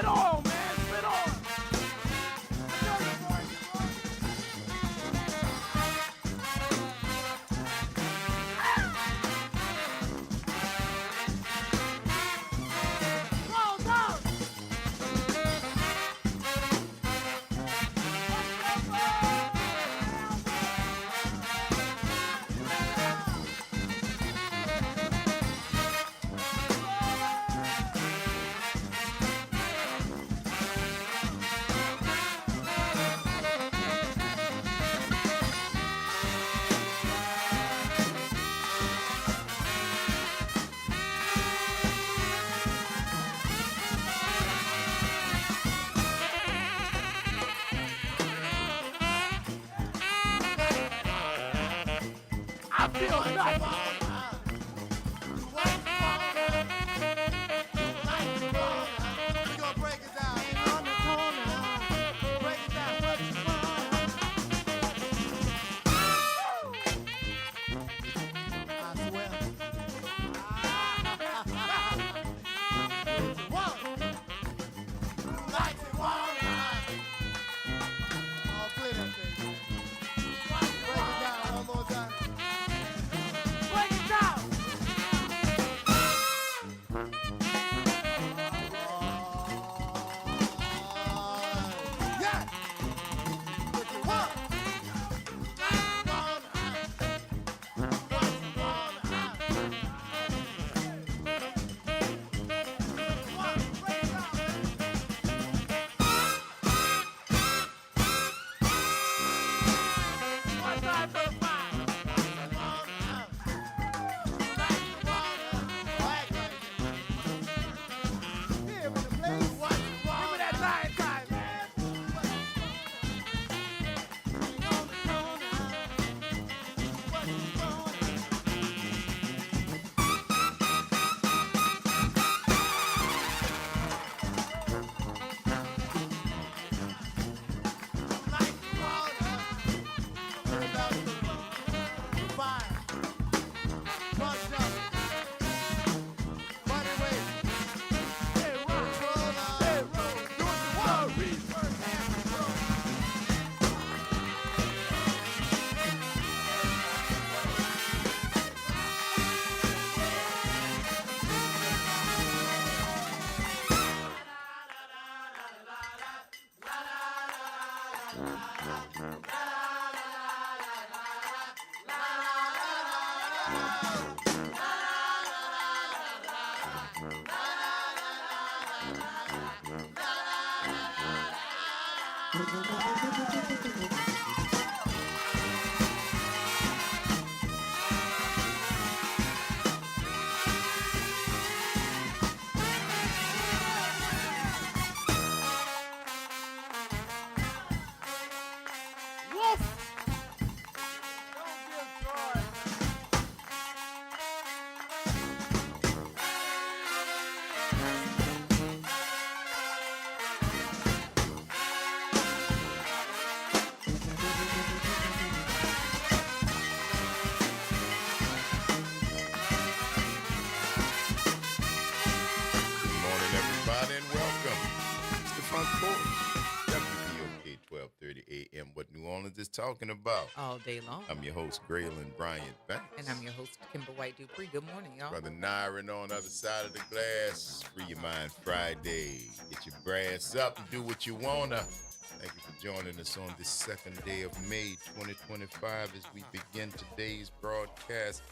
Spit on, man. Spit on. I feel nothing. Front Porch, WPOK 1230 AM. What New Orleans is talking about. All day long. I'm your host, Graylin Bryant Banks. And I'm your host, Kimber White Dupree. Good morning, y'all. Brother Nyron on the other side of the glass. Free your mind Friday. Get your brass up and do what you wanna. Thank you for joining us on this second day of May 2025 as we begin today's broadcast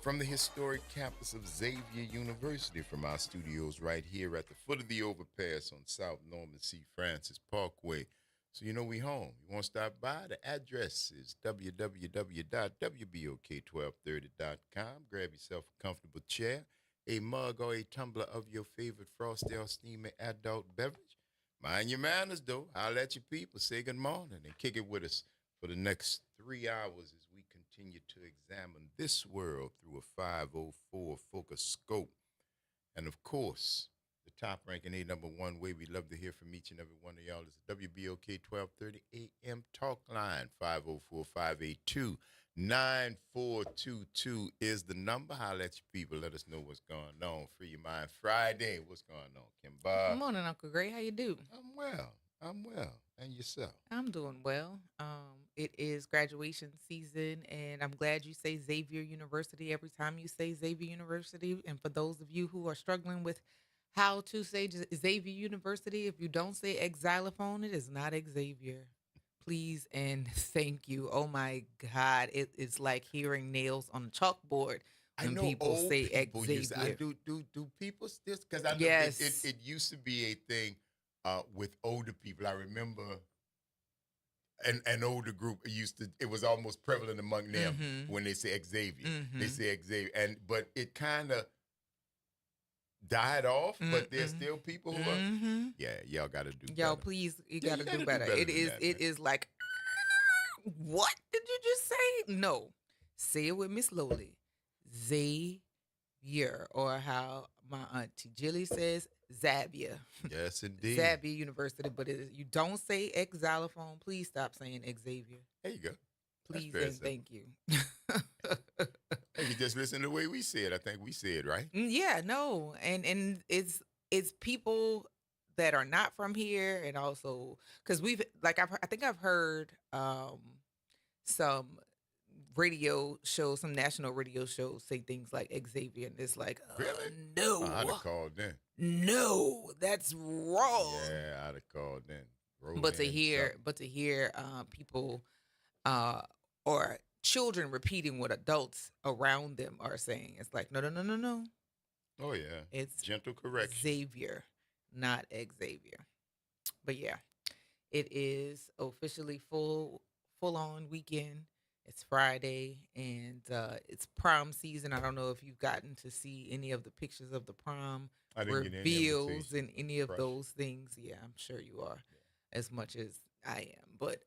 from the historic campus of Xavier University, from our studios right here at the foot of the overpass on South Norman C. Francis Parkway. So you know we home. You want to stop by? The address is www.wbok1230.com. Grab yourself a comfortable chair, a mug, or a tumbler of your favorite frosty or steamy adult beverage. Mind your manners, though. I'll let your people say good morning and kick it with us for the next 3 hours as we continue to examine this world through a 504 focus scope. And of course, the top-ranking #1 way we love to hear from each and every one of y'all is the WBOK 1230 AM talk line, 504-582-9790. 9422 is the number. Holla at your people. Let us know what's going on. Free Your Mind Friday. What's going on, Good Kimba? morning, Uncle Gray. How you do? I'm well. I'm well. And yourself? I'm doing well. It is graduation season, and I'm glad you say Xavier University every time you say Xavier University. And for those of you who are struggling with how to say Xavier University, if you don't say xylophone, it is not Xavier. Please and thank you. Oh my God, it is like hearing nails on a chalkboard I when know people old say people used to, I Xavier. do people still, because I know Yes. it used to be a thing with older people. I remember an older group it was almost prevalent among them Mm-hmm. when they say Xavier. They Mm-hmm. say Xavier, but it kind of died off. But there's Mm-mm. still people who are, Mm-hmm. yeah, y'all got to do Y'all, better. please, you Yeah, got you to got do to do better. better It than is. that, It man. is like, what did you just say? No, say it with me slowly. Xavier, or how my auntie Jilly says, Xavier. Yes, indeed. Xavier University, but you don't say xylophone. Please stop saying Xavier. There you go. That's Please very and simple. thank you. Hey, you just listen to the way we said. I think we said right. Yeah, no, and it's people that are not from here, and also because I think I've heard some radio shows, some national radio shows say things like Xavier, and it's like, Really? Oh, I'd no, have called then. no, that's wrong. Yeah, I'd have called then. Rolled But to in hear, something. people uh, or children repeating what adults around them are saying, it's like, no, no, no, no, no. Oh yeah, It's gentle correction. Xavier, not Xavier. But yeah, it is officially full on weekend. It's Friday and it's prom season. I don't know if you've gotten to see any of the pictures of the prom I didn't get any reveals invitation. and any of Fresh. those things. Yeah, I'm sure you are as much as I am. But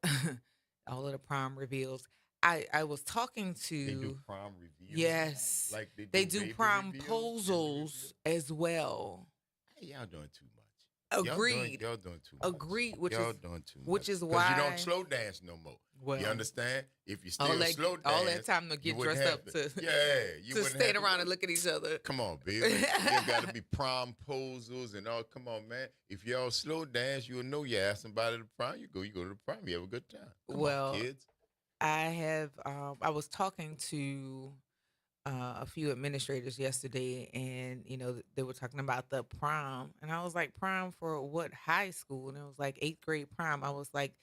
all of the prom reveals. I was talking to They do prom reveals. yes, Like they they do baby prom reveals, gender proposals reveals. as well. Hey, y'all doing too much. Agreed. Y'all doing too much. Agreed, which y'all is doing too much. which is Because you why don't slow dance no more. well, You understand? If you all still that slow dance, all that time to you get wouldn't dressed have up to yeah, you to wouldn't stand have around and look at each other. Come on, baby. There got to be prom proposals and all. Come on, man. If y'all slow dance, you'll know you ask somebody to prom. You go to the prom. You have a good time. Come Well, on, kids. I was talking to a few administrators yesterday, and they were talking about the prom, and I was like, prom for what high school? And it was like eighth grade prom. I was like,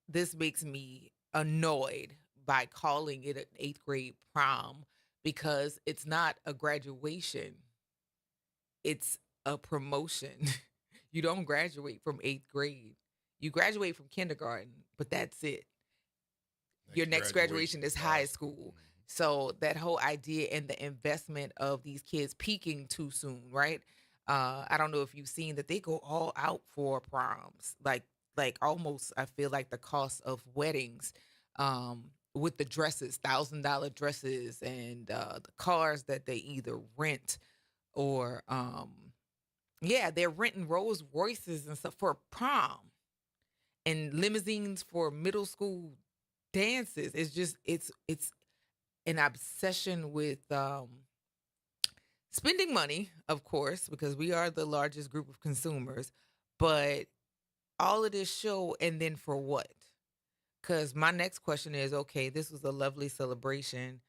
this makes me annoyed by calling it an eighth grade prom because it's not a graduation, it's a promotion. You don't graduate from eighth grade, you graduate from kindergarten, but that's it. Your next graduation is high school. So that whole idea and the investment of these kids peaking too soon, right? I don't know if you've seen that they go all out for proms, like almost I feel like the cost of weddings, with the dresses, $1,000 dresses, and the cars that they either rent or yeah, they're renting Rolls Royces and stuff for prom and limousines for middle school dances. It's just it's an obsession with spending money, of course, because we are the largest group of consumers, but all of this show, and then for what? Because my next question is, okay, this was a lovely celebration.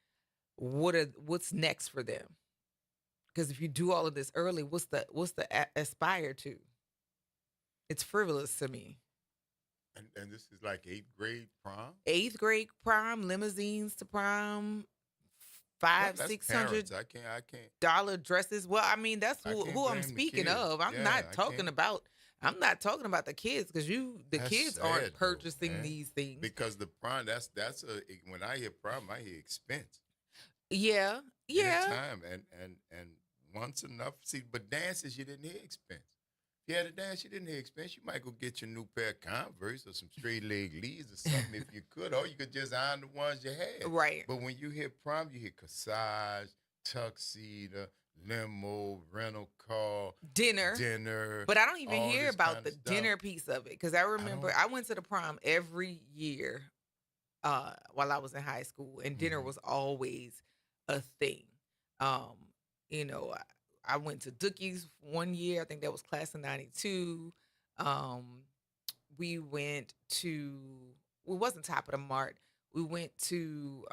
What's next for them? Because if you do all of this early, what's the aspire to? It's frivolous to me. And this is like eighth grade prom. Eighth grade prom, limousines to prom, Well, $500, that's $600 parents. I can't. dresses. Well, I mean, that's I who can't I'm blame the speaking kids. of. I'm Yeah, not I talking can't. about. I'm not talking about the kids because the That's kids sad, aren't though, purchasing man. these things. Because the prom, that's when I hear prom, I hear expense. Yeah, yeah. Anytime and once enough. See, but dances you didn't hear expense. If you had a dance you didn't hear expense, you might go get your new pair of Converse or some straight leg leads or something if you could, or you could just iron the ones you had. Right. But when you hear prom, you hear corsage, tuxedo, limo, rental car, Dinner. But I don't even all hear this about kind the of stuff. dinner piece of it because I remember don't- I went to the prom every year. while I was in high school, and dinner was always a thing. Um, I went to Dookie's one year. I think that was class of '92. We went to, well, it wasn't Top of the Mart. We went to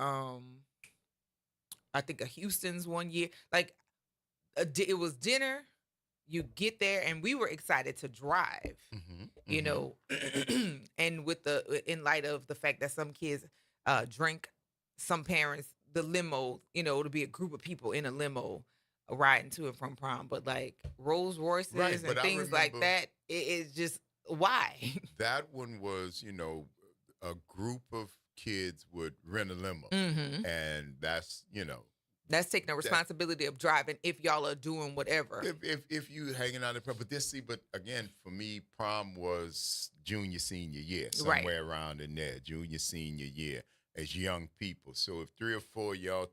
I think a Houston's one year. Like it was dinner. You get there, and we were excited to drive. You know, and in light of the fact that some kids drink, some parents the limo. To be a group of people in a limo riding to and from prom, but like Rolls Royces and things like that, it's just why. That one was, a group of kids would rent a limo, and that's taking the responsibility of driving if y'all are doing whatever. If you hanging out in prom, but again, for me, prom was junior, senior year, somewhere around in there, junior, senior year, as young people. So if 3 or 4 y'all,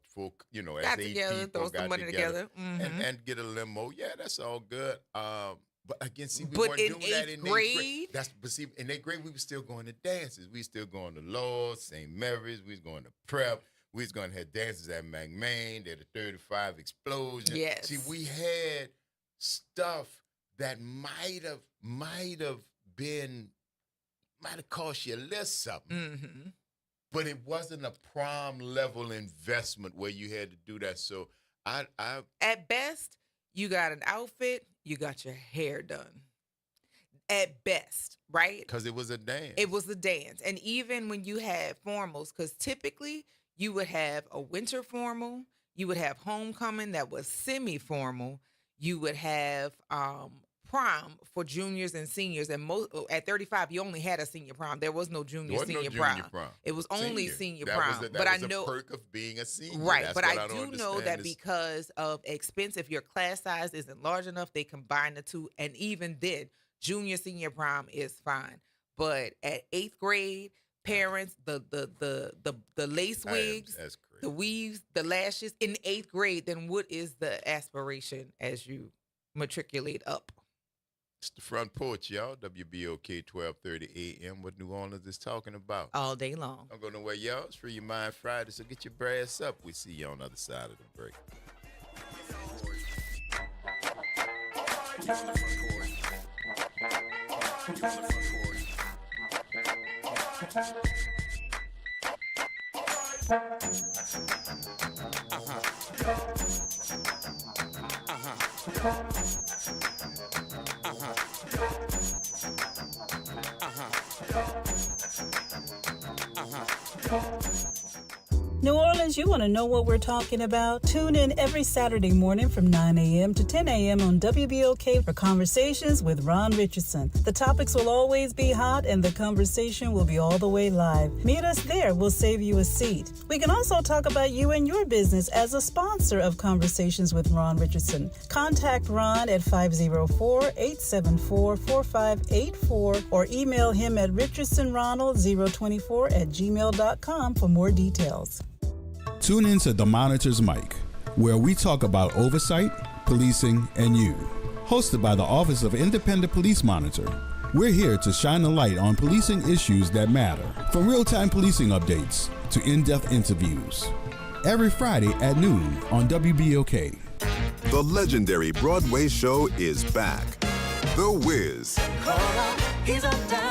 as 8 people throw some money together, and get a limo, that's all good. But again, see, we but weren't in doing that in 8th grade. In 8th grade, we were still going to dances. We still going to Lord's, St. Mary's. We was going to prep. We was going to have dances at McMain. At the 35 Explosion. Yes. See, we had stuff that might have cost you a little something. But it wasn't a prom level investment where you had to do that. So I at best, you got an outfit, you got your hair done. At best, right? Because it was a dance. It was a dance. And even when you had formals, because typically you would have a winter formal, you would have homecoming that was semi-formal, you would have prom for juniors and seniors. And at 35, you only had a senior prom. There was no senior prom. It was only senior prom. But I know the perk of being a senior. Right, but I do know that because of expense, if your class size isn't large enough, they combine the two. And even then, junior, senior prom is fine. But at 8th grade, parents, the lace wigs, the weaves, the lashes in 8th grade, then what is the aspiration as you matriculate up? It's the Front Porch, y'all. WBOK 1230 AM. What New Orleans is talking about. All day long. I'm going to wear y'all. It's Free Your Mind Friday, so get your brass up. We see you on the other side of the break. New Orleans, you want to know what we're talking about? Tune in every Saturday morning from 9 a.m. to 10 a.m. on WBOK for Conversations with Ron Richardson. The topics will always be hot and the conversation will be all the way live. Meet us there. We'll save you a seat. We can also talk about you and your business as a sponsor of Conversations with Ron Richardson. Contact Ron at 504-874-4584 or email him at richardsonronald024@gmail.com for more details. Tune in to The Monitor's Mic, where we talk about oversight, policing, and you. Hosted by the Office of Independent Police Monitor, we're here to shine a light on policing issues that matter, from real-time policing updates to in-depth interviews. Every Friday at noon on WBOK. The legendary Broadway show is back. The Wiz.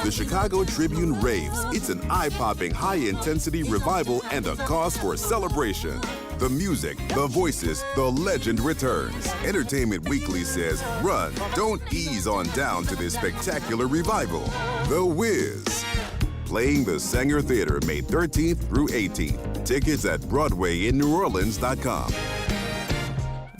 The Chicago Tribune raves. It's an eye-popping, high-intensity revival and a cause for celebration. The music, the voices, the legend returns. Entertainment Weekly says, run, don't ease on down to this spectacular revival. The Wiz. Playing the Sanger Theater May 13th through 18th. Tickets at BroadwayInNewOrleans.com.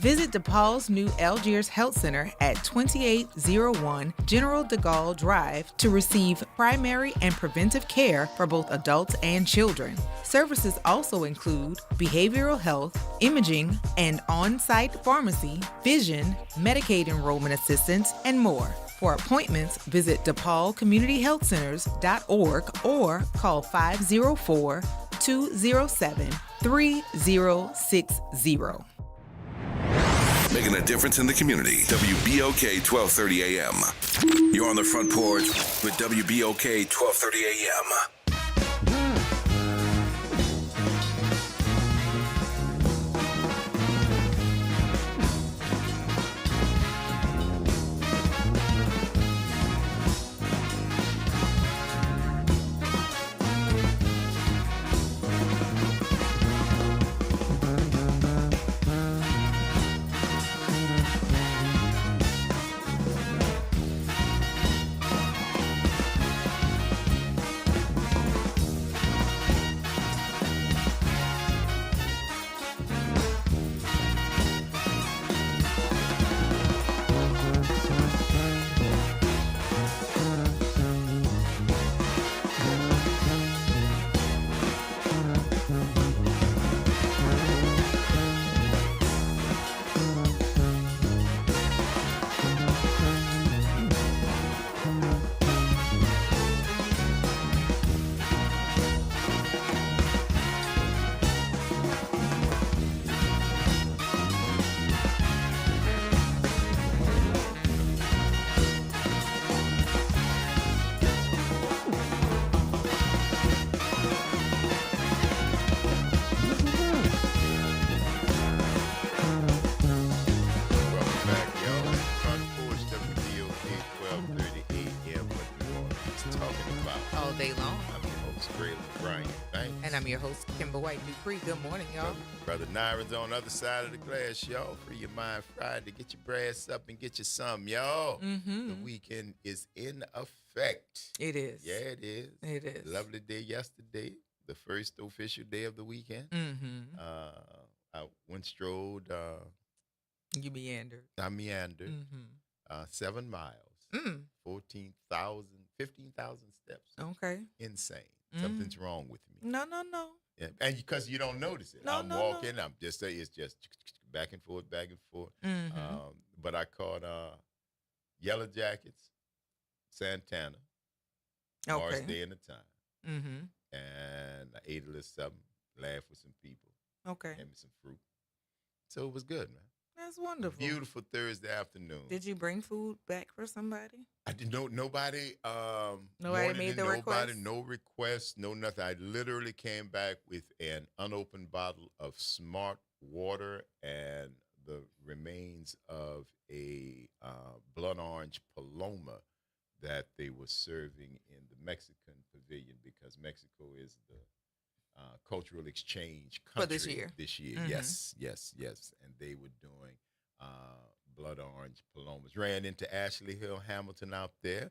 Visit DePaul's new Algiers Health Center at 2801 General de Gaulle Drive to receive primary and preventive care for both adults and children. Services also include behavioral health, imaging, and on-site pharmacy, vision, Medicaid enrollment assistance, and more. For appointments, visit DePaulCommunityHealthCenters.org or call 504-207-3060. Making a difference in the community. WBOK 1230 AM. You're on the Front Porch with WBOK 1230 AM. your host, Kimber White Dupree. Good morning, y'all. Brother Nyron's on the other side of the glass, y'all. Free your mind Friday. Get your brass up and get you some, y'all. The weekend is in effect. It is. Yeah, it is. It is. Lovely day yesterday, the first official day of the weekend. I went strolled. You meandered. I meandered 7 miles, 15,000 steps. Okay. Insane. Something's wrong with me. No. Yeah. And because you don't notice it. I'm walking, I'm just it's just back and forth. But I caught Yellow Jackets, Santana, Mars Day in the Time. And I ate a little something, laughed with some people. Okay. Had me some fruit. So it was good, man. That's wonderful. Beautiful Thursday afternoon. Did you bring food back for somebody? I didn't know nobody. Nobody made the request? No request, no nothing. I literally came back with an unopened bottle of Smart Water and the remains of a blood orange Paloma that they were serving in the Mexican pavilion because Mexico is the cultural exchange country for this year. Yes. And they were doing blood orange Palomas. Ran into Ashley Hill Hamilton out there.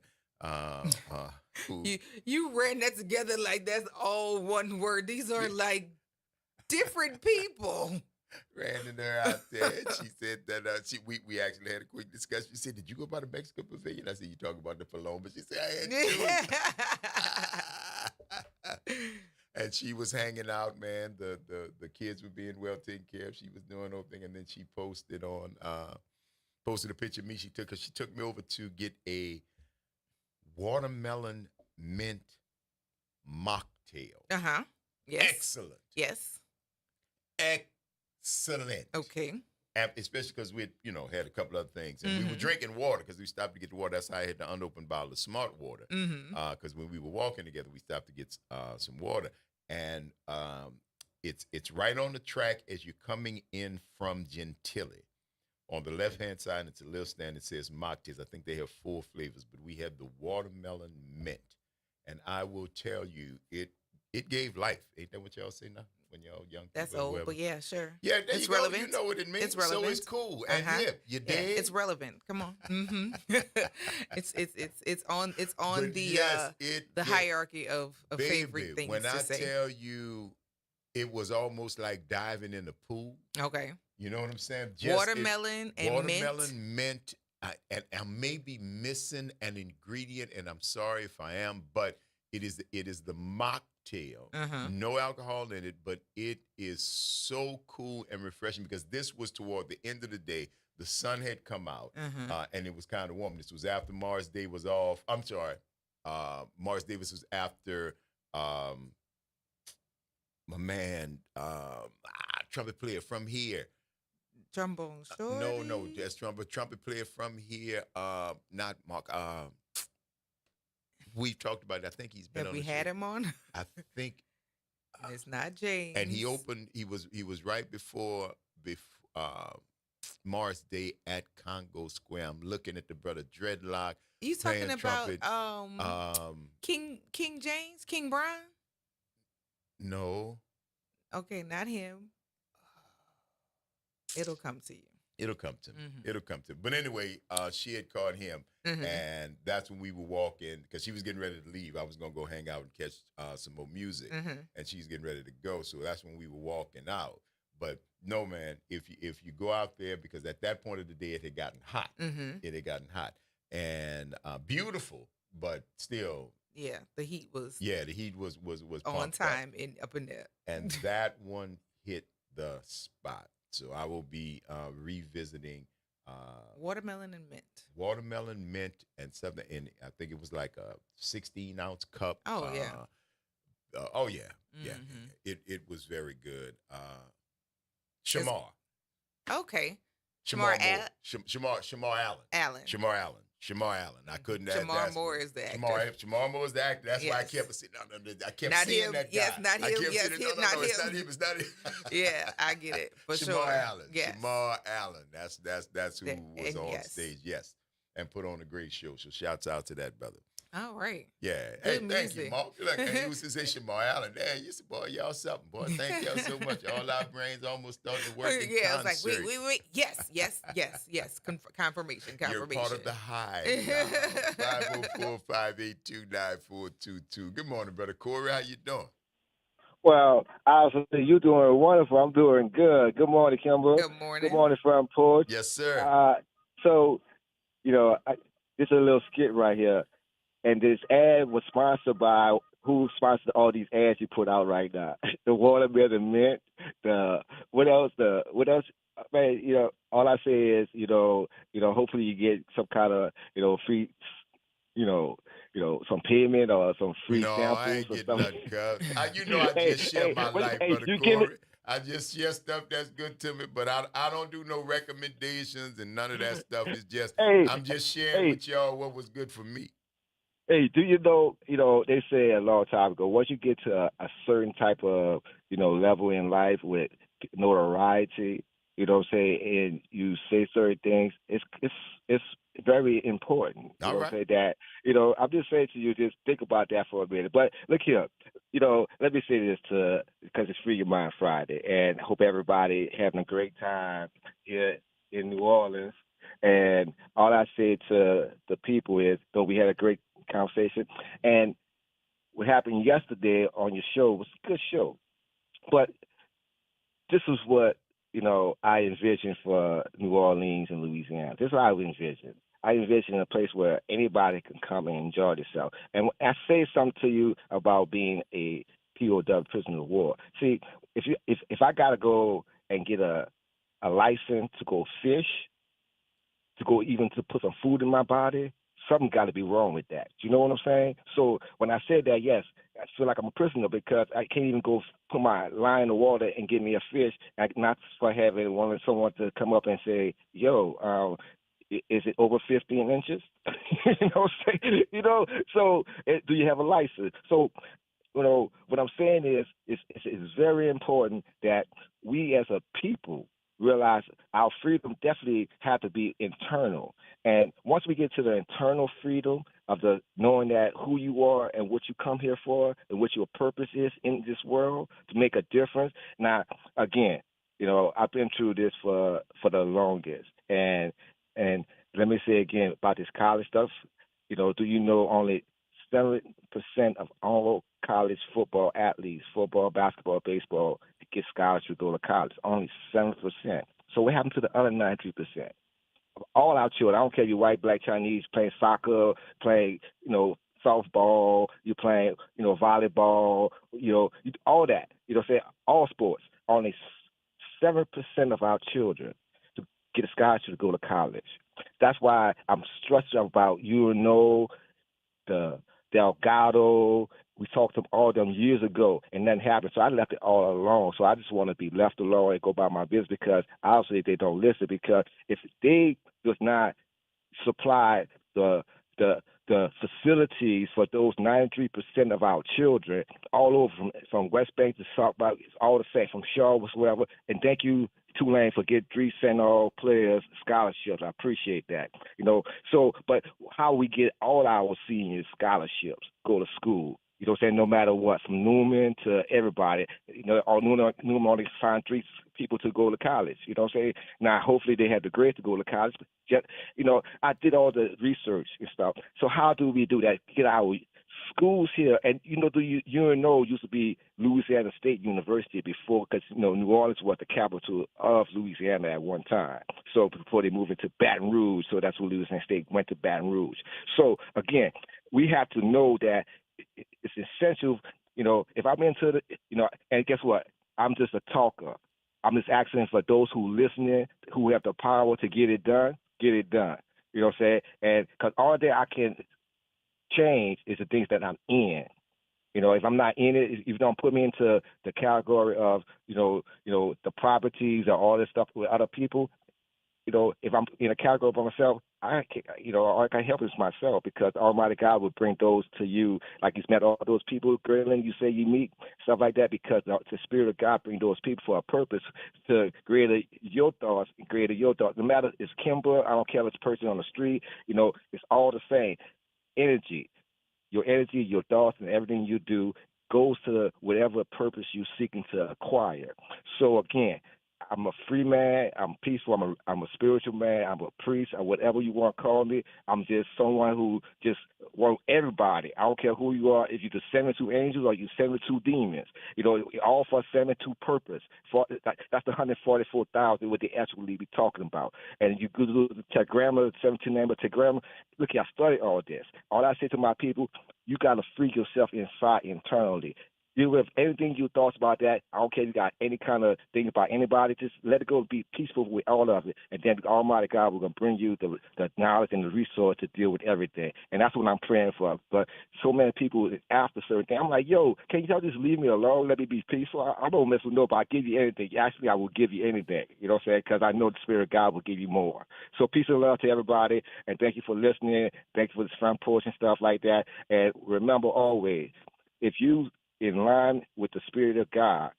You ran that together like that's all one word. These are like different people. Ran into her out there. And she said that we actually had a quick discussion. She said, "Did you go by the Mexican pavilion?" I said, "You talking about the Paloma?" She said, "I had to." And she was hanging out, man. The kids were being well taken care of. She was doing her thing, and then she posted a picture of me. She took me over to get a watermelon mint mocktail. Yes. Excellent. Yes. Excellent. Okay. Especially because we had a couple other things. And we were drinking water because we stopped to get the water. That's how I had the unopened bottle of Smart Water. Because when we were walking together, we stopped to get some water. And it's right on the track as you're coming in from Gentilly. On the left-hand side, it's a little stand that says mocktails. I think they have 4 flavors, but we have the watermelon mint. And I will tell you, it gave life. Ain't that what y'all say now? When y'all young people. That's old, but yeah, sure. Yeah, there it's you relevant. Go. You know what it means. It's relevant. So it's cool. And you're dead. Yeah, it's relevant. Come on. It's on But the hierarchy of baby, favorite things when to I say. tell you, it was almost like diving in the pool. Okay. You know what I'm saying? Watermelon and mint. And I may be missing an ingredient, and I'm sorry if I am, but it is the mocktail. No alcohol in it, but it is so cool and refreshing because this was toward the end of the day. The sun had come out, and it was kind of warm. This was after Mars Day was off. I'm sorry. Mars Davis was after my man, trumpet player from here. Trombone Shorty? No, just trumpet player from here. Not Mark. We've talked about it. I think he's been Have on we the had show. him on? I think it's not James. And he opened. He was right before Mars Day at Congo Square. I'm looking at the brother Dreadlock. You talking about trumpet. King James, King Brian? No. Okay, not him. It'll come to you. It'll come to me. It'll come to me. But anyway, she had caught him, and that's when we were walking because she was getting ready to leave. I was gonna go hang out and catch some more music, and she's getting ready to go. So that's when we were walking out. But no, man, if you go out there, because at that point of the day it had gotten hot. It had gotten hot and beautiful, but still. Yeah, the heat was. Yeah, the heat was on time and up in there. And that one hit the spot. So I will be revisiting watermelon and mint. Watermelon, mint, and something. And I think it was like a 16-ounce cup. Oh yeah. Yeah. It was very good. Shamar. Okay. Shamar Allen. I couldn't. Shamar Moore is the actor. Shamar Moore is the actor. That's why I kept seeing. I kept not seeing him. that guy. Yes, not him. Yes, him. Not him. It's not him. Yeah, I get it for Shamar sure. Allen. Yes. Shamar Allen. That's who was on yes. stage. Yes, and put on a great show. So shouts out to that brother. All right. Yeah. Good Hey, thank you, music. Mark. Look, and he used to say Shamar Allen. Damn, you said, boy, y'all something, boy. Thank y'all so much. All our brains almost started to work in Yeah, it's like concert. wait. Yes. Confirmation. You're part of the hive now. 504-582-9422. Good morning, brother Corey. How you doing? Well, obviously, you're doing wonderful. I'm doing good. Good morning, Kimber. Good Good morning. morning, Front Porch. Yes, sir. So, this is a little skit right here. And this ad was sponsored by who sponsored all these ads you put out right now? The watermelon mint, what else? Man, all I say is, hopefully you get some kind of, free, some payment or some free No, I samples ain't or getting something. nothing, cuz. I hey, just share hey, my life, brother you give it. Corey. I just share stuff that's good to me, but I don't do no recommendations and none of that stuff. It's just, Hey, I'm just sharing hey, with y'all what was good for me. Hey, do you know, they say a long time ago, once you get to a certain type of, level in life with notoriety, what I'm saying, and you say certain things, it's very important. All What I'm right. saying, that, I'm just saying to you, just think about that for a minute. But look here, let me say this because it's Free Your Mind Friday, and hope everybody having a great time here in New Orleans. And all I say to the people is, though we had a great conversation, and what happened yesterday on your show was a good show. But this is what I envision for New Orleans and Louisiana. This is what I envision. I envision a place where anybody can come and enjoy themselves. And I say something to you about being a POW, prisoner of war. See, if I gotta go and get a license to go fish, to go even to put some food in my body, something got to be wrong with that. Do you know what I'm saying? So when I said that, yes, I feel like I'm a prisoner because I can't even go put my line in the water and get me a fish, not for having someone to come up and say, yo, is it over 15 inches? you know what I'm saying? So do you have a license? So, what I'm saying is it's very important that we as a people realize our freedom definitely have to be internal. And once we get to the internal freedom of the knowing that who you are and what you come here for and what your purpose is in this world to make a difference. Now, again, I've been through this for the longest. And let me say again about this college stuff. Do you know only 7% of all college football athletes, football, basketball, baseball, get scholarships to go to college? Only 7%. So what happened to the other 93%? All our children, I don't care if you're white, black, Chinese, playing soccer, playing, softball, you playing, volleyball, all that. Say all sports. Only 7% of our children to get a scholarship to go to college. That's why I'm stressed about the Delgado. We talked to all of them years ago, and nothing happened. So I left it all alone. So I just want to be left alone and go by my business because obviously they don't listen. Because if they does not supply the facilities for those 93% of our children all over from West Bank to South Bank, it's all the same, from Charlotte, wherever. And thank you, Tulane, for getting 3 all players scholarships. I appreciate that. So, but how we get all our seniors scholarships, go to school. No matter what, from Newman to everybody, all Newman only find 3 people to go to college. Now, hopefully they have the grades to go to college. But just, I did all the research and stuff. So how do we do that? Get our schools here, and UNO used to be Louisiana State University before, because New Orleans was the capital of Louisiana at one time. So before they moved into Baton Rouge, so that's where Louisiana State went, to Baton Rouge. So again, we have to know that it's essential. If I'm into and guess what? I'm just a talker. I'm just asking for those who listening, who have the power to get it done, get it done. You know what I'm saying? And because all that I can change is the things that I'm in. If I'm not in it, if you don't put me into the category of, the properties or all this stuff with other people, if I'm in a category by myself, I can't, all I can help is myself, because Almighty God will bring those to you, like He's met all those people, Grayling, you say you meet, stuff like that, because the Spirit of God bring those people for a purpose to greater your thoughts, greater your thoughts. No matter it's Kimber, I don't care if it's a person on the street, it's all the same energy. your energy, your thoughts, and everything you do goes to whatever purpose you're seeking to acquire. So again, I'm a free man. I'm peaceful. I'm a spiritual man. I'm a priest, or whatever you want to call me. I'm just someone who just want everybody. I don't care who you are. If you're the 72 angels or you're 72 demons, all for 72 purpose. That's the 144,000 what they actually be talking about. And you go to the tetragramma, 17 name of tetragramma. Look, I studied all this. All I say to my people, you got to free yourself inside internally. Deal with anything you thoughts about that. I don't care if you got any kind of thing about anybody. Just let it go. Be peaceful with all of it. And then the Almighty God will bring you the knowledge and the resource to deal with everything. And that's what I'm praying for. But so many people, after certain things, I'm like, yo, can y'all just leave me alone? Let me be peaceful. I don't mess with nobody. I give you anything. Actually, I will give you anything. You know what I'm saying? Because I know the Spirit of God will give you more. So peace and love to everybody. And thank you for listening. Thank you for this front porch and stuff like that. And remember always, if you in line with the Spirit of God,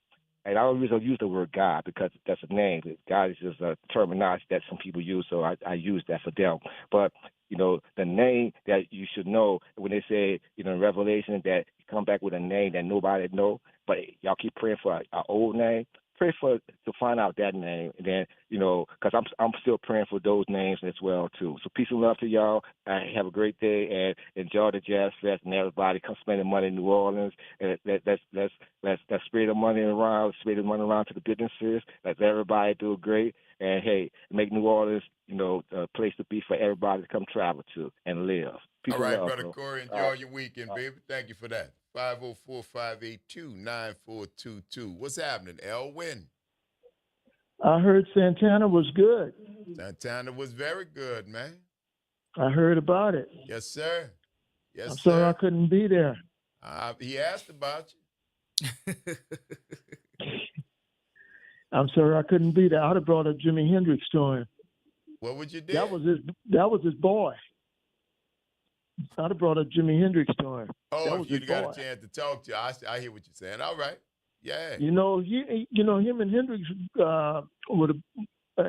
and I don't use the word God because that's a name. God is just a terminology that some people use, so I use that for them. But, the name that you should know when they say, in Revelation that you come back with a name that nobody know, but y'all keep praying for an old name. Pray to find out that name, and then because I'm still praying for those names as well too. So peace and love to y'all. Have a great day and enjoy the Jazz Fest, and everybody come spending money in New Orleans. And let's spread the money around, to the businesses. Let everybody do great, and hey, make New Orleans a place to be for everybody to come travel to and live. Peace All right, and love, Brother bro. Corey, enjoy your weekend, baby. Thank you for that. 504-582-9422. What's happening, Elwin? I heard Santana was good. Santana was very good, man. I heard about it. Yes, sir. Yes, I'm sir. sorry I couldn't be there. He asked about you. I'm sorry I couldn't be there. I'd have brought a Jimi Hendrix to him. What would you do? That was his boy. I'd have brought a Jimi Hendrix to him. Oh, if you'd got a chance to talk to, I hear what you're saying. All right. Yeah. Him and Hendrix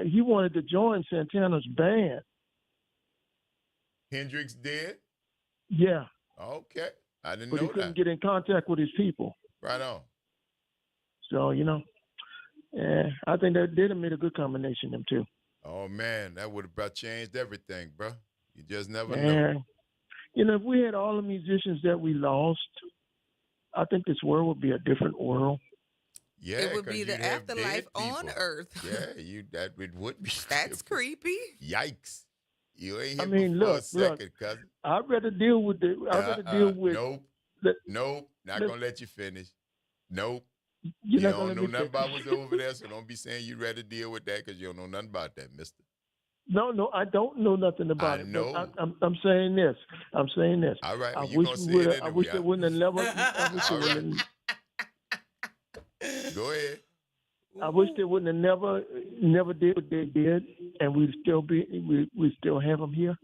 he wanted to join Santana's band. Hendrix did? Yeah. Okay. I didn't know that. But he couldn't get in contact with his people. Right on. So, I think that they'd have made a good combination, them two. Oh, man, that would have changed everything, bro. You just never know. If we had all the musicians that we lost, I think this world would be a different world. Yeah, it would be the afterlife on Earth. Yeah, it would be. That's creepy. Yikes! You ain't here for a second, cousin. I'd rather deal with Nope. Not gonna let you finish. Nope. You don't know nothing about what's over there, so don't be saying you'd rather deal with that because you don't know nothing about that, mister. No, I don't know nothing about it. Know. But I'm saying this. All right, I wish it wouldn't have never. Go ahead. I wish they wouldn't have never did what they did, and we still have them here.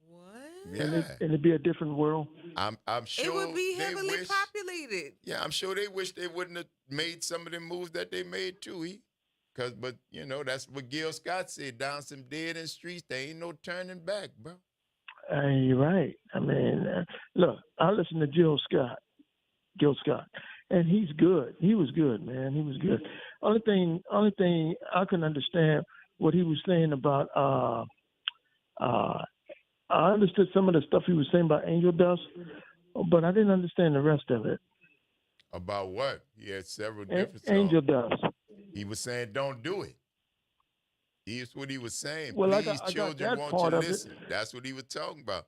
What? Yeah. And it'd be a different world. I'm sure it would be heavily populated. Yeah, I'm sure they wish they wouldn't have made some of the moves that they made too. But that's what Gil Scott said. Down some dead end streets, there ain't no turning back, bro. You're right. I mean, look, I listen to Gil Scott, and he's good. He was good, man. He was good. Only thing I can understand what he was saying about. I understood some of the stuff he was saying about angel dust, but I didn't understand the rest of it. About what? He had several different angel dust. He was saying, "Don't do it." Here's what he was saying. Well, please, children, won't you listen? That's what he was talking about.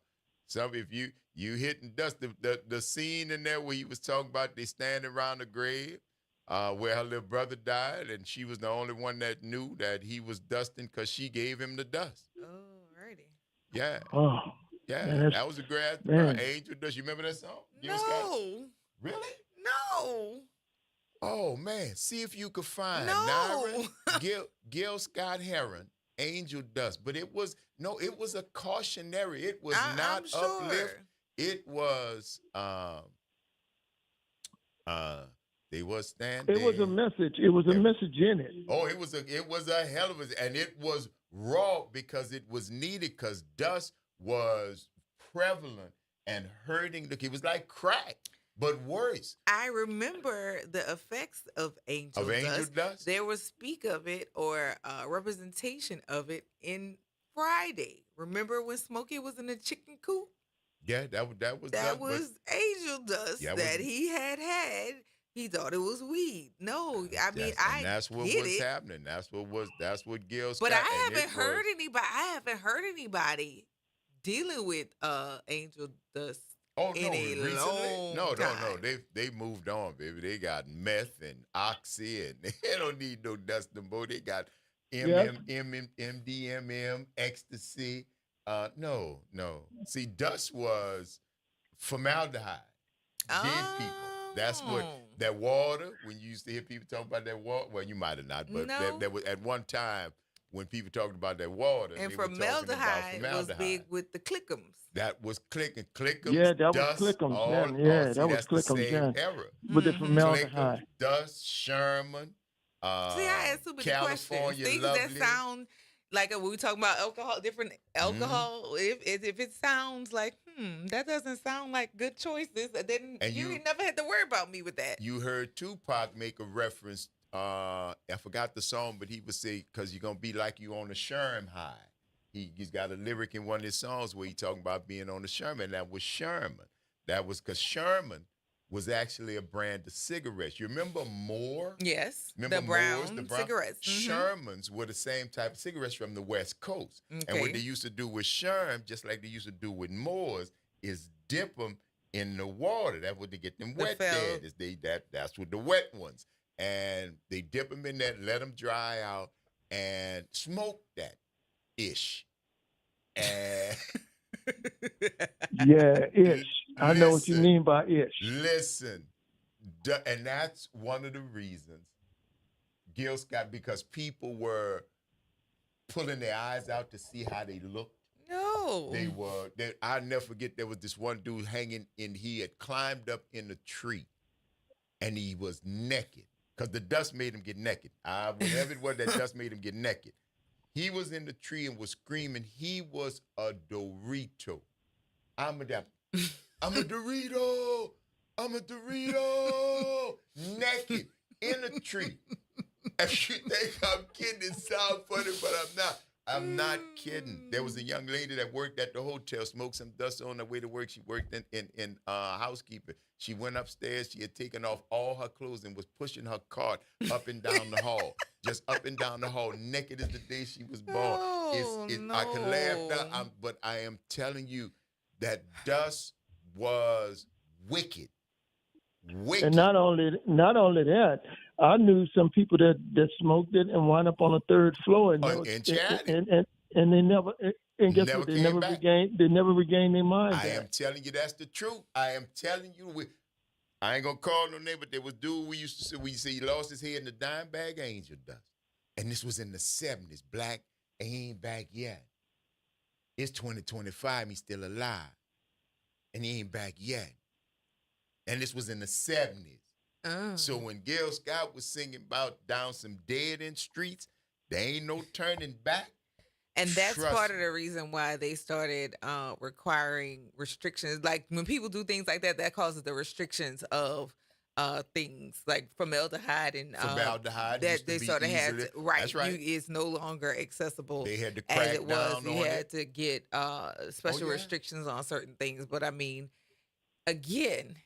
If you hitting dust, the scene in there where he was talking about they standing around the grave, where her little brother died, and she was the only one that knew that he was dusting because she gave him the dust. Oh, righty. Yeah. Oh. Yeah, man, that was a great angel dust. You remember that song? No. Really? No. Oh man, see if you could find Gil Scott Heron, Angel Dust. But it was a cautionary. It was not uplift. It was they was standing. It was a message. It was a message in it. Oh, it was a hell of a, and it was raw because it was needed because dust was prevalent and hurting. Look, it was like crack, but worse. I remember the effects of angel Dust. There was speak of it or representation of it in Friday. Remember when Smokey was in the chicken coop? Yeah, that was angel dust that he had. He thought it was weed. No, I mean that's what was happening. That's what Gil Scott. But I haven't heard anybody dealing with angel dust. In a long no, time. They moved on, baby. They got meth and oxy, and they don't need no dust no more. They got MDMA, ecstasy. No. See, dust was formaldehyde. Dead people. That's what that water. When you used to hear people talk about that water, well, you might have not, but that was at one time when people talked about that water. And formaldehyde was big with the clickums. That was clickums. Yeah, that dust, was clickums all, then. Yeah, see, that was clickums then. Era. With the formaldehyde. Clickums, dust, Sherman. See, I asked too many questions. Things that sound like when we talk about alcohol, different alcohol. If it sounds like, that doesn't sound like good choices, then you never had to worry about me with that. You heard Tupac make a reference. I forgot the song, but he would say, "Cause you're gonna be like you on a Sherm high." He's got a lyric in one of his songs where he talking about being on the Sherman. That was Sherman. That was because Sherman was actually a brand of cigarettes. You remember Moore? Yes. Remember the brown cigarettes? Mm-hmm. Shermans were the same type of cigarettes from the West Coast. Okay. And what they used to do with Sherm, just like they used to do with Moores, is dip them in the water. That's what they get them wet dead. That's what the wet ones. And they dip them in there, let them dry out, and smoke that ish. And yeah, ish. I know what you mean by ish. Listen, and that's one of the reasons Gil Scott, because people were pulling their eyes out to see how they looked. No. I'll never forget, there was this one dude hanging, and he had climbed up in a tree, and he was naked, because the dust made him get naked. Whatever it was, that dust made him get naked. He was in the tree and was screaming. He was a Dorito. I'm a Dorito. I'm a Dorito. Naked in a tree. If you think I'm kidding, it sounds funny, but I'm not. I'm not kidding. There was a young lady that worked at the hotel, smoked some dust on her way to work. She worked in housekeeping. She went upstairs. She had taken off all her clothes and was pushing her cart up and down the hall. Just up and down the hall, naked as the day she was born. No. I can laugh now, but I am telling you that dust was wicked. Wicked. And not only that, I knew some people that smoked it and wound up on the third floor and they never guess what? They never regained their mind. I am telling you, that's the truth. I am telling you. I ain't gonna call no name, but there was dude we used to say he lost his head in the dime bag of angel dust, and this was in the 70s. Black ain't back yet. It's 2025. He's still alive, and he ain't back yet. And this was in the 70s. So when Gil Scott was singing about down some dead end streets, there ain't no turning back. And that's part of the reason why they started requiring restrictions. Like when people do things like that, that causes the restrictions of things like formaldehyde and formaldehyde that they sort of had to, That's right. It's no longer accessible. They had to crack as it down was. on You had it. to get special restrictions on certain things. But I mean, again,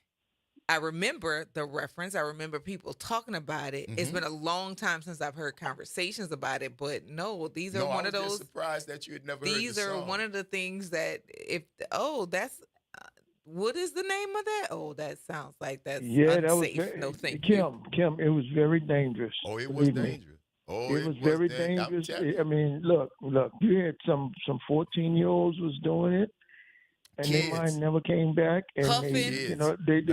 I remember the reference. I remember people talking about it. It's been a long time since I've heard conversations about it, but no, these are one of those. I was just surprised that you had never heard the These are song. one of the things that that's what is the name of that? Oh, that sounds like that's unsafe. That was no, thank you. Kim, it was very dangerous. Oh, it was dangerous. It was very dangerous. I mean, look, you had some 14-year-olds was doing it. And their mind never came back, and Puffing. they started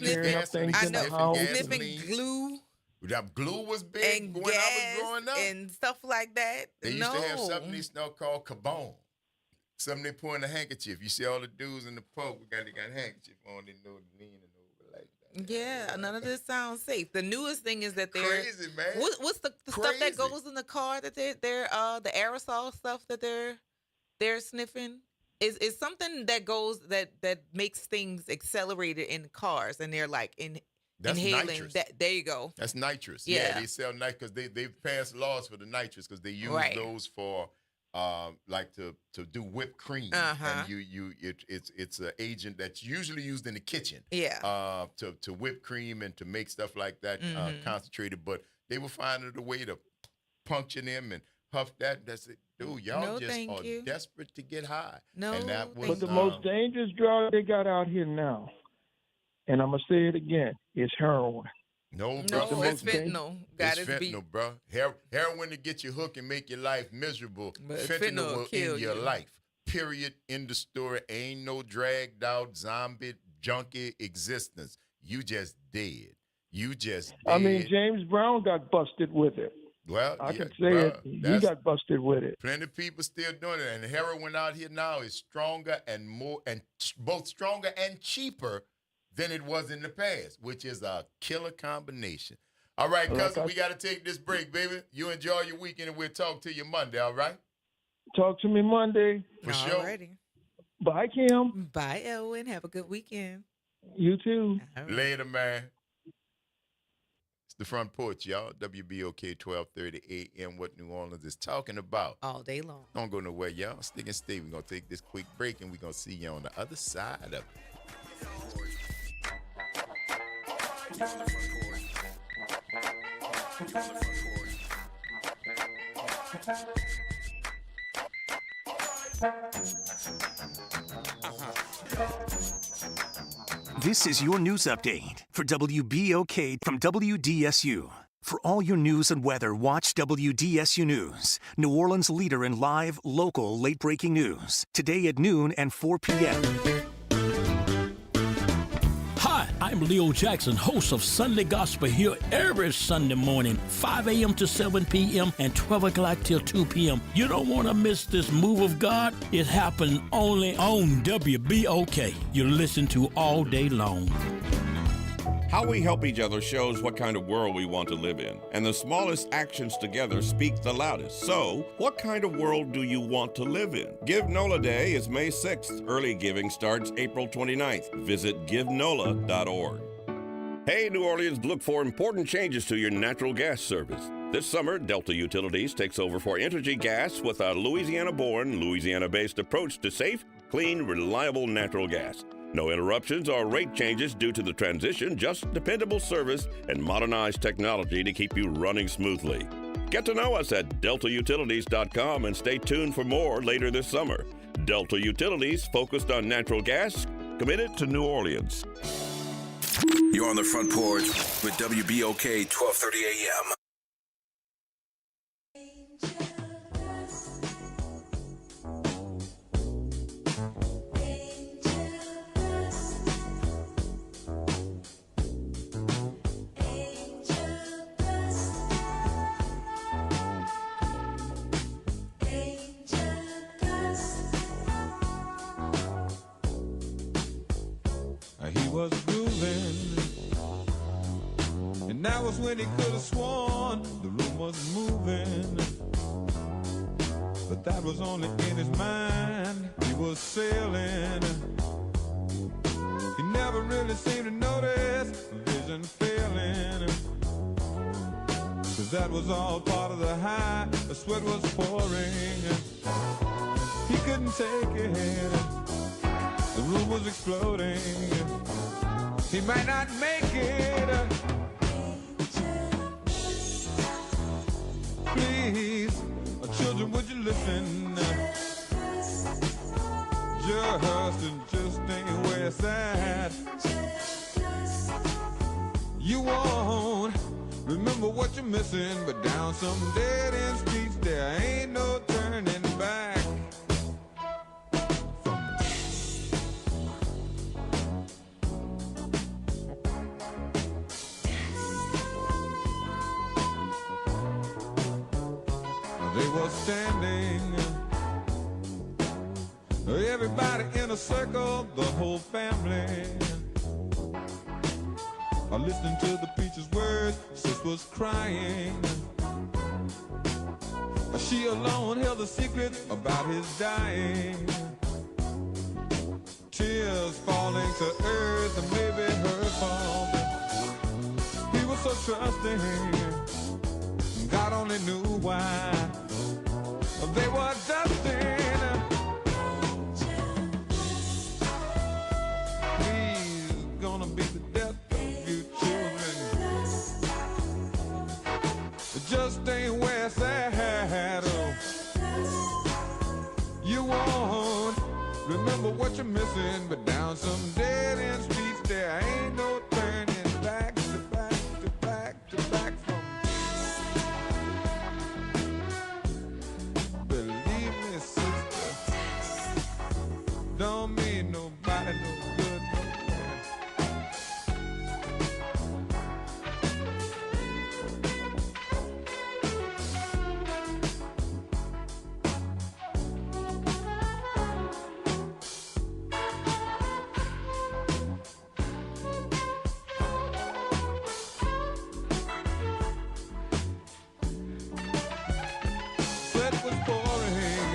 tearing up things in the house. Sniffing glue. That glue was big and when gas I was growing up. And stuff like that. They used to have something they smell called cabone. Something they pour in a handkerchief. You see all the dudes in the pub, they got a handkerchief on, they know the lean and over like that. Yeah, none of this sounds safe. The newest thing is that they're crazy, man. What's the stuff that goes in the car that they're the aerosol stuff that they're sniffing? It's something that goes that makes things accelerated in cars, and they're like That's inhaling. nitrous. There you go. That's nitrous. Yeah. They sell nitrous because they've passed laws for the nitrous because they use those for like to do whipped cream. And it's an agent that's usually used in the kitchen. Yeah. To whip cream and to make stuff like that concentrated. But they were finding a way to puncture them and huff that. That's it. Dude, y'all are desperate to get high. No, and that was, But the most dangerous drug they got out here now, and I'm going to say it again, is heroin. No, bro. No, it's fentanyl. It's fentanyl, bro. Heroin to get you hooked and make your life miserable. But Fentanyl will kill end your you. life. Period. End the story. Ain't no dragged out zombie junkie existence. You just dead. You just dead. I mean, James Brown got busted with it. Well, I can say it. He got busted with it. Plenty of people still doing it, and heroin out here now is stronger and more, and both stronger and cheaper than it was in the past, which is a killer combination. All right, cousin, we got to take this break, baby. You enjoy your weekend, and we'll talk to you Monday. All right? Talk to me Monday. For sure. Alrighty. Bye, Kim. Bye, Elwin. Have a good weekend. You too. Right. Later, man. The Front Porch, y'all. WBOK 1230 AM. What New Orleans is talking about. All day long. Don't go nowhere, y'all. Stick and stay. We're going to take this quick break, and we're going to see you on the other side of it. This is your news update for WBOK from WDSU. For all your news and weather, watch WDSU News, New Orleans' leader in live, local, late-breaking news. Today at noon and 4 p.m. Hi, I'm Leo Jackson, host of Sunday Gospel here every Sunday morning, 5 a.m. to 7 p.m. and 12 o'clock till 2 p.m. You don't want to miss this move of God. It happens only on WBOK. You listen to all day long. How we help each other shows what kind of world we want to live in, and the smallest actions together speak the loudest. So, what kind of world do you want to live in? Give NOLA Day is May 6th. Early giving starts April 29th. Visit givenola.org. Hey, New Orleans, look for important changes to your natural gas service. This summer, Delta Utilities takes over for Entergy Gas with a Louisiana-born, Louisiana-based approach to safe, clean, reliable natural gas. No interruptions or rate changes due to the transition, just dependable service and modernized technology to keep you running smoothly. Get to know us at deltautilities.com and stay tuned for more later this summer. Delta Utilities, focused on natural gas, committed to New Orleans. You're on the Front Porch with WBOK 1230 AM. He was grooving, and that was when he could have sworn the room was moving. But that was only in his mind. He was sailing. He never really seemed to notice vision failing. 'Cause that was all part of the high. The sweat was pouring. He couldn't take it. The room was exploding. He might not make it. Please, children, would you listen? Just ain't where it's at. You won't remember what you're missing, but down some dead end streets there ain't no turning back. They were standing, everybody in a circle, the whole family, listening to the preacher's words. Sis was crying. She alone held a secret about his dying. tears falling to earth and maybe her fault. He was so trusting, God only knew why. They were destined. He's gonna be the death of you children. It just ain't where it's at. You won't remember what you're missing, but down some dead end streets there ain't no turning back to back to back to back from. Believe me, sister, don't mean nobody no good. Sweat was pouring,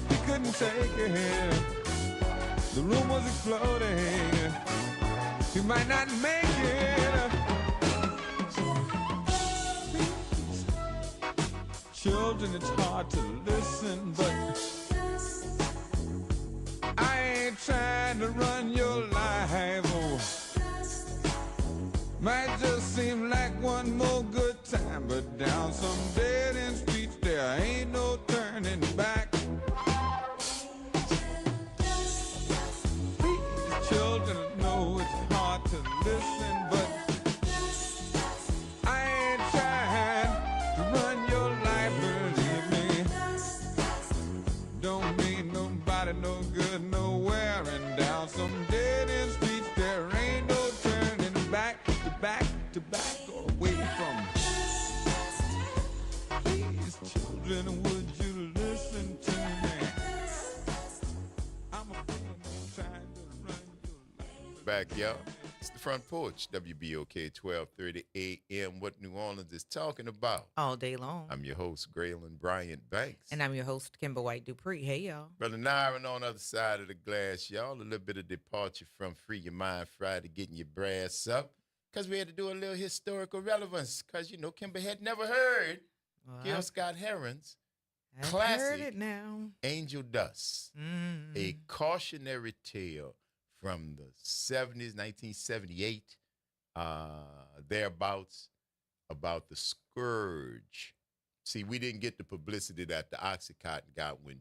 he couldn't take it. The room was exploding, he might not make it. Children, it's hard to listen, but I ain't trying to run your life. Oh. Might just seem like one more good time, but down some dead end streets there ain't no turning back. These children know it's hard to listen, but I ain't trying to run your life, believe me. Don't mean nobody no good nowhere, and down some dead end streets there ain't no turning back to back to back or away from. Please, children, would you listen to me? I'm a fool trying to run your life. Back, y'all. It's the Front Porch, WBOK 1230 AM. What New Orleans is talking about. All day long. I'm your host, Graylin Bryant Banks. And I'm your host, Kimber White Dupree. Hey, y'all. Brother Nyron on the other side of the glass, y'all. A little bit of departure from Free Your Mind Friday, getting your brass up. Because we had to do a little historical relevance. Because, you know, Kimber had never heard Gil Scott Heron's classic heard it now. Angel Dust. A cautionary tale from the 70s, 1978, thereabouts, about the scourge. See, we didn't get the publicity that the Oxycontin got when,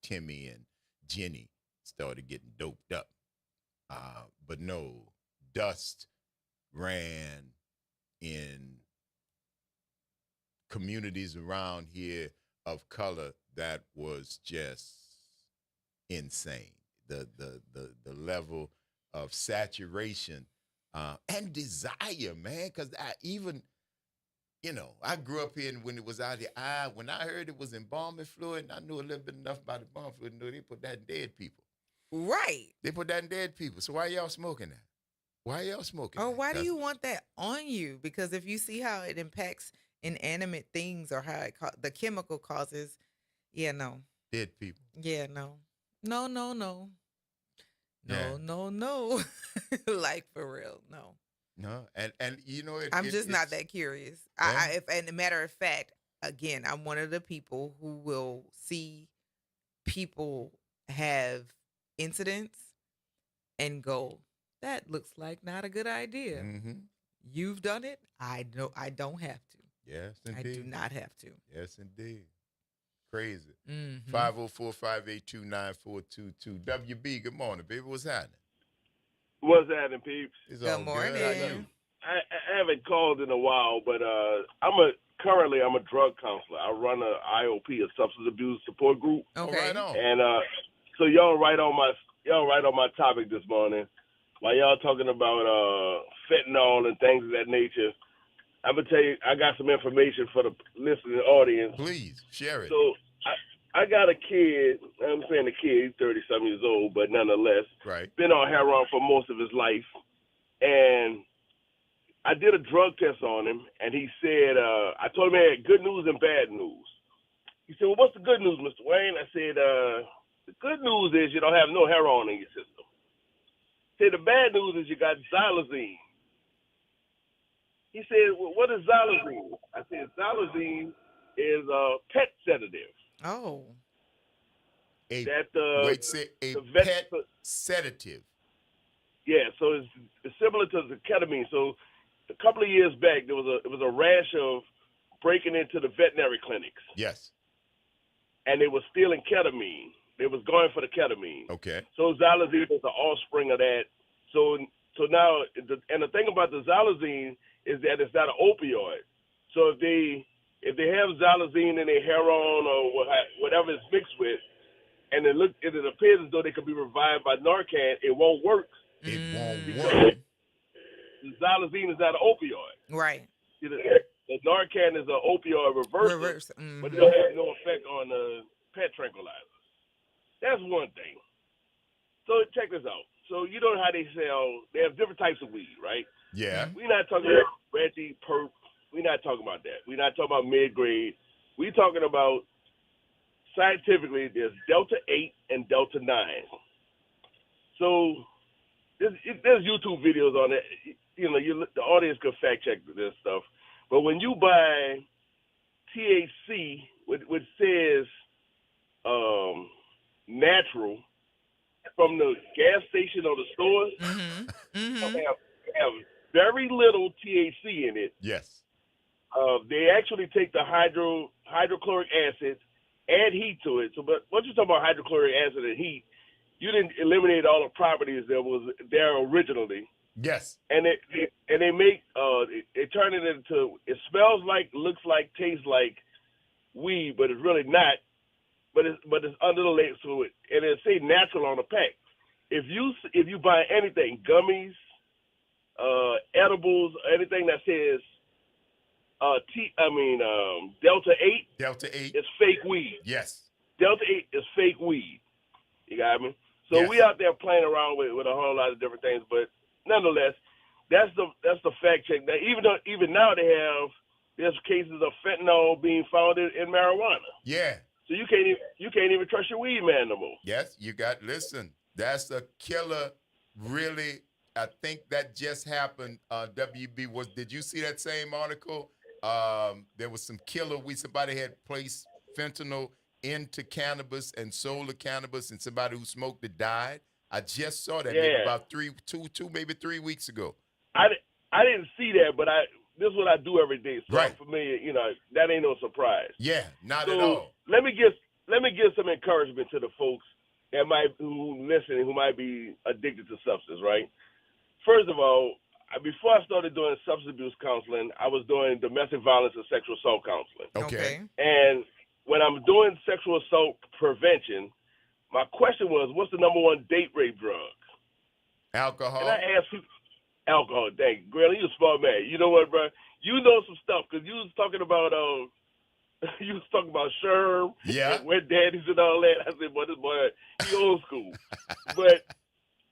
Timmy and Jenny started getting doped up. But no, Dust ran in communities around here of color that was just insane. The level of saturation and desire, man, because I grew up here when it was out here. When I heard it was embalming fluid, and I knew a little bit enough about embalming fluid to know they put that in dead people. Right. They put that in dead people. So why y'all smoking that? Why y'all smoking Or that? why do you want that on you? Because if you see how it impacts inanimate things or how the chemical causes, dead people. Yeah, no. No. Yeah. No. Like, for real, no. No, and I'm just not that curious. Yeah. And a matter of fact, again, I'm one of the people who will see people have incidents and go, that looks like not a good idea. Mm-hmm. You've done it. I don't have to. Yes, indeed. I do not have to. Yes, indeed. Crazy. Mm-hmm. 504-582-9422. WB, good morning, baby. What's happening? What's happening, peeps? It's all Good morning. good. How you? I haven't called in a while, but currently I'm a drug counselor. I run a IOP, a substance abuse support group. Okay. Right on. And so y'all right on my topic this morning. While y'all talking about fentanyl and things of that nature, I'm gonna tell you I got some information for the listening audience. Please share it. So I got a kid. I'm saying a kid. He's 30-something years old, but nonetheless, Right. been on heroin for most of his life. And I did a drug test on him, and he said, I told him he had good news and bad news. He said, well, what's the good news, Mr. Wayne? I said, The good news is you don't have no heroin in your system. See, the bad news is you got xylazine. He said, well, what is xylazine? I said, xylazine is a pet sedative. Oh. A The pet sedative. Yeah, so it's similar to the ketamine. So a couple of years back, it was a rash of breaking into the veterinary clinics. Yes. And they were stealing ketamine. They was going for the ketamine. Okay. So xylazine is the offspring of that. So now, the thing about the xylazine is that it's not an opioid. So if they have xylazine in their heroin or whatever it's mixed with, and it appears as though they could be revived by Narcan, it won't work. It won't because work. The xylazine is not an opioid. Right. See, the Narcan is an opioid reverser, but it don't have no effect on the pet tranquilizer. That's one thing. So check this out. So you know how they sell, they have different types of weed, right? Yeah. We're not talking about Reggie, Perp. We're not talking about that. We're not talking about mid-grade. We're talking about, scientifically, there's Delta 8 and Delta 9. So there's YouTube videos on it. You know, the audience could fact check this stuff. But when you buy THC, which says natural, from the gas station or the stores, have very little THC in it. Yes. They actually take the hydrochloric acid, add heat to it. So, but once you talk about hydrochloric acid and heat, you didn't eliminate all the properties that was there originally. Yes. And they make they turn it into, it smells like, looks like, tastes like weed, but it's really not. But it's under the label, so and it say natural on the pack. If you buy anything, gummies, edibles, anything that says Delta 8. Delta 8 is fake weed. Yes. Delta 8 is fake weed. You got me? So yes. We out there playing around with a whole lot of different things, but nonetheless, that's the fact check. That even now there's cases of fentanyl being found in marijuana. Yeah. So you can't even trust your weed man no more. Yes, listen, that's a killer, really. I think that just happened, WB. Did you see that same article? There was some killer somebody had placed fentanyl into cannabis and sold the cannabis, and somebody who smoked it died. I just saw that maybe about 3 weeks ago. I didn't see that, but this is what I do every day. So right. For me, that ain't no surprise. Yeah, not at all. Let me give some encouragement to the folks who listen who might be addicted to substance, right? First of all, before I started doing substance abuse counseling, I was doing domestic violence and sexual assault counseling. Okay. And when I'm doing sexual assault prevention, my question was, what's the number one date rape drug? Alcohol. And I asked people, alcohol. Dang, Grilly, you a smart man. You know what, bro? You know some stuff because you was talking about Sherm, and wet daddies and all that. I said, boy, this boy, he old school. But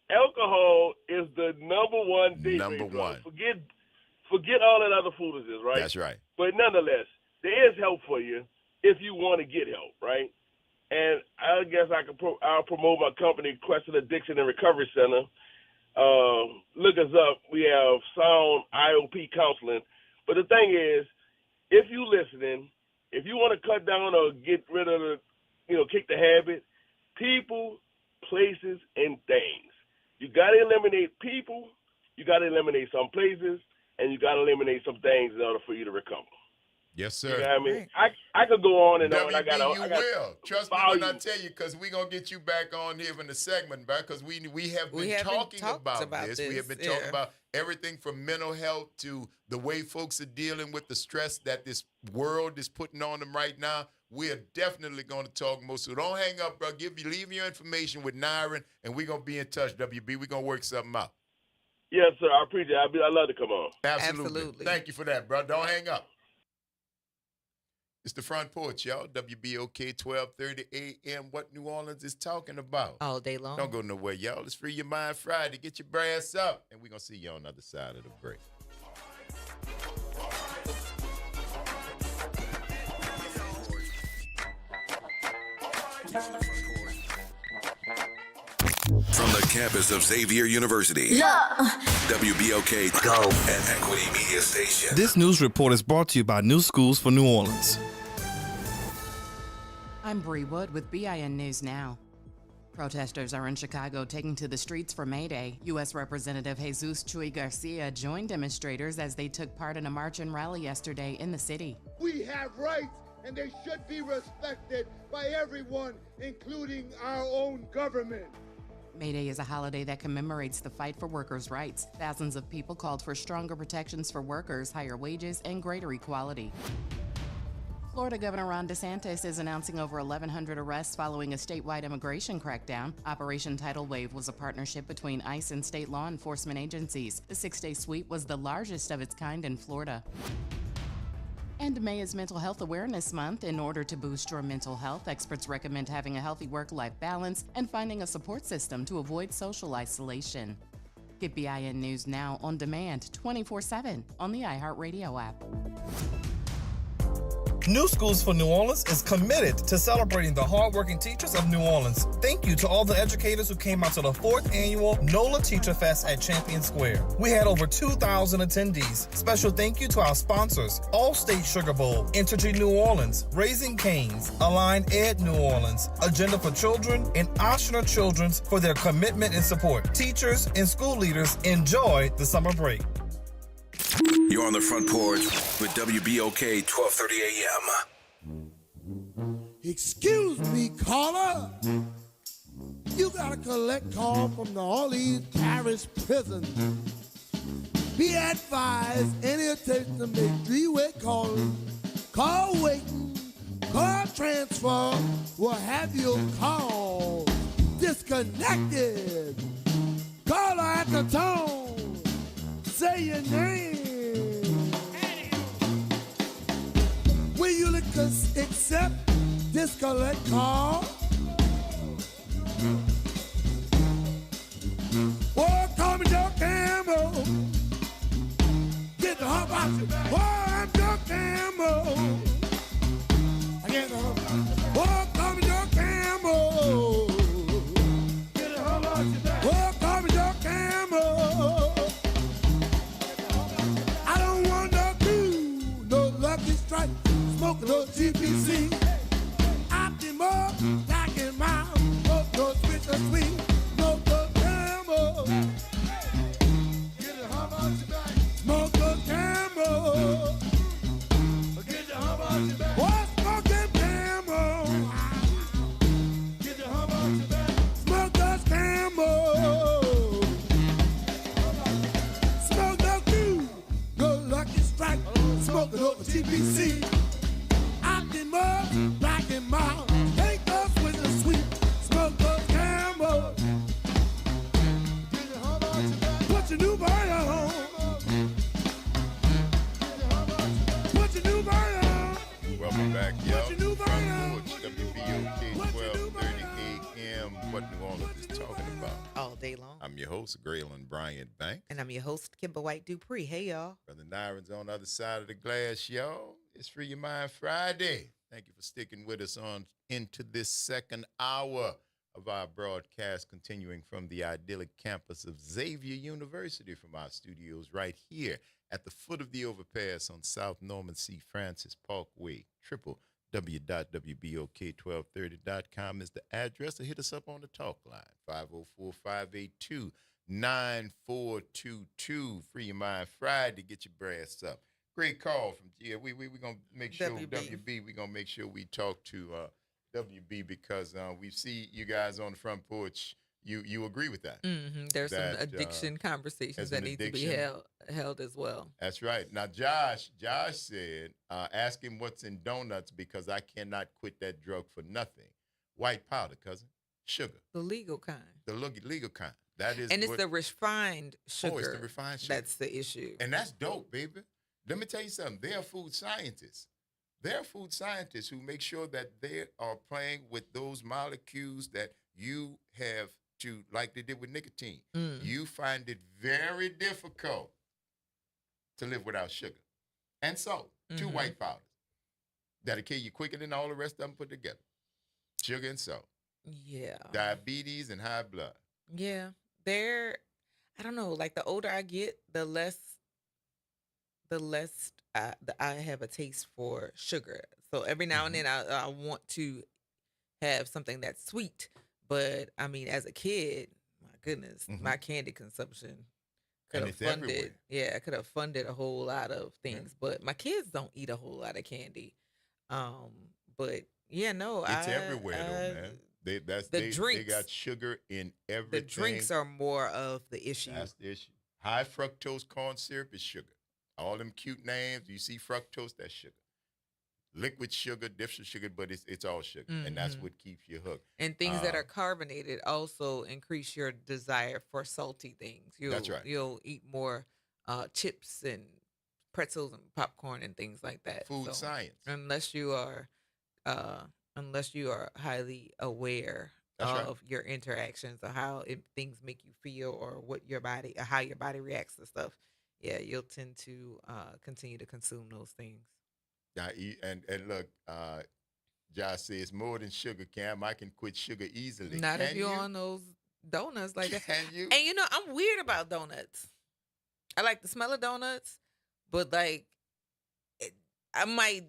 alcohol is the number one date rape drug. Forget all that other foolishness, right? That's right. But nonetheless, there is help for you if you want to get help, right? And I guess I'll promote my company, Crescent Addiction and Recovery Center. Look us up. We have sound IOP counseling. But the thing is, if you listening, if you want to cut down or get rid of kick the habit, people, places, and things. You got to eliminate people, you got to eliminate some places, and you got to eliminate some things in order for you to recover. Yes, sir. You know what I mean? I could go on and on. You will. Trust me when I tell you, because we're going to get you back on here in the segment, because we have been talking about this. We have been talking about everything from mental health to the way folks are dealing with the stress that this world is putting on them right now. We are definitely going to talk more. So don't hang up, bro. Leave your information with Nyron, and we're going to be in touch, WB. We're going to work something out. Yes, sir. I appreciate it. I'd love to come on. Absolutely. Thank you for that, bro. Don't hang up. It's the Front Porch, y'all. WBOK 1230 AM. What New Orleans is talking about. All day long. Don't go nowhere, y'all. It's Free Your Mind Friday. Get your brass up. And we're going to see you on the other side of the break. From the campus of Xavier University, WBOK Go and Equity Media Station. This news report is brought to you by New Schools for New Orleans. I'm Bree Wood with BIN News Now. Protesters are in Chicago taking to the streets for May Day. U.S. Representative Jesus Chuy Garcia joined demonstrators as they took part in a march and rally yesterday in the city. We have rights, and they should be respected by everyone, including our own government. May Day is a holiday that commemorates the fight for workers' rights. Thousands of people called for stronger protections for workers, higher wages, and greater equality. Florida Governor Ron DeSantis is announcing over 1,100 arrests following a statewide immigration crackdown. Operation Tidal Wave was a partnership between ICE and state law enforcement agencies. The 6-day sweep was the largest of its kind in Florida. And May is Mental Health Awareness Month. In order to boost your mental health, experts recommend having a healthy work-life balance and finding a support system to avoid social isolation. Get BIN News Now on demand 24/7 on the iHeartRadio app. New Schools for New Orleans is committed to celebrating the hardworking teachers of New Orleans. Thank you to all the educators who came out to the 4th annual NOLA Teacher Fest at Champion Square. We had over 2,000 attendees. Special thank you to our sponsors, Allstate Sugar Bowl, Entergy New Orleans, Raising Cane's, Align Ed New Orleans, Agenda for Children, and Oshner Children's for their commitment and support. Teachers and school leaders, enjoy the summer break. You're on the Front Porch with WBOK 1230 AM. Excuse me, caller. You got a collect call from the Orleans Parish Prison. Be advised, any attempt to make three-way calling, call waiting, call transfer will have your call disconnected. Caller at the tone, say your name. Will you accept this collect call? Oh, call me Joe Campbell. Get the hump out you. Oh, I'm Joe Campbell. I get the hump out you. Oh, call me Joe Campbell. Get the hump out you. Oh, call me Joe Campbell. I don't want no clue, no lucky strike. Smoking no GPC, Optimal, black and mild, smoke no switch or sweet, smoke no Camel. Get the hum out your back. Smoke no Camel. Get the hum out your back. Oh, smoke them Camel. Get the hum out your back. Smoke those Camel. Smoke no Q, no lucky strike, smoke no GPC. Black and mild, take us with a sweet, smoke those Camel. Put your new burner on. Put your new burner on. Welcome back, y'all. Put your new burner on. WBOK 1230 AM. What New Orleans is talking about all day long. I'm your host, Graylin Bryant Banks. And I'm your host, Kimber White Dupree. Hey, y'all. Brother Nyron's on the other side of the glass, y'all. It's Free Your Mind Friday. Thank you for sticking with us on into this second hour of our broadcast, continuing from the idyllic campus of Xavier University from our studios right here at the foot of the overpass on South Norman C. Francis Parkway. www.wbok1230.com is the address, or hit us up on the talk line, 504-582-9422. Free Your Mind Friday, get your brass up. Great call from we're gonna make sure WB. We're gonna make sure we talk to WB because we see you guys on the front porch. You agree with that? Mm-hmm. There's some addiction conversations that need to be held as well. That's right. Now Josh said, ask him what's in donuts because I cannot quit that drug for nothing. White powder, cousin, sugar. The legal kind. The legal kind. That is, and it's the refined sugar. Oh, it's the refined sugar. That's the issue. And that's dope, baby. Let me tell you something. They are food scientists. They're food scientists who make sure that they are playing with those molecules that you have to, like they did with nicotine. You find it very difficult to live without sugar and salt. Two white powders that'll kill you quicker than all the rest of them put together. Sugar and salt. Yeah. Diabetes and high blood. Yeah, I don't know. Like the older I get, I have a taste for sugar. So every now and then I want to have something that's sweet. But I mean, as a kid, my goodness, my candy consumption could And have it's everywhere. funded. Yeah, I could have funded a whole lot of things. But my kids don't eat a whole lot of candy. Um, but yeah, no, It's everywhere though, man. They got drinks. sugar in The everything. drinks are more of the issue. That's the issue. High fructose corn syrup is sugar. All them cute names, you see fructose, that's sugar. Liquid sugar, different sugar, but it's all sugar. And that's what keeps you hooked. And things that are carbonated also increase your desire for salty things. That's right. You'll eat more chips and pretzels and popcorn and things like that. Food science. Unless you are highly aware That's right. of your interactions or how things make you feel or how your body reacts to stuff, yeah, you'll tend to continue to consume those things. Now, and look, Josh says it's more than sugar, Cam. I can quit sugar easily. Not Can if you're you? on those donuts like that. Can you? And I'm weird about donuts. I like the smell of donuts, but like I might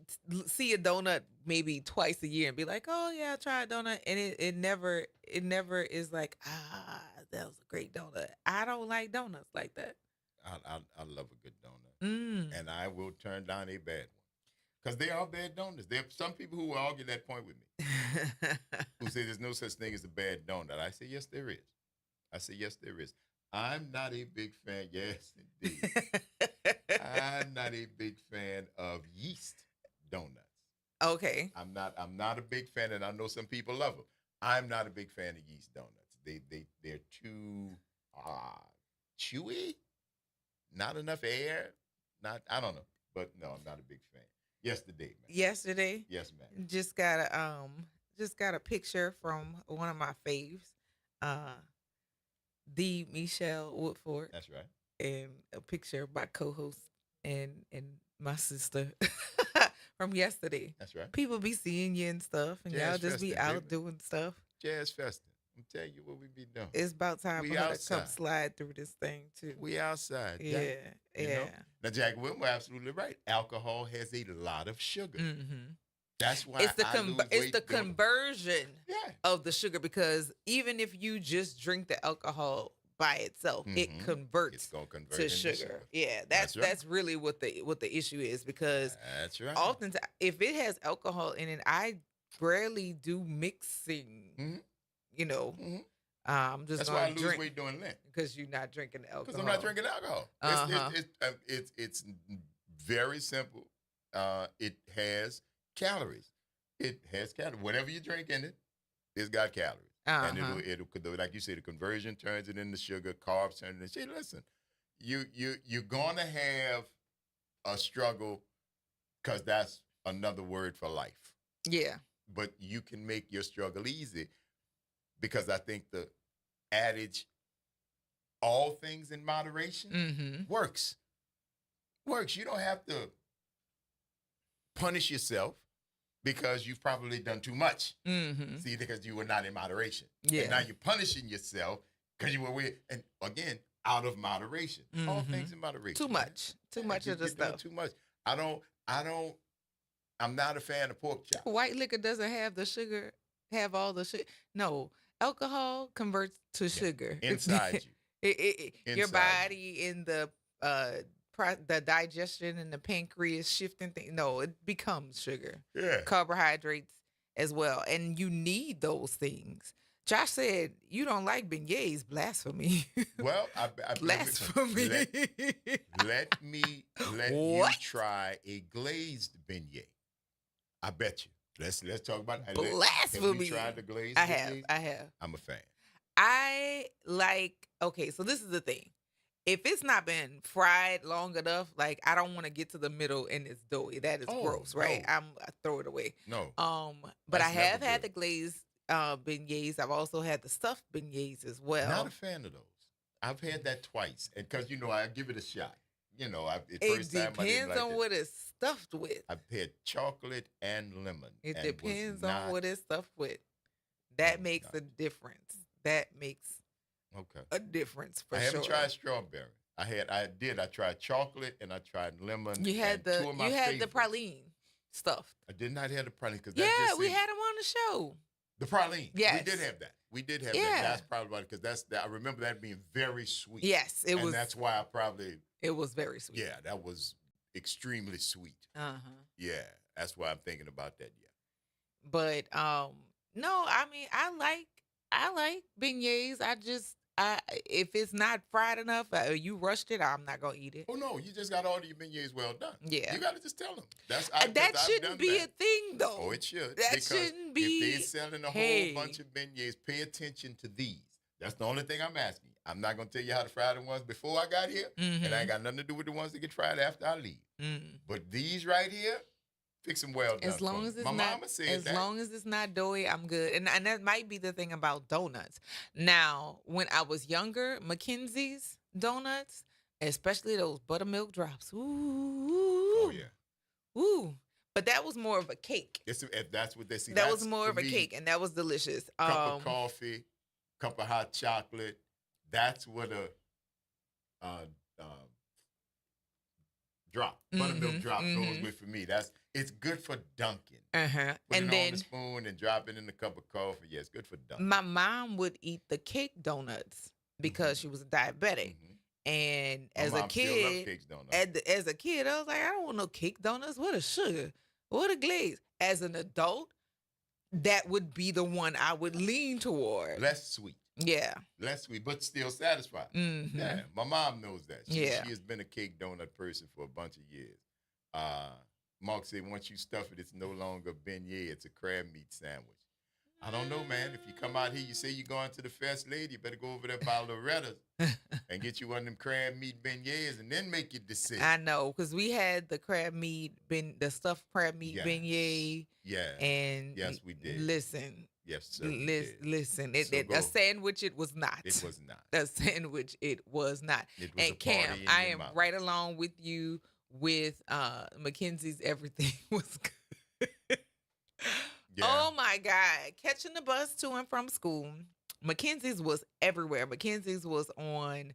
see a donut maybe twice a year and be like, "Oh yeah, I tried a donut," and it never is like, that was a great donut. I don't like donuts like that. I love a good donut, and I will turn down a bad one. Because they are bad donuts. There are some people who will argue that point with me, who say there's no such thing as a bad donut. I say, yes, there is. I'm not a big fan. Yes, indeed. I'm not a big fan of yeast donuts. Okay. I'm not a big fan, and I know some people love them. I'm not a big fan of yeast donuts. They're too chewy. Not enough air. I don't know. But no, I'm not a big fan. Yesterday, man. Yesterday? Yes, ma'am. Just got a picture from one of my faves, the Michelle Woodford. That's right. And a picture of my co-host and my sister from yesterday. That's right. People be seeing you and stuff, and y'all just be out doing stuff. Jazz Festa. I'm telling you what we be doing. It's about time We for her to outside. come slide through this thing too. We outside. Yeah, Jack. You yeah. know? Now, Jack Wilmer absolutely right. Alcohol has a lot of sugar. Mm-hmm. That's why It's the I lose it's weight the doing- conversion of the sugar, because even if you just drink the alcohol by itself, it converts It's gonna convert to into sugar. Yeah, that's right. really what the issue is, because That's right. oftentimes if it has alcohol in it, I rarely do mixing. You know, I'm just That's gonna why I lose drink weight doing that. because you're not drinking the alcohol. Because I'm not drinking alcohol. It's very simple. It has calories. It has calories. Whatever you drink in it, it's got calories. And it'll, like you say, the conversion turns it into sugar, carbs turn it into shit. Listen, you're gonna have a struggle, because that's another word for life. Yeah. But you can make your struggle easy, because I think the adage, all things in moderation, works. You don't have to punish yourself because you've probably done too much. See, because you were not in moderation. Yeah. And now you're punishing yourself because you were weird. And again, out of moderation. All things in moderation. Too much. Too much of the You're doing stuff. too much. I'm not a fan of pork chop. White liquor doesn't have the sugar, have all the sugar. No, alcohol converts to sugar. Inside you. Your Inside body in the digestion and the pancreas shifting thing. No, it becomes sugar. Yeah. Carbohydrates as well. And you need those things. Josh said, you don't like beignets. Blasphemy. Well, I Blasphemy. Let you try a glazed beignet. I bet you. Let's talk about it. Blasphemy. Have you tried the glazed beignets? I have. I'm a fan. I like, okay, so this is the thing. If it's not been fried long enough, like I don't want to get to the middle and it's doughy. That is gross, right? no. I throw it away. No. But I That's have never had good. the glazed beignets. I've also had the stuffed beignets as well. Not a fan of those. I've had that twice, and because I give it a shot. It first time I didn't depends like on it. what it's stuffed with. I've had chocolate and lemon. It and was depends on not- what it's stuffed with. That makes a difference. That makes a difference for I sure. haven't tried strawberry. I tried chocolate and I tried lemon. You had and two of my the favorites. praline stuffed. I did not have the praline because Yeah, that just we seemed- had them on the show. the praline. Yes. We did have that. Yeah. That's probably why, because I remember that being very sweet. Yes, it and was. that's why I probably. It was very sweet. Yeah, that was extremely sweet. Yeah, that's why I'm thinking about that. Yeah. But no, I mean I like beignets. If it's not fried enough, you rushed it, I'm not gonna eat it. Oh no, you just got to order your beignets well done. Yeah. You got to just tell them. That shouldn't be a thing though. Oh, it should. That because shouldn't be. If they're selling a whole bunch of beignets, pay attention to these. That's the only thing I'm asking. I'm not gonna tell you how to fry the ones before I got here, and I ain't got nothing to do with the ones that get fried after I leave. But these right here, fix them well done. As long as it's My not, mama said as that. long as it's not doughy, I'm good. And that might be the thing about donuts. Now, when I was younger, Mackenzie's donuts, especially those buttermilk drops. Ooh. Oh yeah. Ooh. But that was more of a cake. That's what they see. That was more of a cake, and that was delicious. Cup of coffee, cup of hot chocolate. That's what a drop, buttermilk drop goes with for me. It's good for dunking. Put And it then on the spoon and drop it in the cup of coffee. Yeah, it's good for dunking. my mom would eat the cake donuts because she was a diabetic. And My as a mom still love kid, cakes donuts. as a kid, I was like, I don't want no cake donuts. What a sugar. What a glaze. As an adult, that would be the one I would lean toward. Less sweet. Yeah. Less sweet, but still satisfied. Yeah, my mom knows that. She has been a cake donut person for a bunch of years. Mark said once you stuff it, it's no longer a beignet, it's a crab meat sandwich. I don't know, man. If you come out here, you say you're going to the First Lady, you better go over there by Loretta's and get you one of them crab meat beignets and then make your decision. I know, because we had the crab meat, the stuffed crab meat beignet. Yeah. And yes, we did. Listen. Yes, sir. Listen. A sandwich, it was not. It was not. A sandwich, it was not. It was and a Cam, party in I your am mouth. right along with you with Mackenzie's. Everything was good. Yeah. Oh my God. Catching the bus to and from school. Mackenzie's was everywhere. Mackenzie's was on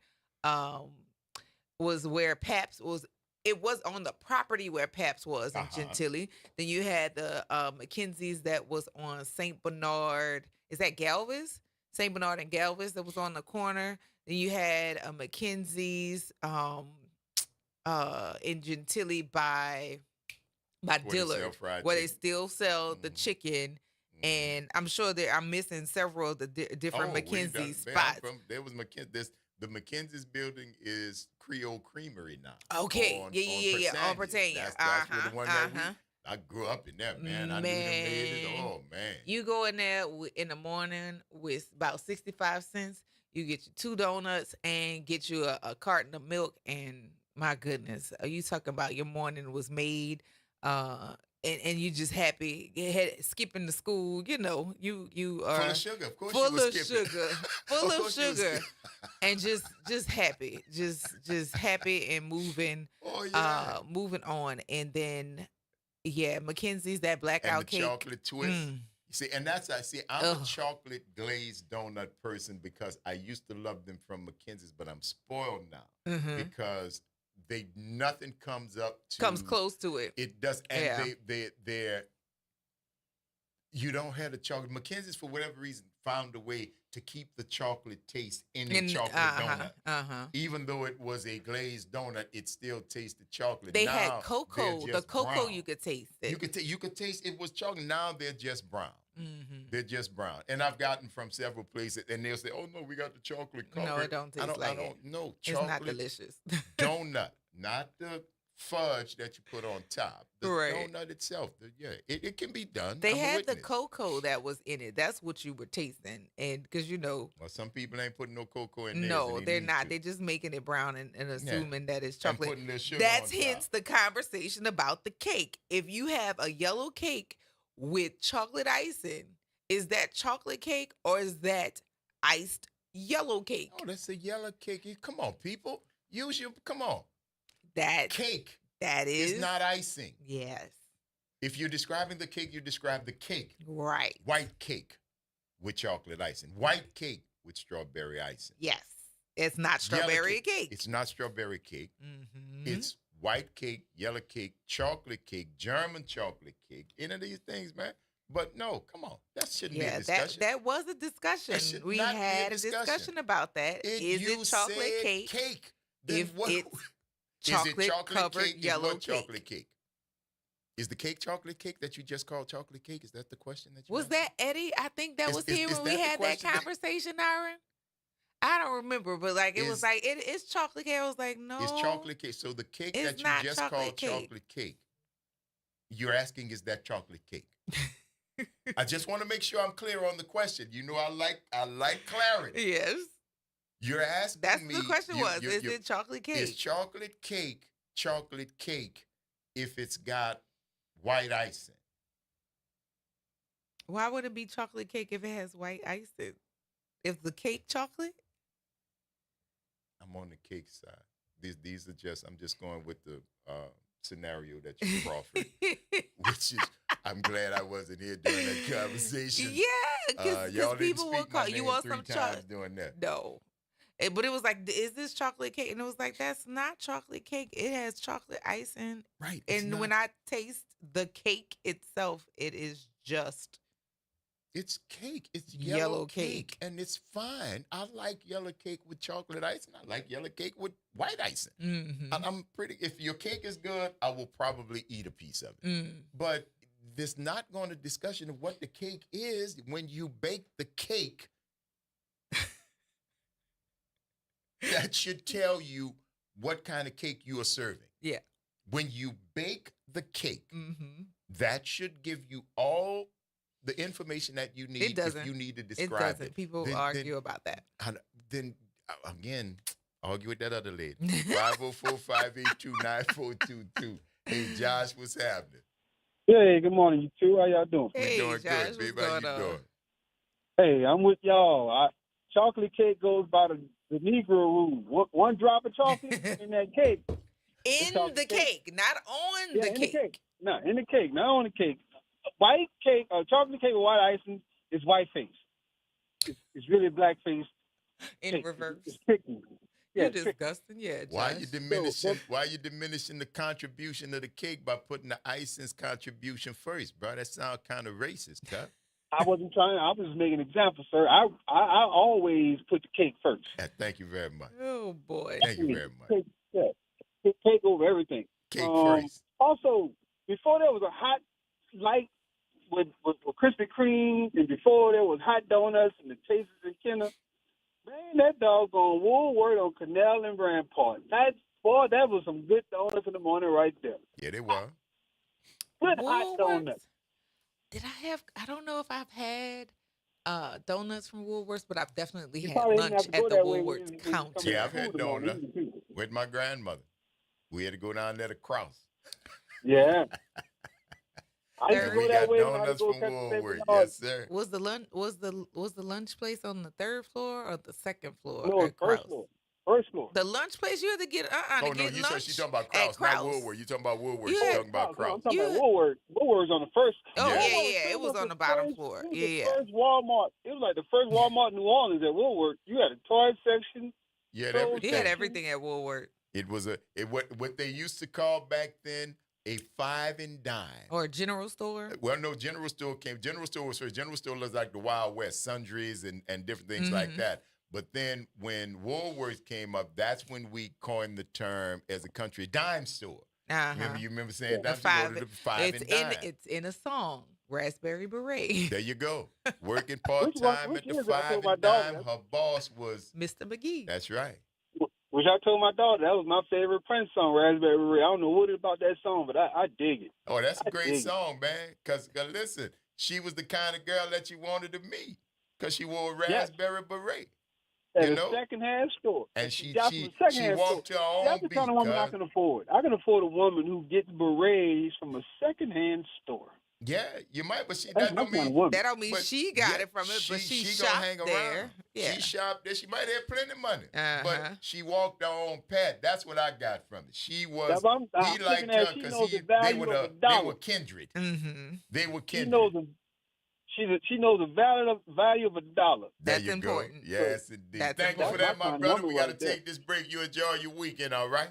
was where Paps was. It was on the property where Paps was in Gentilly. Then you had the Mackenzie's that was on St. Bernard. Is that Galvez? St. Bernard and Galvez that was on the corner. Then you had a Mackenzie's in Gentilly by Dillard, where they still sell the chicken. And I'm sure that I'm missing several of the different Mackenzie spots. There was the Mackenzie's building is Creole Creamery now. Okay, On yeah, on Britannia. That's where the one that I grew up in there, man. I knew them ladies. Oh man, you go in there in the morning with about 65 cents. You get your 2 donuts and get you a carton of milk. And my goodness, are you talking about your morning was made? And you just happy, skipping to school. You know, you are full of sugar. Of course, full you of sugar, full of sugar, and just happy, just happy and moving. Oh yeah, moving on, and then Mackenzie's that blackout and the cake, chocolate twist. You see, and I'm a chocolate glazed donut person because I used to love them from Mackenzie's, but I'm spoiled now because nothing comes close to it. It does, and they're you don't have the chocolate. Mackenzie's, for whatever reason, found a way to keep the chocolate taste in the chocolate donut. Even though it was a glazed donut, it still tasted chocolate. They now, had cocoa. The cocoa brown. You could taste it. You could taste it was chocolate. Now they're just brown. They're just brown. And I've gotten from several places, and they'll say, "Oh no, we got the chocolate covered." No, it don't taste like it. No, it's not delicious. Donut, not the fudge that you put on top. The donut itself. It can be done. They had the cocoa that was in it. That's what you were tasting, and because well, some people ain't putting no cocoa in there. No, they're not. They're just making it brown and assuming that it's chocolate. And putting their sugar That's on hence top. the conversation about the cake. If you have a yellow cake with chocolate icing, is that chocolate cake or is that iced yellow cake? Oh, that's a yellow cake. Come on, people. Come on. That cake. That is it's not icing. Yes. If you're describing the cake, you describe the cake. Right. White cake with chocolate icing. White cake with strawberry icing. Yes. It's not Yellow strawberry cake. It's not strawberry cake. Mm-hmm. It's white cake, yellow cake, chocolate cake, German chocolate cake. Any of these things, man. But no, come on. That shouldn't be a discussion. that was a discussion. We had a discussion about that. Is it chocolate cake? Cake. If what, it's is it chocolate covered cake? yellow What chocolate cake? Is the cake chocolate cake that you just called chocolate cake? Is that the question that you Was asked? that Eddie? I think that was here when we that the had that question? conversation, Aaron. I don't remember, but like it was like it's chocolate cake. I was like, no, It's chocolate cake. So the cake it's that you not just chocolate called cake. chocolate cake, you're asking, is that chocolate cake? I just want to make sure I'm clear on the question. You know, I like clarity. Yes. You're asking That's me. the question is it chocolate cake? Is chocolate cake if it's got white icing? Why would it be chocolate cake if it has white icing? If the cake chocolate? I'm on the cake side. These are just, I'm just going with the scenario that you proffered, which is, I'm glad I wasn't here during that conversation. Yeah, because people will call you want some chocolate doing that. No. But it was like, is this chocolate cake? And it was like, that's not chocolate cake. It has chocolate icing. Right. And when I taste the cake itself, it is just It's cake. It's yellow cake. And it's fine. I like yellow cake with chocolate icing. I like yellow cake with white icing. Mm-hmm. I'm pretty, if your cake is good, I will probably eat a piece of it. Mm. But there's not going to discussion of what the cake is when you bake the cake. That should tell you what kind of cake you are serving. Yeah. When you bake the cake, Mm-hmm. that should give you all the information that you need. It doesn't. If you need to It describe doesn't. it. People Then- argue about that. Then again, argue with that other lady. 504-582-9422. Hey, Josh, what's happening? Hey, good morning, you two. How y'all doing? We doing good, baby. How you doing? Hey, I'm with y'all. Chocolate cake goes by the Negro rule. One drop of chocolate in that cake. In the cake, not on the in cake. The cake. No, in the cake, not on the cake. White cake, chocolate cake with white icing is white face. It's really black face. In cake. reverse. It's tricky. You're disgusting, yeah. Josh. Why you diminishing the contribution of the cake by putting the icing's contribution first, bro? That sounds kind of racist, cut. I wasn't trying. I was just making an example, sir. I always put the cake first. Thank you very much. Oh boy. Thank you very much. Cake over everything. Cake first. Also, before there was a hot light with Krispy Kreme, and before there was hot donuts and the Tasters and Kenner. Man, that doggone Woolworth on Canal and Rampart. That was some good donuts in the morning right there. Yeah, they were. Good hot donuts. I don't know if I've had donuts from Woolworths, but I've definitely had probably didn't lunch have to at go the that way Woolworths when you counter. Yeah, I've had donuts with my grandmother. We had to go down there to cross. Yeah. I used to we go that got way when I donuts go from catch the Woolworth. paper Yes, sir. Was the lunch place on the third floor or the second floor? No, at Krause? first floor. First floor. The lunch place you had to get to Oh, no, get you lunch. said she's talking about at Krause, not Krause. Woolworth. You're talking about Woolworth. You She's had- talking about Krause. I'm talking about Woolworth. Woolworth's on the first. Oh, Yeah. yeah. It was on the bottom floor. It was Yeah. the first Walmart. It was like the first Walmart in New Orleans at Woolworth. You had a toy section. You had clothes everything. You had everything at Woolworth. It was what they used to call back then a 5 and dime. Or a general store. Well, no, General Store came. General Store was first. General Store was like the Wild West, sundries and different things like that. But then when Woolworth came up, that's when we coined the term as a country dime store. Uh-huh. You remember saying The dime store? Go to the 5 and dime. It's in a song, Raspberry Beret. There you go. Working part-time which at the years I 5 told my and daughter dime. Her boss was Mr. McGee. That's right. Which I told my daughter that was my favorite Prince song, Raspberry Beret. I don't know what it about that song, but I dig it. Oh, that's a I great dig it. song, man. Because listen, she was the kind of girl that you wanted to meet because she wore a raspberry beret. At You a know? secondhand store. And she secondhand walked to her own That's the kind of woman I beat, can afford. I can afford a woman who gets berets from a secondhand store. Yeah, you might, but she That's that my don't kind of mean woman. That don't mean but she got yeah, it from it, but she gonna shopped hang there. around. Yeah. She shopped there. She might have plenty of money, Uh-huh. but she walked her own path. That's what I got from it. She was That's what I'm he liked thinking that her she because knows the they value were of a they dollar. were kindred. Mm-hmm. They were She kindred. She knows the value of a dollar. There you important. Go. Yes, indeed. That's Thank you for that, my That's brother. my We got to number right take this break. You enjoy your weekend, all right?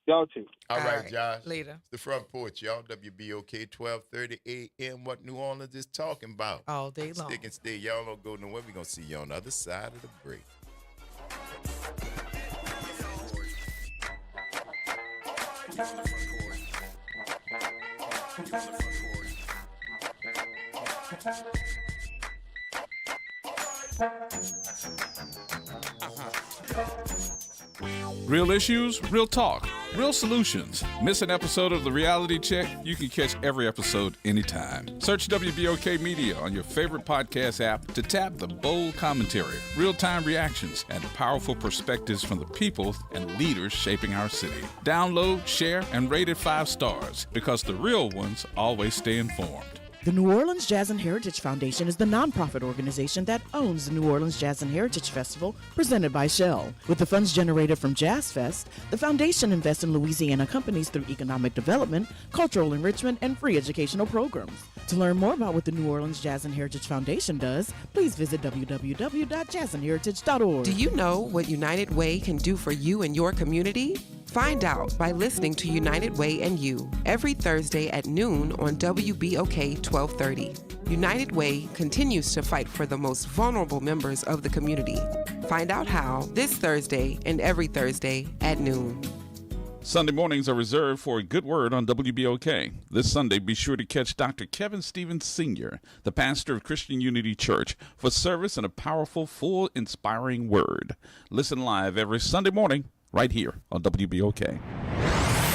Y'all too. All right, Josh. Later. It's the Front Porch, y'all. WBOK 1230 AM. What New Orleans is talking about. All day long. Stick and stay. Y'all don't go nowhere. We're going to see you on the other side of the break. Real issues, real talk, real solutions. Miss an episode of The Reality Check? You can catch every episode anytime. Search WBOK Media on your favorite podcast app to tap the bold commentary, real-time reactions, and powerful perspectives from the people and leaders shaping our city. Download, share, and rate it 5 stars because the real ones always stay informed. The New Orleans Jazz and Heritage Foundation is the nonprofit organization that owns the New Orleans Jazz and Heritage Festival presented by Shell. With the funds generated from Jazz Fest, the foundation invests in Louisiana companies through economic development, cultural enrichment, and free educational programs. To learn more about what the New Orleans Jazz and Heritage Foundation does, please visit www.jazzandheritage.org. Do you know what United Way can do for you and your community? Find out by listening to United Way and You every Thursday at noon on WBOK 1230. United Way continues to fight for the most vulnerable members of the community. Find out how this Thursday and every Thursday at noon. Sunday mornings are reserved for a good word on WBOK. This Sunday, be sure to catch Dr. Kevin Stevens Sr., the pastor of Christian Unity Church, for service and a powerful, full, inspiring word. Listen live every Sunday morning right here on WBOK.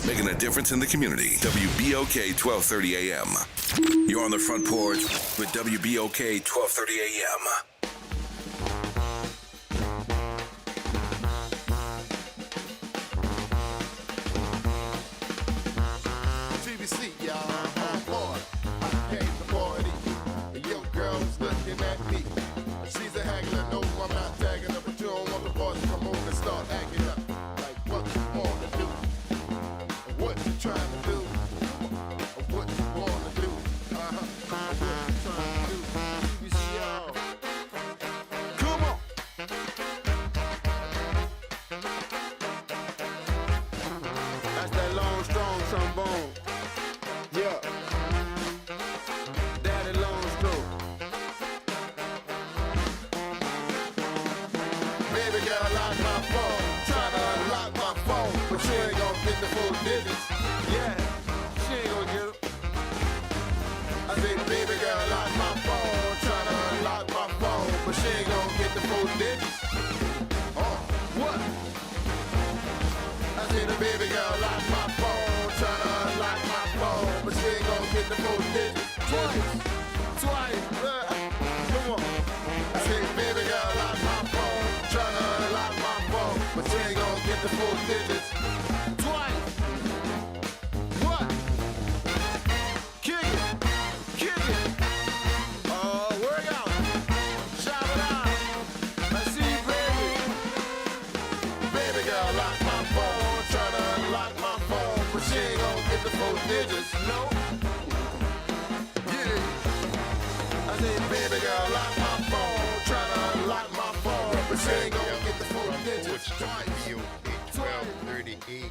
Making a difference in the community. WBOK 1230 AM. You're on the Front Porch with WBOK 1230 AM. TBC, y'all. On board. I came to party. And your girl's looking at me. She's a haggler. No, I'm not tagging her, but you don't want the boys to come over and start acting up. Like what you want to do. What you trying to do. What you want to do. What you trying to do. TBC, y'all. Come on. That's that long, strong trombone. Yeah. Daddy long stroke. Baby girl, lock my phone. Tryna unlock my phone. But she ain't gonna get the 4 digits. Yeah. She ain't gonna get it. I said, baby girl, lock my phone. Tryna unlock my phone. But she ain't gonna get the 4 digits. Oh, what? I said, the baby girl, lock my phone. Tryna unlock my phone. But she ain't gonna get the 4 digits. Twice. Come on. I said, baby girl, lock my phone. Tryna unlock my phone. But she ain't gonna get the 4 digits. Twice. What? Kick it. Kick it. Work out. Shout it out. I see you, baby. Baby girl, lock my phone. Tryna unlock my phone. But she ain't gonna get the 4 digits. No. Yeah. I said, baby girl, lock my phone. Tryna unlock my phone. But she ain't gonna get the 4 digits. WBOK 1230 AM.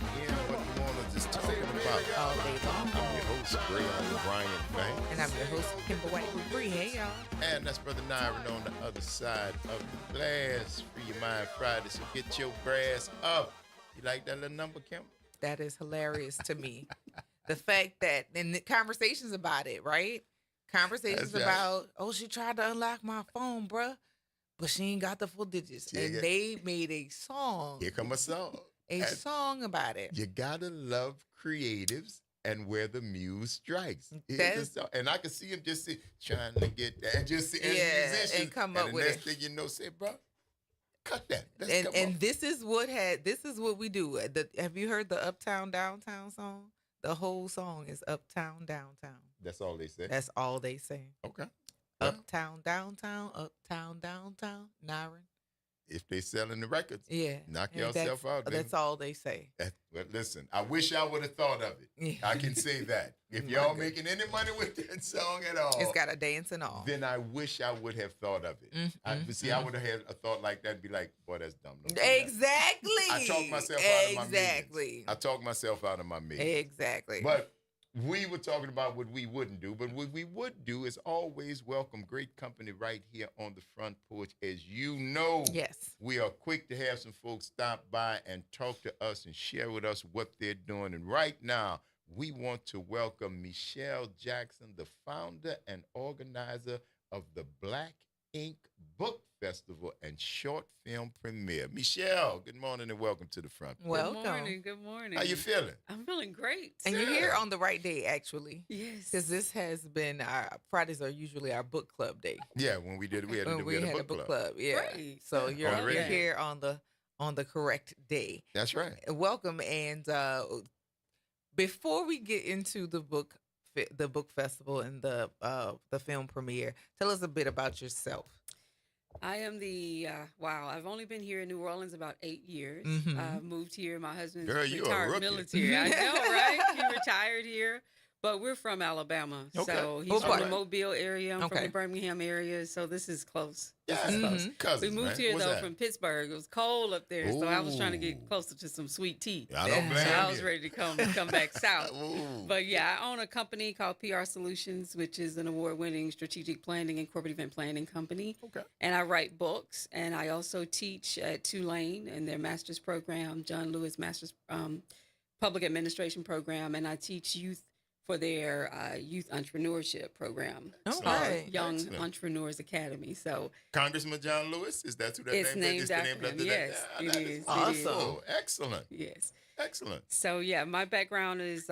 What you want to just talking about? All day long. I'm your host, Gray O'Brien Banks. And I'm your host, Kimber White Bree. Hey, y'all. And that's Brother Nyron on the other side of the glass. Free your mind Friday, so get your brass up. You like that little number, Kim? That is hilarious to me. The fact that, and the conversations about it, right? Conversations That's about, oh, she tried to unlock my phone, bruh, but she ain't got the 4 digits. Yeah, and yeah. they made a song. Here come a song. A And song about it. You gotta love creatives and where the muse strikes. Here's That's- the song. And I can see him just trying to get that, and just see as Yeah, musicians, and come up the with next it. thing you know, say, bro, cut that. Let's And come and on. this is what we do. Have you heard the Uptown Downtown song? The whole song is Uptown Downtown. That's all they say. That's all they say. Okay. Uptown Downtown, Uptown Downtown, Nyron. if they selling the records, Yeah. knock And yourself out. Then. That's all they say. Well, listen, I wish I would have thought of it. Yeah. I can say that. If My y'all goodness. making any money with that song at all, It's got a dance and all. then I wish I would have thought of it. But see, I would have had a thought like that and be like, boy, that's dumb. Don't do that. Exactly. I talked myself out of my Exactly. millions. I talked myself out of my millions. Exactly. But we were talking about what we wouldn't do, but what we would do is always welcome great company right here on the front porch. As you know, yes, we are quick to have some folks stop by and talk to us and share with us what they're doing. And right now, we want to welcome Michelle Jackson, the founder and organizer of the Black Ink Book Festival and Short Film Premiere. Michelle, good morning and welcome to the front porch. Welcome. Good morning. Good morning. How you feeling? I'm feeling great. And you're here on the right day, actually. Yes. Because this has been Fridays are usually our book club day. Yeah, when we did it, we had a book club. Yeah. Great. So you're On the radio. here on the correct day. That's right. Welcome. And before we get into the book festival and the film premiere, tell us a bit about yourself. I am I've only been here in New Orleans about 8 years. Mhm. Moved here. My husband's Girl, you a retired rookie. military. I know, right? He retired here. But we're from Alabama. Okay. So he's What from part? the Mobile area. I'm from Okay. the Birmingham area. So this is close. Yeah, This is close. cousins, We moved man. here, What's though, that? from Pittsburgh. It was cold up there. So I was trying to get Ooh. closer to some sweet tea. I don't blame So I was you. ready to come back south. Ooh. But yeah, I own a company called PR Solutions, which is an award-winning strategic planning and corporate event planning company. Okay. And I write books, and I also teach at Tulane in their master's program, John Lewis Master's Public Administration program, and I teach youth for their youth entrepreneurship program. It's called right. Young Excellent. Entrepreneurs Academy. So Congressman John Lewis, is that who that it's name is? named after him. Yes, it that is. awesome. It is. Oh, excellent. Yes. Excellent. So yeah, my background is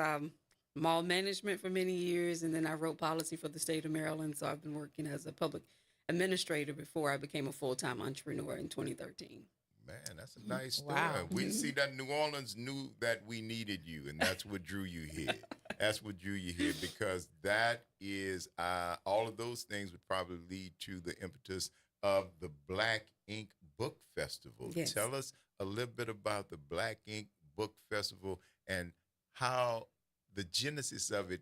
mall management for many years, and then I wrote policy for the state of Maryland. So I've been working as a public administrator before I became a full-time entrepreneur in 2013. Man, that's a nice story. Wow. We see that New Orleans knew that we needed you, and that's what drew you here. That's what drew you here, because that is all of those things would probably lead to the impetus of the Black Ink Book Festival. Yes. Tell us a little bit about the Black Ink Book Festival and how the genesis of it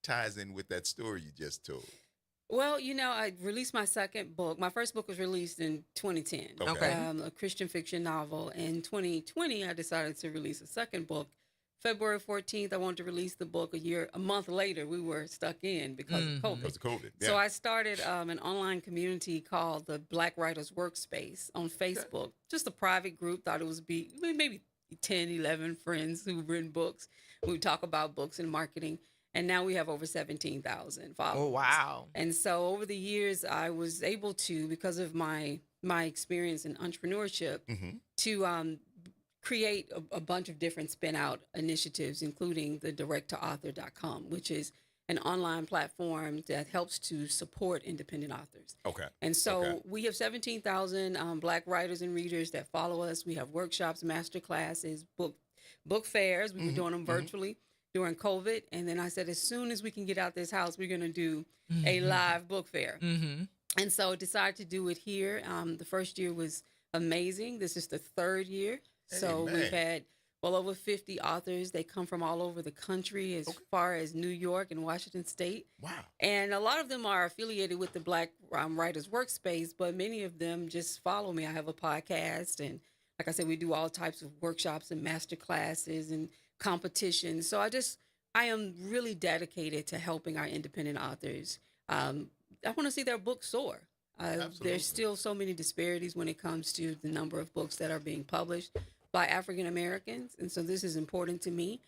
ties in with that story you just told. Well, I released my second book. My first book was released in 2010. Okay. A Christian fiction novel. In 2020, I decided to release a second book. February 14th, I wanted to release the book. A month later, we were stuck in because of COVID. Because of COVID. Yeah. So I started an online community called the Black Writers Workspace on Facebook. Just a private group. Thought it was maybe 10, 11 friends who've written books. We would talk about books and marketing. And now we have over 17,000 followers. Oh, wow. And so over the years, I was able to, because of my experience in entrepreneurship, to create a bunch of different spin-out initiatives, including the directtoauthor.com, which is an online platform that helps to support independent authors. Okay. And so Okay. we have 17,000 Black writers and readers that follow us. We have workshops, master classes, book fairs. We were doing them virtually during COVID. And then I said, as soon as we can get out this house, we're going to do a live book fair. And so decided to do it here. The first year was amazing. This is the third year. So Amen. we've had well over 50 authors. They come from all over the country, as far as New York and Washington State. Wow. And a lot of them are affiliated with the Black Writers Workspace, but many of them just follow me. I have a podcast, and like I said, we do all types of workshops and master classes and competitions. So I am really dedicated to helping our independent authors. I want to see their books soar. There's still so many disparities when it comes to the number of books that are being published by African Americans. And so this is important to me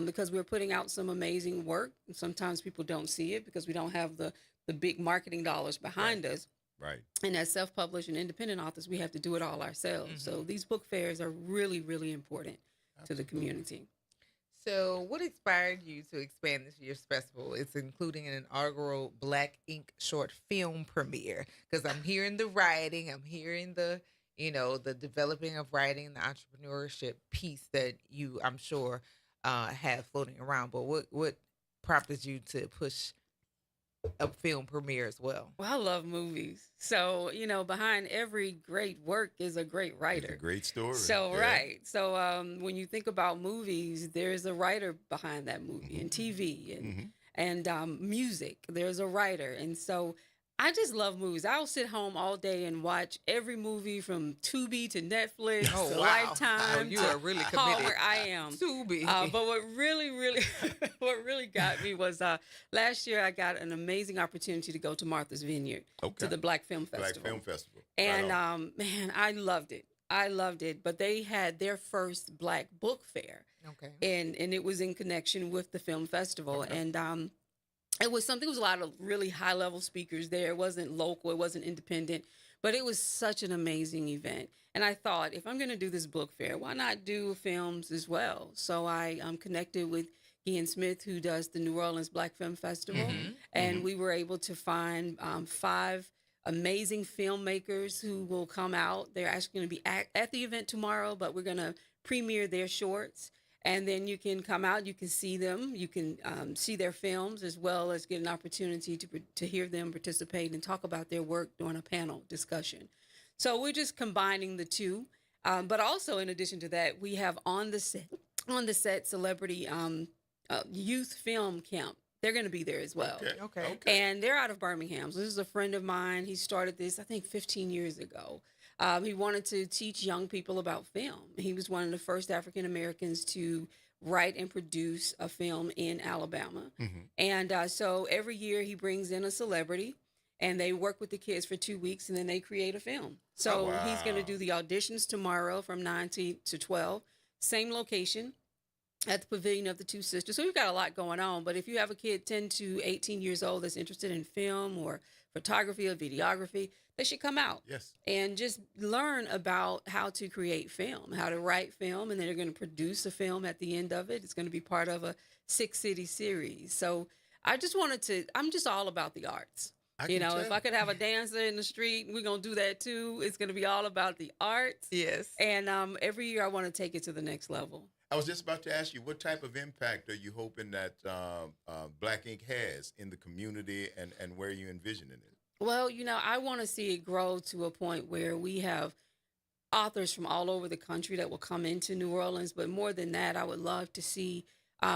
because we're putting out some amazing work. And sometimes people don't see it because we don't have the big marketing dollars behind us. Right. And as self-published and independent authors, we have to do it all ourselves. So these book fairs are really, really important to the community. So what inspired you to expand this year's festival? It's including an inaugural Black Ink short film premiere, because I'm hearing the writing, I'm hearing the developing of writing, the entrepreneurship piece that you, I'm sure, have floating around. But what prompted you to push a film premiere as well? Well, I love movies. So, behind every great work is a great It's a writer. great story. So, Yeah. right. So, when you think about movies, there's a writer behind that movie, and TV and music. There's a writer. And so I just love movies. I'll sit home all day and watch every movie from Tubi to Netflix Oh, to wow. Lifetime. Oh, you to are really committed. Hallmark. I am. Tubi. But what really, really, what really got me was last year I got an amazing opportunity to go to Martha's Vineyard Okay. to the Black Film Black Festival. Film Festival. And Right on. man, I loved it. I loved it. But they had their first Black book fair. Okay. And it was in connection with the film festival. And it was something. It was a lot of really high level speakers there. It wasn't local. It wasn't independent, but it was such an amazing event. And I thought, if I'm going to do this book fair, why not do films as well? So I connected with Ian Smith, who does the New Orleans Black Film Festival, and we were able to find 5 amazing filmmakers who will come out. They're actually going to be at the event tomorrow, but we're going to premiere their shorts. And then you can come out, you can see them, you can see their films, as well as get an opportunity to hear them participate and talk about their work during a panel discussion. So we're just combining the two. But also, in addition to that, we have on the set celebrity youth film camp. They're going to be there as well. Okay. And they're out of Birmingham. So this is a friend of mine. He started this, I think, 15 years ago. He wanted to teach young people about film. He was one of the first African Americans to write and produce a film in Alabama. And so every year he brings in a celebrity, and they work with the kids for 2 weeks, and then they create a film. So he's going to do the auditions tomorrow from 9 to 12, same location at the Pavilion of the Two Sisters. So we've got a lot going on. But if you have a kid 10 to 18 years old that's interested in film or photography or videography, they should come out. Yes. And just learn about how to create film, how to write film, and then they're going to produce a film at the end of it. It's going to be part of a 6-city series. So I'm just all about the arts. If I could have a dancer in the street, we're going to do that too. It's going to be all about the arts. Yes. And every year I want to take it to the next level. I was just about to ask you, what type of impact are you hoping that Black Ink has in the community, and where you envisioning it? Well, I want to see it grow to a point where we have authors from all over the country that will come into New Orleans. But more than that, I would love to see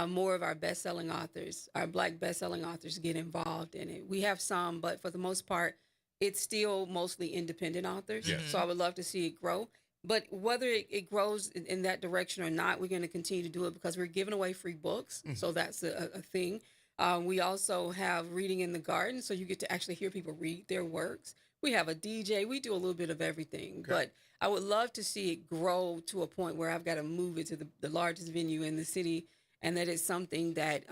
more of our best-selling authors, our Black best-selling authors, get involved in it. We have some, but for the most part, it's still mostly independent authors. Yes. So I would love to see it grow. But whether it grows in that direction or not, we're going to continue to do it because we're giving away free books. So that's a thing. We also have reading in the garden, so you get to actually hear people read their works. We have a DJ. We do a little bit of everything. Okay. But I would love to see it grow to a point where I've got to move it to the largest venue in the city, and that it's something that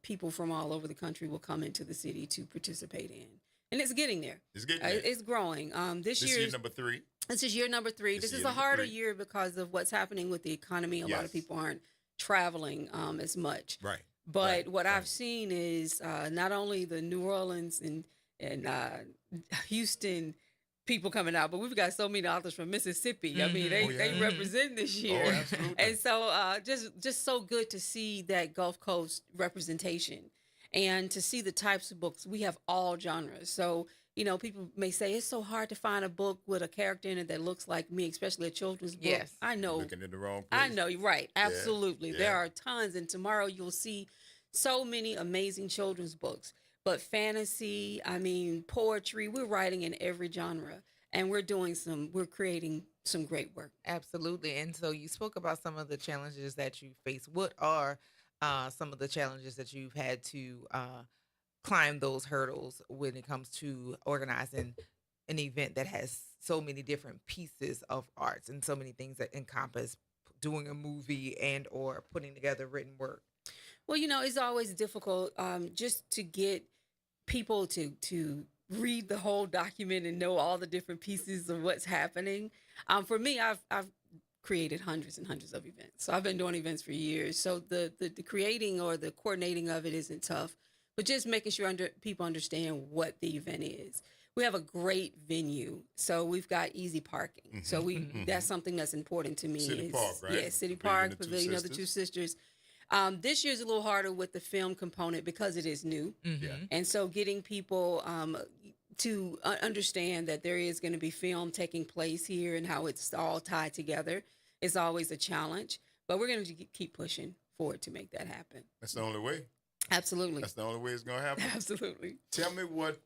people from all over the country will come into the city to participate in. And it's getting there. It's getting there. It's growing. This year is number 3. This is year number 3. This is year a harder 3. year because of what's happening with the economy. A lot of Yes. people aren't traveling as much. Right. But what I've seen is not only the New Orleans and Houston people coming out, but we've got so many authors from Mississippi. I mean, they represent this year. Oh, absolutely. And so just so good to see that Gulf Coast representation and to see the types of books. We have all genres. So, people may say it's so hard to find a book with a character in it that looks like me, especially a children's book. Yes. I know. Looking in the wrong place. I know, you're right. Absolutely. Yeah. There are tons. And tomorrow you'll see so many amazing children's books. But fantasy, poetry, we're writing in every genre. And we're creating some great work. Absolutely. And so you spoke about some of the challenges that you face. What are some of the challenges that you've had to climb those hurdles when it comes to organizing an event that has so many different pieces of arts and so many things that encompass doing a movie and or putting together written work? Well, it's always difficult just to get people to read the whole document and know all the different pieces of what's happening. For me, I've created hundreds and hundreds of events. So I've been doing events for years. So the creating or the coordinating of it isn't tough, but just making sure people understand what the event is. We have a great venue, so we've got easy parking. So that's something that's important to me. City Park, right? Yeah, City Park, Pavilion of the Two Sisters. This year's a little harder with the film component because it is new. Yeah. And so getting people to understand that there is going to be film taking place here and how it's all tied together is always a challenge. But we're going to keep pushing forward to make that happen. That's the only way. Absolutely. That's the only way it's going to happen. Absolutely. Tell me what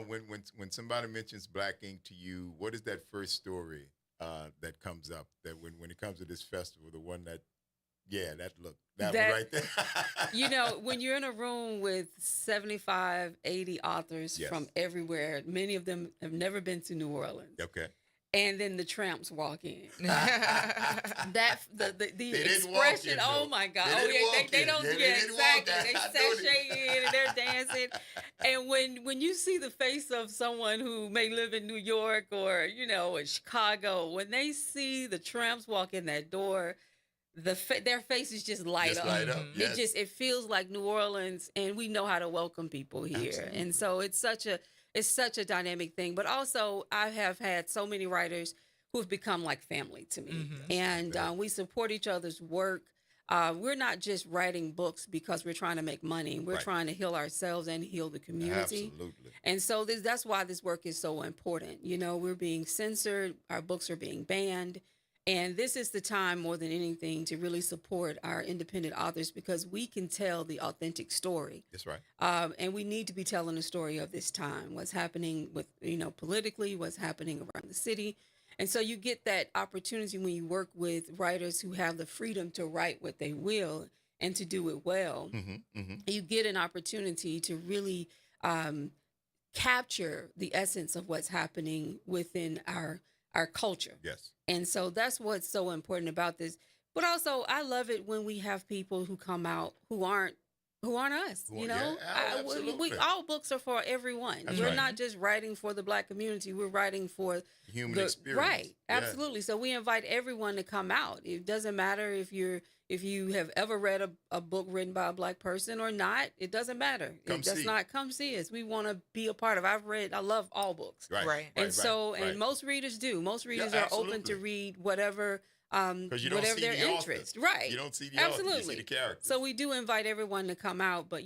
when somebody mentions Black Ink to you, what is that first story that comes up? That when it comes to this festival, the one that that one right there. You know, when you're in a room with 75, 80 authors from everywhere, many of them have never been to New Orleans. Okay. And then the Tramps walk in. The expression, oh my God. They don't exactly. They sashay in and they're dancing. And when you see the face of someone who may live in New York or, in Chicago, when they see the Tramps walk in that door, their faces just light up. Yes. It feels like New Orleans, and we know how to welcome people here. Absolutely. And so it's such a dynamic thing. But also, I have had so many writers who have become like family to me, and we support each other's work. We're not just writing books because we're trying to make money. We're trying to heal ourselves and heal the community. Absolutely. And so that's why this work is so important. We're being censored. Our books are being banned. And this is the time more than anything to really support our independent authors because we can tell the authentic story. That's right. And we need to be telling the story of this time, what's happening with, politically, what's happening around the city. And so you get that opportunity when you work with writers who have the freedom to write what they will and to do it well. You get an opportunity to really capture the essence of what's happening within our culture. Yes. And so that's what's so important about this. But also, I love it when we have people who come out who aren't us. Absolutely. All books are for everyone. That's We're right. not just writing for the Black community. We're writing for Human experience. Right. Yeah. Absolutely. So we invite everyone to come out. It doesn't matter if you have ever read a book written by a Black person or not. It doesn't matter. Come see us. We want to be a part of. I love all books. Right. And most readers do. Most readers are open to read whatever whatever their interest. Right. You don't see the Absolutely. author, you see the character. So we do invite everyone to come out. But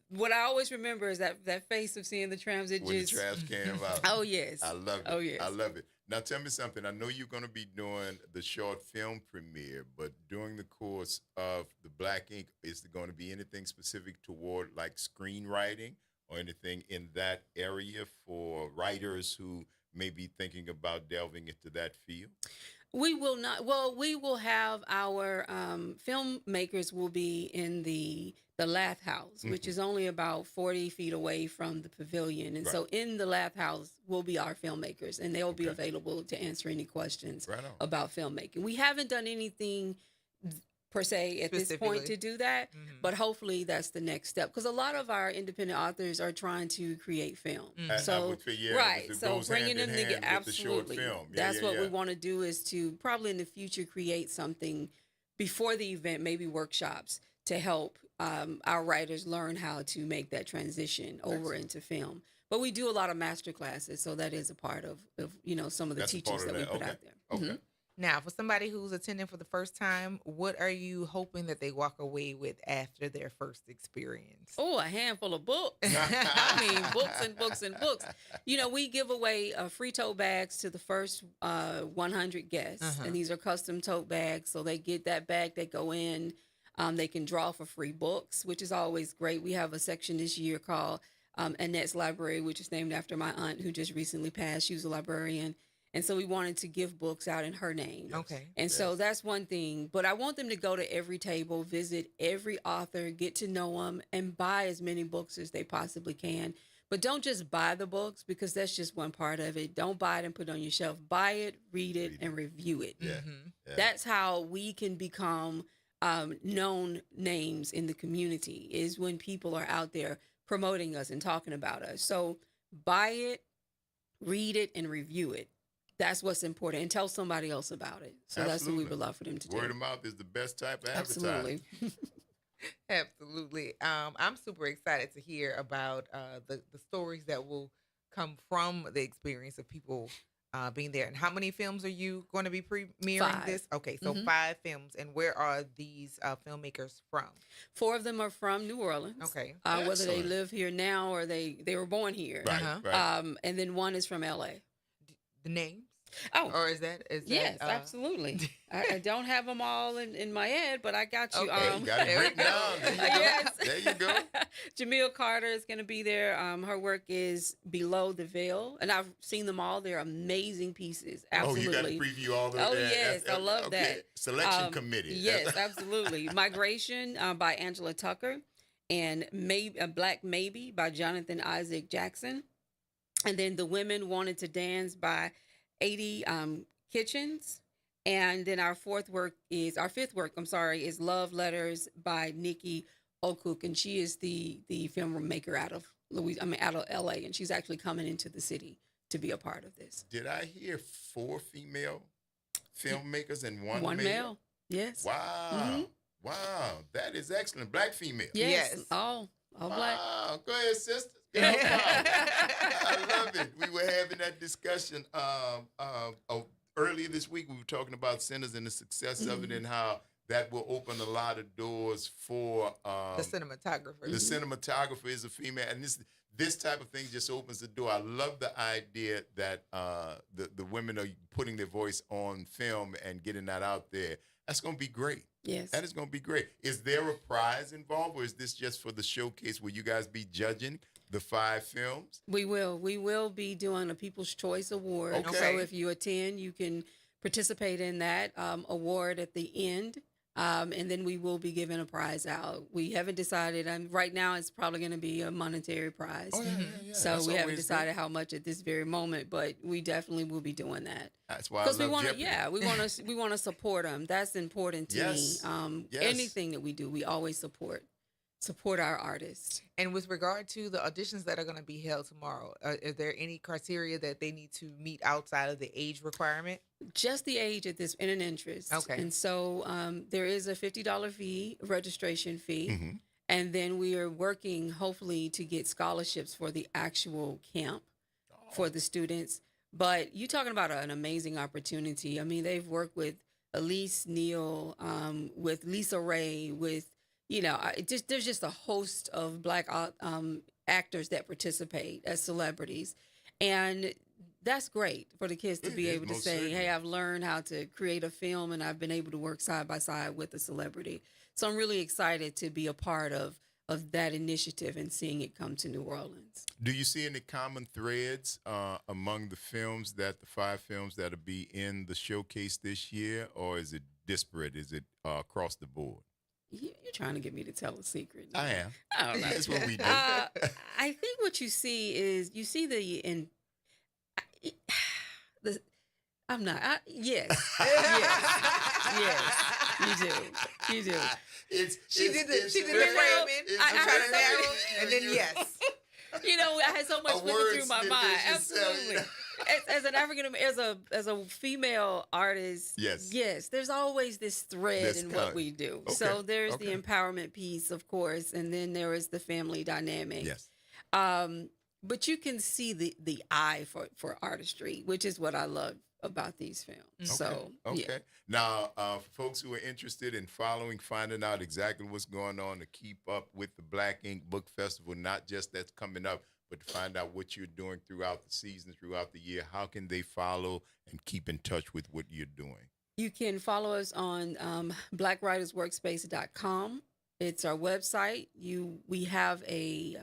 what I always remember is that face of seeing the Tramps. When the Tramps came out. Oh yes. I love it. Oh yes. I love it. Now tell me something. I know you're going to be doing the short film premiere, but during the course of the Black Ink, is there going to be anything specific toward like screenwriting or anything in that area for writers who may be thinking about delving into that field? We will not. Well, we will have our filmmakers will be in the Lath House, which is only about 40 feet away from the pavilion. And so in the Lath House will be our filmmakers, and they'll be available to answer any questions about filmmaking. We haven't done anything per se at this point to do that, but hopefully that's the next step, because a lot of our independent authors are trying to create film. So bringing them together, absolutely, that's what we want to do, is to probably in the future create something before the event, maybe workshops to help our writers learn how to make that transition over into film. But we do a lot of master classes, so that is a part of some of the teachings that we put out there. Okay. Now, for somebody who's attending for the first time, what are you hoping that they walk away with after their first experience? Oh, a handful of books. I mean, books and books and books. We give away free tote bags to the first 100 guests, and these are custom tote bags. So they get that bag, they go in, they can draw for free books, which is always great. We have a section this year called Annette's Library, which is named after my aunt who just recently passed. She was a librarian. And so we wanted to give books out in her name. Okay. And so that's one thing. But I want them to go to every table, visit every author, get to know them, and buy as many books as they possibly can. But don't just buy the books, because that's just one part of it. Don't buy it and put it on your shelf. Buy it, read it, and review it. Yeah. That's how we can become known names in the community, is when people are out there promoting us and talking about us. So buy it, read it, and review it. That's what's important, and tell somebody else about it. So that's what we would love for them to do. Word of mouth is the best type of Absolutely. Absolutely. I'm super excited to hear about the stories that will come from the experience of people being there. And how many films are you going to be premiering 5. this? Okay, so Mhm. 5 films. And where are these filmmakers from? 4 of them are from New Orleans. Okay. Whether they Excellent. live here now or they were born here. Right, right. And then one is from LA. The names? Oh, Or is that yes, absolutely. I don't have them all in my head, but I got you. Okay, you got it written down. There you go. Yes. There you go. Jamil Carter is going to be there. Her work is Below the Veil, and I've seen them all. They're amazing pieces. Absolutely. Oh, you got to preview all of that. Oh, yes, I love that. Selection committee. Yes, absolutely. Migration by Angela Tucker, and Black Maybe by Jonathan Isaac Jackson, and then The Women Wanted to Dance by 80 Kitchens. And then our fifth work, is Love Letters by Nikki Okuk, and she is the filmmaker out of LA, and she's actually coming into the city to be a part of this. Did I hear 4 female filmmakers and one male? Yes. Wow. Mhm. Wow. That is excellent. Black female. Yes. All black. Wow. Go ahead, sister. I love it. We were having that discussion earlier this week. We were talking about Sinners and the success of it, and how that will open a lot of doors for the cinematographer. The cinematographer is a female, and this type of thing just opens the door. I love the idea that the women are putting their voice on film and getting that out there. That's going to be great. Yes. That is going to be great. Is there a prize involved, or is this just for the showcase? Will you guys be judging the 5 films? We will be doing a People's Choice Award. Okay. So if you attend, you can participate in that award at the end. And then we will be giving a prize out. We haven't decided. Right now, it's probably going to be a monetary prize. Oh, yeah. So That's we haven't always decided how much at this very moment, but we definitely will be doing that. That's why I Because love we want to, Jeopardy. we want to support them. That's important to Yes. me. Yes. Anything that we do, we always support our artists. And with regard to the auditions that are going to be held tomorrow, is there any criteria that they need to meet outside of the age requirement? Just the age at this in an interest. Okay. And so there is a $50 fee, registration fee. Mhm. And then we are working, hopefully, to get scholarships for the actual camp for the students. But you're talking about an amazing opportunity. I mean, they've worked with Elise Neal, with Lisa Ray, with, there's just a host of Black actors that participate as celebrities. And that's great for the kids to be able to most say, certainly. hey, I've learned how to create a film, and I've been able to work side by side with a celebrity. So I'm really excited to be a part of that initiative and seeing it come to New Orleans. Do you see any common threads among the 5 films that'll be in the showcase this year, or is it disparate? Is it across the board? You're trying to get me to tell a secret. I am. I don't know. That's what we do. I think what you see is I'm not. Yes. You do. She did the framing. I'm trying to narrow, and then yes. I had so much A flipping through my wordsmith, mind. as you say. Absolutely. As an African, as a female artist, yes, there's always this thread in what we do. Okay, So there's the okay. empowerment piece, of course, and then there is the family dynamic. Yes. But you can see the eye for artistry, which is what I love about these films. So Okay. Now, for folks who are interested in finding out exactly what's going on to keep up with the Black Ink Book Festival, not just that's coming up, but to find out what you're doing throughout the season, throughout the year, how can they follow and keep in touch with what you're doing? You can follow us on blackwritersworkspace.com. It's our website. We have a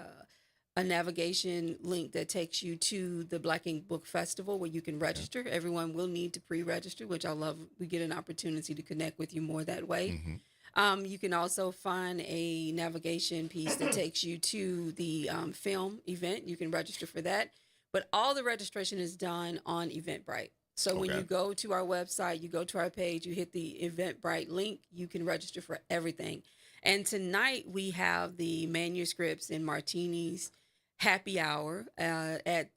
navigation link that takes you to the Black Ink Book Festival where you can register. Everyone will need to pre-register, which I love. We get an opportunity to connect with you more that way. You can also find a navigation piece that takes you to the film event. You can register for that. But all the registration is done on Eventbrite. So when you go to our website, you go to our page, you hit the Eventbrite link, you can register for everything. And tonight we have the manuscripts and martinis happy hour at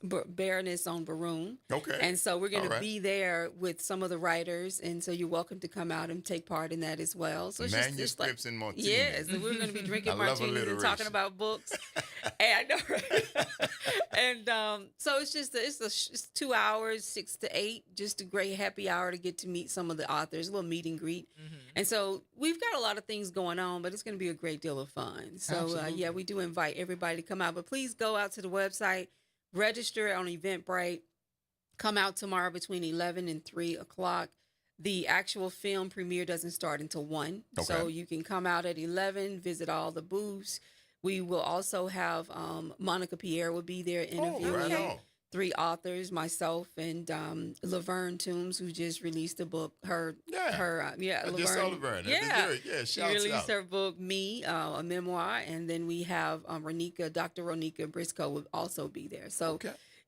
Baroness on Baroon. Okay. And so we're going All to right. be there with some of the writers. And so you're welcome to come out and take part in that as well. So it's Manuscripts and martinis. Yes, and we're going to be drinking I love martinis and talking alliteration. about books. Hey, I know, right? And so it's 2 hours, 6 to 8, just a great happy hour to get to meet some of the authors, a little meet and greet. And so we've got a lot of things going on, but it's going to be a great deal of fun. So yeah, we do invite everybody to come out, but please go out to the website, register on Eventbrite, come out tomorrow between 11 and 3 o'clock. The actual film premiere doesn't start until 1. Okay. So you can come out at 11, visit all the booths. We will also have Monica Pierre will be there interviewing 3 authors, myself and Laverne Toombs, who just released a book. I just saw Laverne. She released her book, Me, a memoir. And then we have Dr. Ronika Briscoe will also be there. So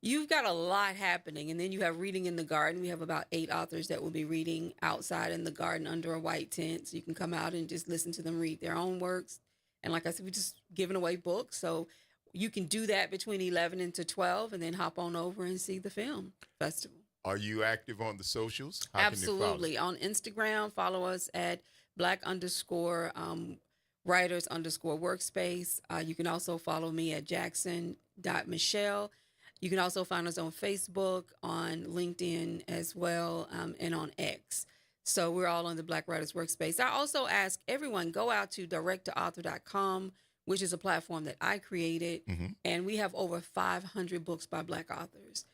you've got a lot happening. And then you have Reading in the Garden. We have about 8 authors that will be reading outside in the garden under a white tent. So you can come out and just listen to them read their own works. And like I said, we're just giving away books. So you can do that between 11 and to 12 and then hop on over and see the film festival. Are you active on the socials? Absolutely. On Instagram, follow us at Black_writers_workspace. You can also follow me at Jackson.Michelle. You can also find us on Facebook, on LinkedIn as well, and on X. So we're all on the Black Writers Workspace. I also ask everyone, go out to directtoauthor.com, which is a platform that I created. And we have over 500 books by Black authors.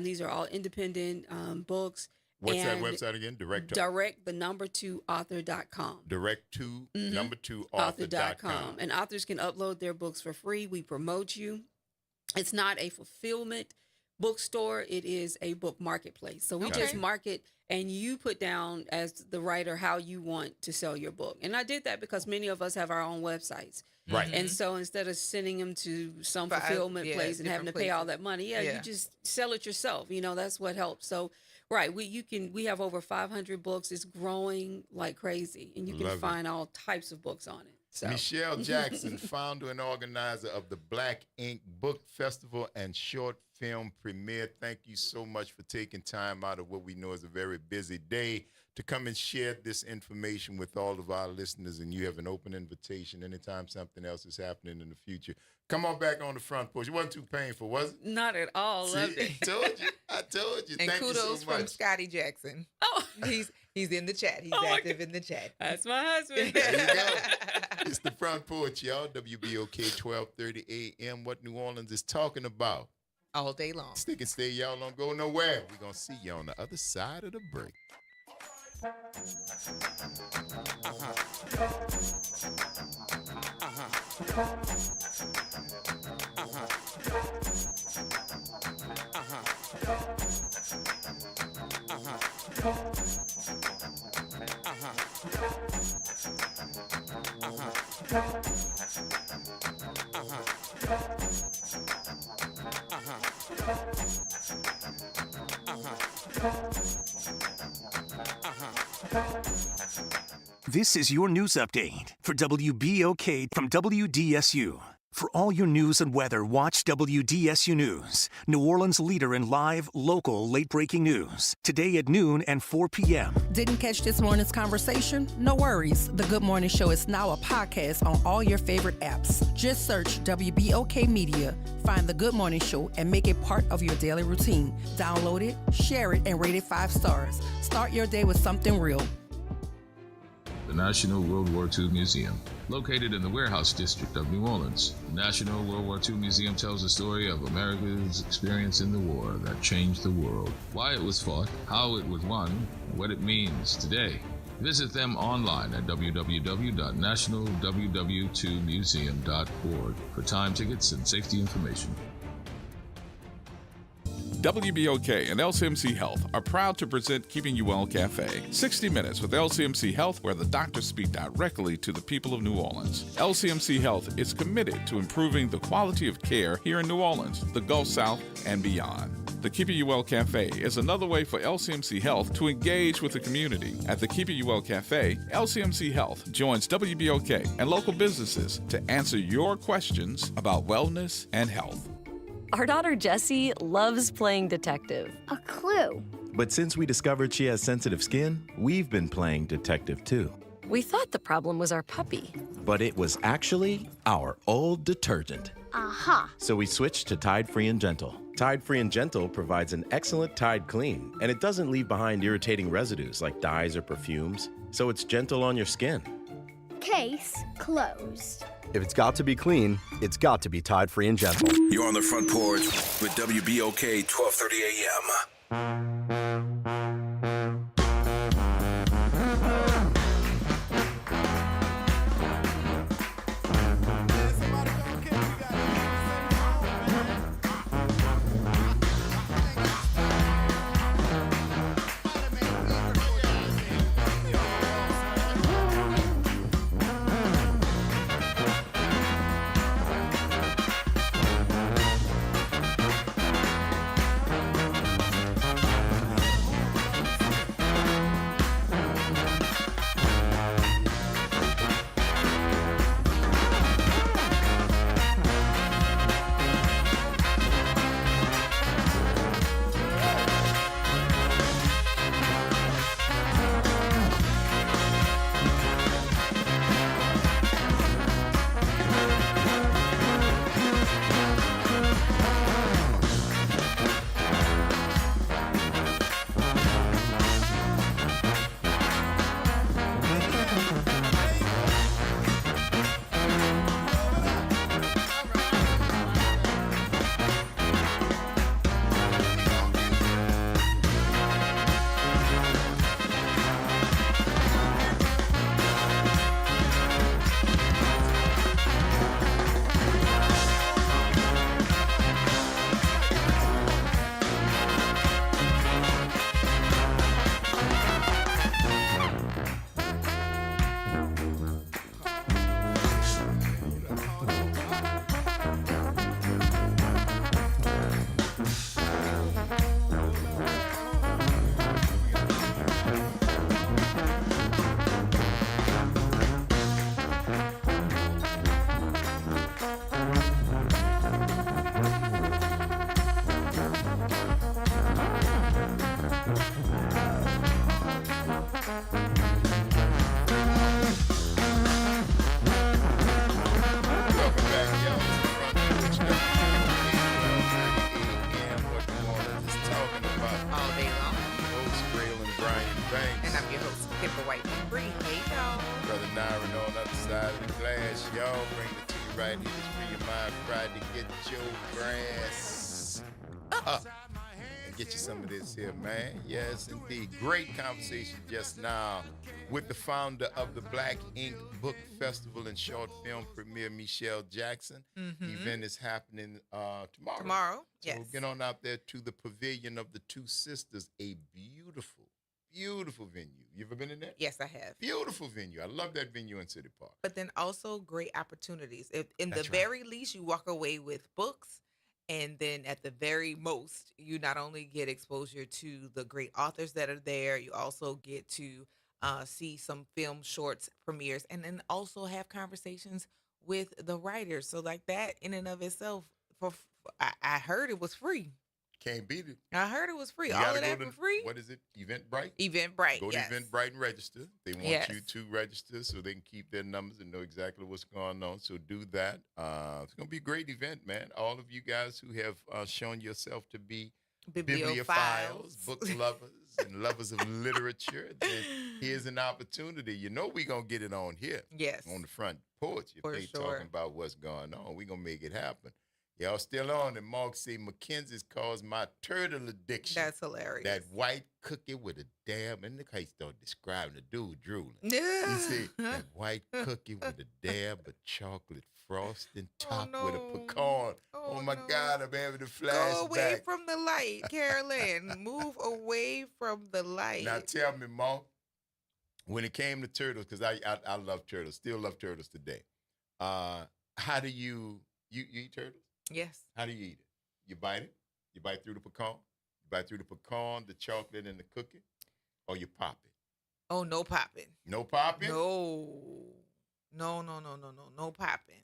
These are all independent books. What's that website again? Direct2author.com. Direct2author.com. And authors can upload their books for free. We promote you. It's not a fulfillment bookstore. It is a book marketplace. So we just market, and you put down as the writer how you want to sell your book. And I did that because many of us have our own websites. Right. And so instead of sending them to some fulfillment place and having to pay all that money, you just sell it yourself. That's what helps. So we have over 500 books. It's growing like crazy, and you can find all types of books on it. So. Michelle Jackson, founder and organizer of the Black Ink Book Festival and Short Film Premiere. Thank you so much for taking time out of what we know is a very busy day to come and share this information with all of our listeners. And you have an open invitation anytime something else is happening in the future. Come on back on the front porch. It wasn't too painful, was it? Not at all. Loved it. I told you. And Thank kudos you so much. from Scotty Jackson. He's in the chat. He's active in the chat. That's my husband. There you go. It's the Front Porch, y'all. WBOK 1230 AM. What New Orleans is talking about. All day long. Stick and stay. Y'all don't go nowhere. We're going to see you on the other side of the break. This is your news update for WBOK from WDSU. For all your news and weather, watch WDSU News, New Orleans' leader in live, local, late-breaking news. Today at noon and 4 p.m. Didn't catch this morning's conversation? No worries. The Good Morning Show is now a podcast on all your favorite apps. Just search WBOK Media, find The Good Morning Show, and make it part of your daily routine. Download it, share it, and rate it 5 stars. Start your day with something real. The National World War II Museum. Located in the Warehouse District of New Orleans, the National World War II Museum tells the story of America's experience in the war that changed the world, why it was fought, how it was won, and what it means today. Visit them online at www.nationalww2museum.org for time tickets and safety information. WBOK and LCMC Health are proud to present Keeping You Well Cafe, 60 Minutes with LCMC Health, where the doctors speak directly to the people of New Orleans. LCMC Health is committed to improving the quality of care here in New Orleans, the Gulf South, and beyond. The Keeping You Well Cafe is another way for LCMC Health to engage with the community. At the Keeping You Well Cafe, LCMC Health joins WBOK and local businesses to answer your questions about wellness and health. Our daughter Jessie loves playing detective. A clue. But since we discovered she has sensitive skin, we've been playing detective too. We thought the problem was our puppy. But it was actually our old detergent. Aha! So we switched to Tide Free and Gentle. Tide Free and Gentle provides an excellent Tide clean, and it doesn't leave behind irritating residues like dyes or perfumes, so it's gentle on your skin. Case closed. If it's got to be clean, it's got to be Tide Free and Gentle. You're on the Front Porch with WBOK 1230 AM. And I'm your host, Kimber White Bree. Hey, y'all. Brother Nyron on the other side of the glass. Y'all bring it to you right here. This Free Your Mind Friday. Get your grass up and get you some of this here, man. Yes, indeed. Great conversation just now with the founder of the Black Ink Book Festival and Short Film Premiere, Michelle Jackson. Mm-hmm. The event is happening tomorrow. Tomorrow, So yes. get on out there to the Pavilion of the Two Sisters, a beautiful venue. You ever been in there? Yes, I have. Beautiful venue. I love that venue in City Park. But then also great opportunities. If in That's the right. very least, you walk away with books, and then at the very most, you not only get exposure to the great authors that are there, you also get to see some film shorts premieres, and then also have conversations with the writers. So like that in and of itself, I heard it was free. Can't beat it. I heard it was free. You All gotta of that go for to- free. What is it? Eventbrite? Eventbrite, Go yes. to Eventbrite and register. They want Yes. you to register so they can keep their numbers and know exactly what's going on. So do that. It's going to be a great event, man. All of you guys who have shown yourself to be bibliophiles, book lovers, and lovers of literature, then here's an opportunity. You know we're going to get it on here. Yes. On the front porch. If For they sure. talking about what's going on, we're going to make it happen. Y'all still on, and Mark say Mackenzie's caused my turtle addiction. That's hilarious. That white cookie with a dab, and look how he started describing the dude drooling. Yeah. He said that white cookie with a dab of chocolate frosting topped with a pecan. Oh my God, I'm having a flashback. Go away from the light, Carolyn. Move away from the light. Now tell me, Mark, when it came to turtles, because I love turtles, still love turtles today. How do you eat turtles? Yes. How do you eat it? You bite it? You bite through the pecan? You bite through the pecan, the chocolate, and the cookie? Or you pop it? Oh, no popping. No popping? No popping.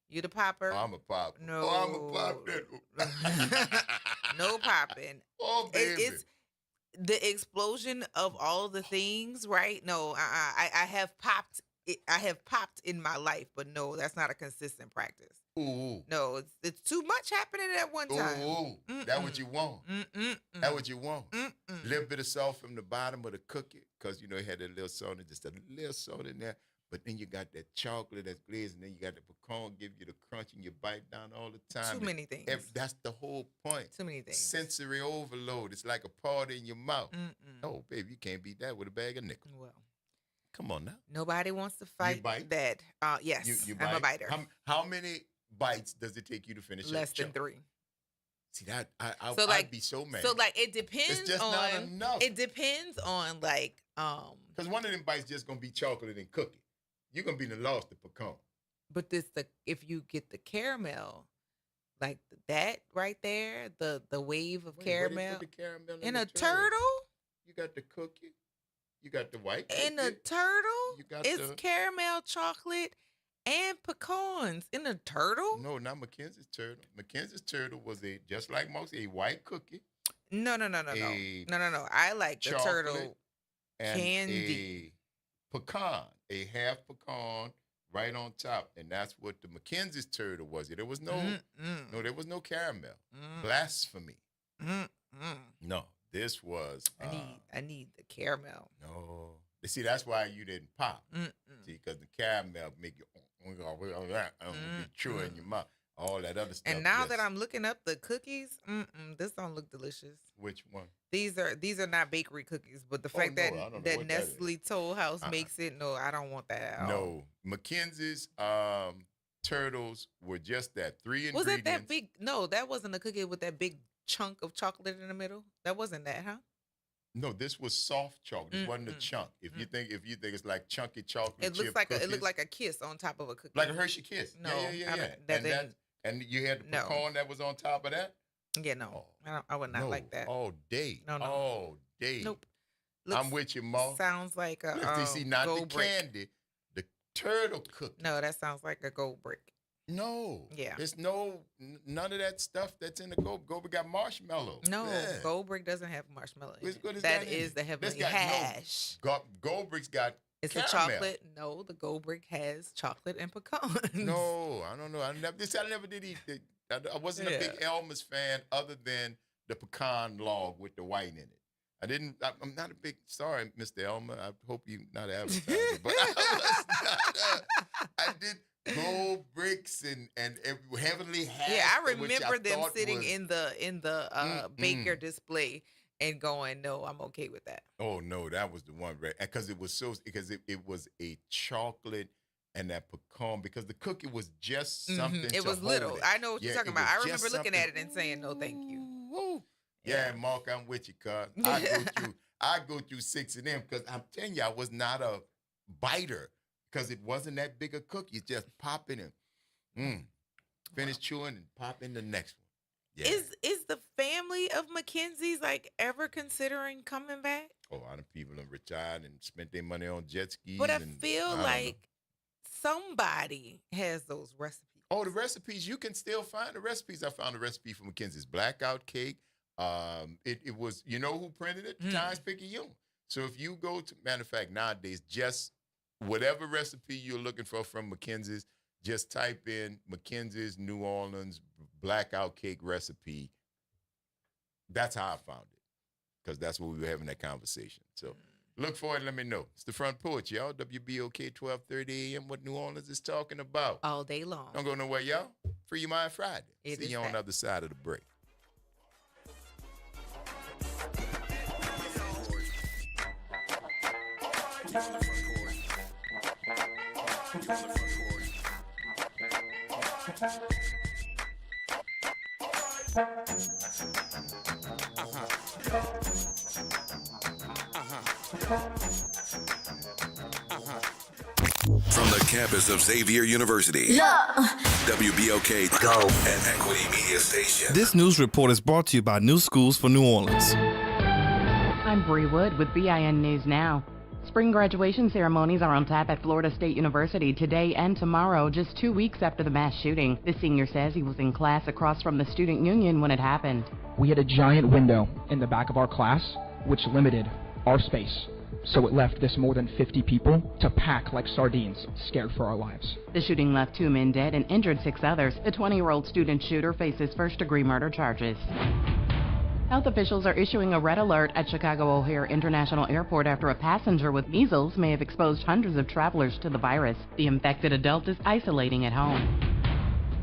You the popper? I'm a popper. No. Oh, I'm a pop that. No popping. Oh, baby. the explosion of all the things, right? No, I have popped. I have popped in my life, but no, that's not a consistent practice. Ooh. No, it's too much happening at one time. Ooh. That what you want. That what you want. A little bit of salt from the bottom of the cookie, because you know it had that little salt, just a little salt in there. But then you got that chocolate that's glazed, and then you got the pecan give you the crunch, and you bite down all the time. Too many things. That's the whole point. Too many things. Sensory overload. It's like a party in your mouth. Oh, baby, you can't beat that with a bag of nickels. Well, come on now. Nobody wants to fight that. Yes, you I'm a biter. How many bites does it take you to finish? Less than 3. See that? I'd be so mad. So like it depends. It's just on, not enough. It depends on like because one of them bites just gonna be chocolate and cookie. You're gonna be the lost the pecan. But if you get the caramel, like that right there, the wave of caramel, put the caramel in the a turtle. You got the cookie. You got the white cookie. In a turtle, it's caramel, chocolate, and pecans in a turtle. No, not Mackenzie's turtle. Mackenzie's turtle was just like most a white cookie. No. I like the turtle and candy. A pecan, a half pecan right on top, and that's what the Mackenzie's turtle was. There was no there was no caramel. Blasphemy. No, this was. I need the caramel. No, see that's why you didn't pop. See, because the caramel make you be true in your mouth. All that other stuff. And now that I'm looking up the cookies, this don't look delicious. Which one? These are not bakery cookies, but the fact that Nestle Toll House makes it, no, I don't want that at all. No, Mackenzie's turtles were just that 3 ingredients. Was it that big? No, that wasn't a cookie with that big chunk of chocolate in the middle. That wasn't that, huh? No, this was soft chocolate. It wasn't a chunk. If you think it's like chunky chocolate, it looks like it looked like a kiss on top of a cookie, like a Hershey Kiss. No, yeah. And you had the pecan that was on top of that. Yeah, no, I would not like that. All day, no, all day. Nope. I'm with you, Ma. Sounds like a not gold the candy, the turtle cookie. No, that sounds like a gold brick. No. Yeah. There's none of that stuff that's in the gold. Gold got marshmallow. No, gold brick doesn't have marshmallow. That is the heavenly hash. Gold brick's got it's caramel. A chocolate. No, the gold brick has chocolate and pecans. No, I don't know. I never did eat. I wasn't a big Elmer's fan other than the pecan log with the white in it. I'm not a big. Sorry, Mr. Elmer. I hope you're not advertising, but I did gold bricks and heavenly hash. Yeah, I remember them sitting in the baker display and going, "No, I'm okay with that." Oh no, that was the one, right? Because it was it was a chocolate and that pecan, because the cookie was just something. It was little. It. I know what you're talking about. I remember looking at it and saying, "No, thank you." Woo. Yeah, Mark, I'm with you, cuz. I go through 6 of them because I'm telling you, I was not a biter because it wasn't that big a cookie. It's just pop in it. Finish chewing and pop in the next one. Yeah. Is the family of Mackenzie's like ever considering coming back? Oh, a lot of people have retired and spent their money on jet skis. But I feel like somebody has those recipes. Oh, the recipes, you can still find the recipes. I found a recipe for Mackenzie's blackout cake. It was, you know who printed it? Times Picayune. So if you go to, matter of fact, nowadays, just whatever recipe you're looking for from Mackenzie's, just type in Mackenzie's New Orleans blackout cake recipe. That's how I found it, because that's what we were having that conversation. So look for it. Let me know. It's the Front Porch, y'all. WBOK 12:30 a.m. What New Orleans is talking about. All day long. Don't go nowhere, y'all. Free Your Mind Friday. See you on the other side of the break. From the campus of Xavier University, WBOK Go and Equity Media Station. This news report is brought to you by New Schools for New Orleans. I'm Bree Wood with BIN News Now. Spring graduation ceremonies are on tap at Florida State University today and tomorrow, just 2 weeks after the mass shooting. The senior says he was in class across from the student union when it happened. We had a giant window in the back of our class which limited our space. So it left this more than 50 people to pack like sardines, scared for our lives. The shooting left 2 men dead and injured 6 others. The 20-year-old student shooter faces first-degree murder charges. Health officials are issuing a red alert at Chicago O'Hare International Airport after a passenger with measles may have exposed hundreds of travelers to the virus. The infected adult is isolating at home.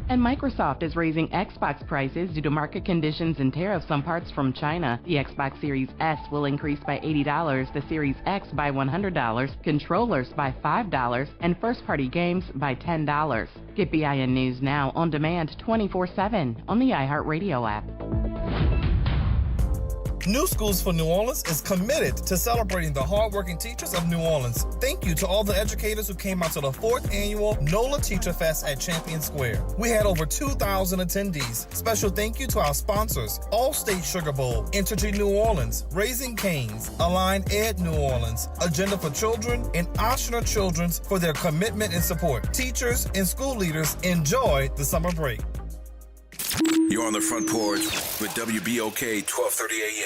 And Microsoft is raising Xbox prices due to market conditions and tariffs on parts from China. The Xbox Series S will increase by $80, the Series X by $100, controllers by $5, and first-party games by $10. Get BIN News Now on demand 24/7 on the iHeartRadio app. New Schools for New Orleans is committed to celebrating the hardworking teachers of New Orleans. Thank you to all the educators who came out to the 4th annual NOLA Teacher Fest at Champion Square. We had over 2,000 attendees. Special thank you to our sponsors, Allstate Sugar Bowl, Entergy New Orleans, Raising Cane's, Align Ed New Orleans, Agenda for Children, and Oshner Children's for their commitment and support. Teachers and school leaders, enjoy the summer break. You're on the Front Porch with WBOK 1230 AM.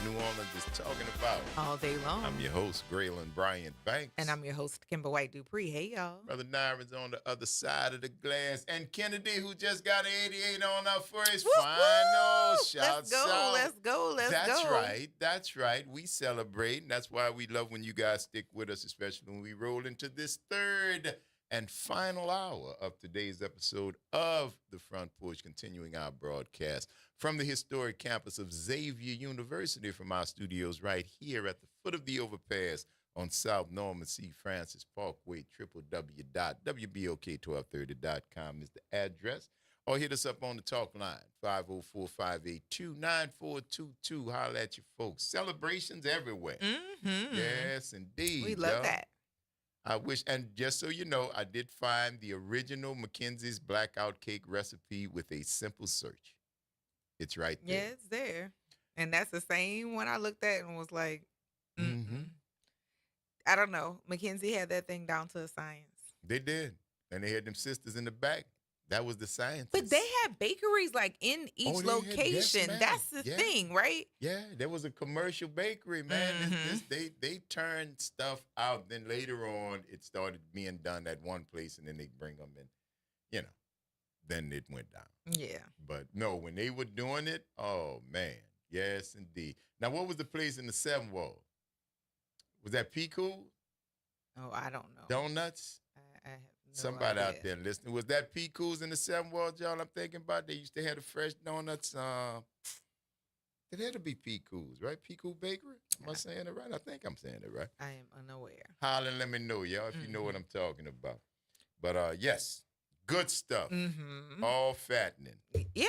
New Orleans is talking about. All day long. I'm your host, Graylin Bryant Banks. And I'm your host, Kimber White Dupree. Hey, y'all. Brother Nyron's on the other side of the glass. And Kennedy, who just got an 88 on up for his final. Shouts out. Let's go. That's right. That's right. We celebrate. And that's why we love when you guys stick with us, especially when we roll into this third and final hour of today's episode of The Front Porch, continuing our broadcast from the historic campus of Xavier University, from our studios right here at the foot of the overpass on South Norman C. Francis Parkway. www.wbok1230.com is the address. Or hit us up on the talk line, 504-582-9422. Holler at you folks. Celebrations everywhere. Mm-hmm. Yes, indeed. We love that. I wish, and just so you know, I did find the original Mackenzie's blackout cake recipe with a simple search. It's right there. Yeah, it's there. And that's the same one I looked at and was like, I don't know. Mackenzie had that thing down to a science. They did. And they had them sisters in the back. That was the science. But they had bakeries like in each location. That's the thing, right? Yeah, there was a commercial bakery, man. They turned stuff out. Then later on, it started being done at one place, and then they bring them in, then it went down. Yeah. But no, when they were doing it, oh, man. Yes, indeed. Now, what was the place in the Seven Wall? Was that Pico? Oh, I don't know. Donuts? I have Somebody out there listening. Was that Pico's in the Seven Walls, y'all? I'm thinking about. They used to have the fresh donuts. It had to be Pico's, right? Pico Bakery? Am I saying it right? I think I'm saying it right. I am unaware. Holler and let me know, y'all, if you know what I'm talking about. But, yes, good stuff. All fattening. Yeah.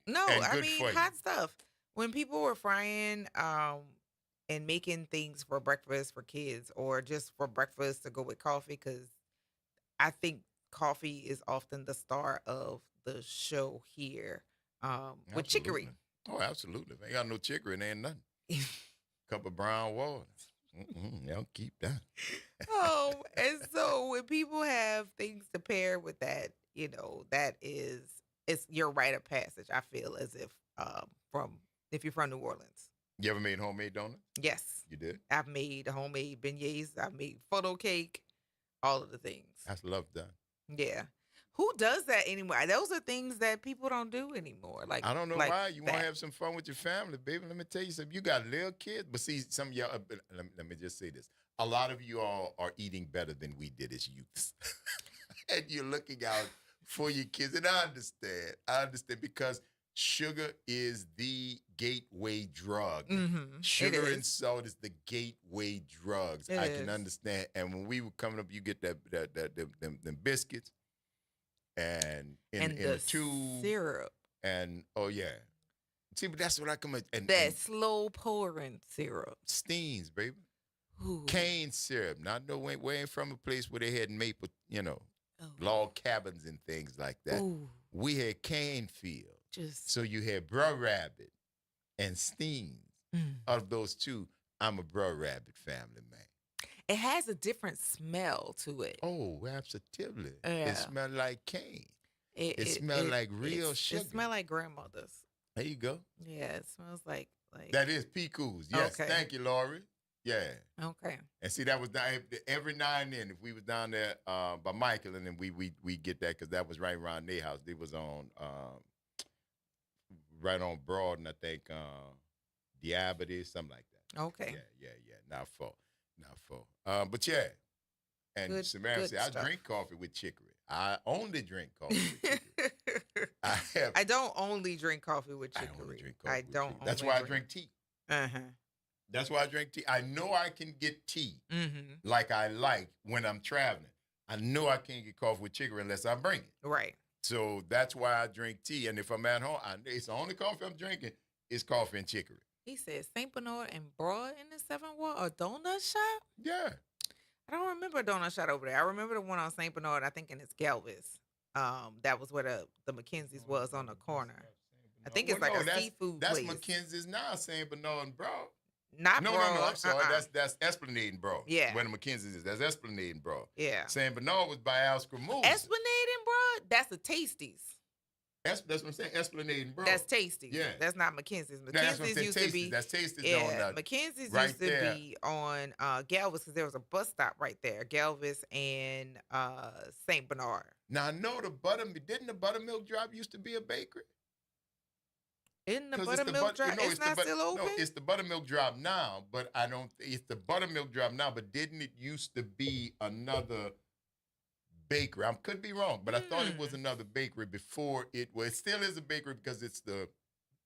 No, And I good mean, for you. hot stuff. When people were frying and making things for breakfast for kids or just for breakfast to go with coffee, because I think coffee is often the star of the show here with chicory. Oh, absolutely. If ain't got no chicory, it ain't nothing. Cup of brown water. Y'all keep that. And so when people have things to pair with that, that is, it's your rite of passage, I feel, as if if you're from New Orleans. You ever made homemade donuts? Yes. You did? I've made homemade beignets. I've made photo cake, all of the things. That's love done. Yeah. Who does that anymore? Those are things that people don't do anymore. Like, I don't know like why. You want that. to have some fun with your family, baby. Let me tell you something. You got little kids, but see, some of y'all, let me just say this. A lot of you all are eating better than we did as youths. And you're looking out for your kids. And I understand because sugar is the gateway drug. Sugar and salt is the gateway drugs. I can understand. And when we were coming up, you get them biscuits and in the a tube syrup. And see, but that's what I come at. And Slow pouring syrup. Steens, baby. Ooh. Cane syrup. Not no way from a place where they had maple, log cabins and things like that. Ooh. We had cane fields. So you had Bro Rabbit and Steens. Of those two, I'm a Bro Rabbit family man. It has a different smell to it. Oh, absolutely. Yeah. It smells like cane. It smells like real sugar. It smells like grandmother's. There you go. Yeah, it smells like that is Pico's. Yes, Okay. Thank you, Laurie. Yeah. Okay. And see, that was every now and then. If we was down there by Michael, and then we get that because that was right around their house. They was on right on Broad, and I think Diabetes, something like that. Okay. Yeah. Not for. But yeah. And Good- Samara good said, I stuff. drink coffee with chicory. I only drink coffee with chicory. I don't only drink coffee with chicory. I don't. That's why I drink tea. That's why I drink tea. I know I can get tea like I like when I'm traveling. I know I can't get coffee with chicory unless I bring it. Right. So that's why I drink tea. And if I'm at home, it's the only coffee I'm drinking is coffee and chicory. He said St. Bernard and Broad in the 7th Ward, a donut shop? Yeah. I don't remember a donut shop over there. I remember the one on St. Bernard, I think, in it's Galvez. That was where the Mackenzie's was on the corner. I think it's like a seafood that's place. Mackenzie's now, St. Bernard and Broad. Not no, Broad. No, I'm sorry. That's Esplanade and Broad. Yeah. Where the Mackenzie's is. That's Esplanade and Broad. Yeah. St. Bernard was by Al Scramouze. Esplanade and Broad? That's a Tasties. That's what I'm saying. Esplanade and Broad. That's Tasty. Yeah. That's not McKenzie's. No, that's what I'm McKenzie's saying. used Tasty. to be. That's Tasty's Yeah, donut. McKenzie's right used to there. be on Galvez because there was a bus stop right there, Galvez and St. Bernard. Now I know didn't the buttermilk drop used to be a bakery? Isn't the 'Cause it's buttermilk drop? no, It's the not but- still open. No, it's the buttermilk drop now, but I don't. It's the buttermilk drop now, but didn't it used to be another bakery? I could be wrong, but I thought it was another bakery before it was. It still is a bakery because it's the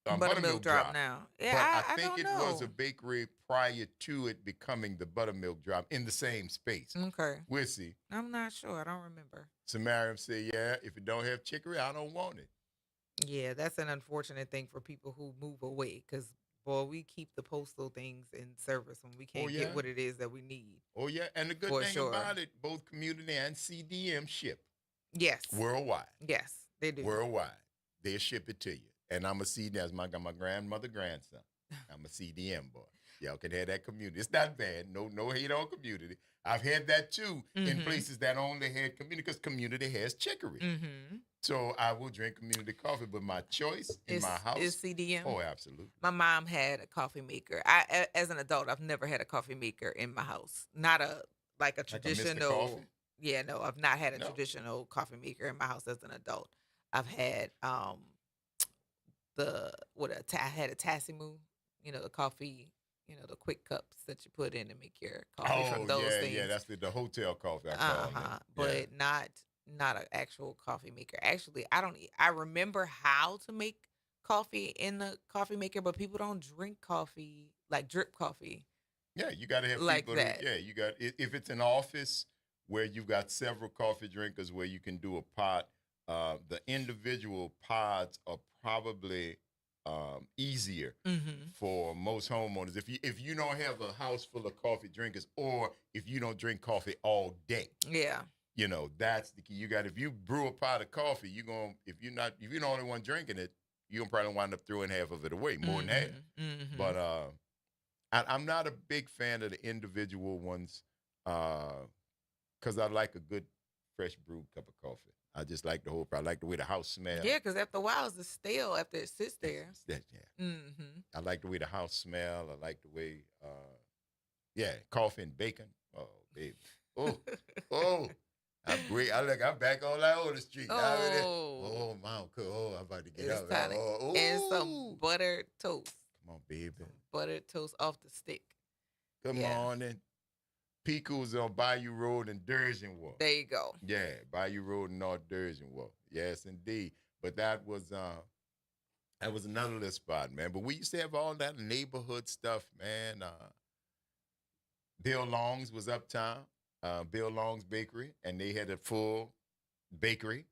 buttermilk drop now. But Yeah, I think don't it know. was a bakery prior to it becoming the buttermilk drop in the same space. Okay. We'll see. I'm not sure. I don't remember. Samarium say, yeah, if it don't have chicory, I don't want it. Yeah, that's an unfortunate thing for people who move away because, boy, we keep the postal things in service when we can't yeah? get what it is that we need. Oh, yeah. And the good For thing sure. about it, both community and CDM ship Yes. worldwide. Yes, they do. Worldwide. They'll ship it to you. And I'm a CDM. My grandmother, grandson. I'm a CDM boy. Y'all can have that community. It's not bad. No hate on community. I've had that too in places that only had community because community has chicory. Mm-hmm. So I will drink community coffee, but my choice in my house is CDM. Oh, absolutely. My mom had a coffee maker. As an adult, I've never had a coffee maker in my house. Not a Mr. traditional. Coffee? Yeah, no, I've not had a No. traditional coffee maker in my house as an adult. I've had I had a Tassimoo, the coffee, the quick cups that you put in to make your coffee from those things. Yeah, that's the hotel coffee I call it. But not an actual coffee maker. Actually, I remember how to make coffee in the coffee maker, but people don't drink coffee like drip coffee. Yeah, you got to have like people that. You got if it's an office where you've got several coffee drinkers where you can do a pot, the individual pods are probably easier for most homeowners. If you don't have a house full of coffee drinkers, or if you don't drink coffee all day, Yeah. That's the key. If you brew a pot of coffee, if you're the only one drinking it, you're gonna probably wind up throwing half of it away, more than half. Mm-hmm. But I'm not a big fan of the individual ones because I like a good fresh brewed cup of coffee. I just like the whole. I like the way the house smells. Yeah, because after a while it's stale after it sits there. Yeah. Mm-hmm. I like the way the house smell. I like the way, coffee and bacon. Oh, baby. Oh. I'm great. I'm back on that on the street. Oh, mom, I'm about to get It's up. tonic. And some buttered toast. Come on, baby. Buttered toast off the stick. Good morning. Pico's on Bayou Road and Dergenwald. There you go. Yeah, Bayou Road and North Dergenwald. Yes, indeed. But that was another little spot, man. But we used to have all that neighborhood stuff, man. Bill Long's was uptown. Bill Long's Bakery, and they had a full bakery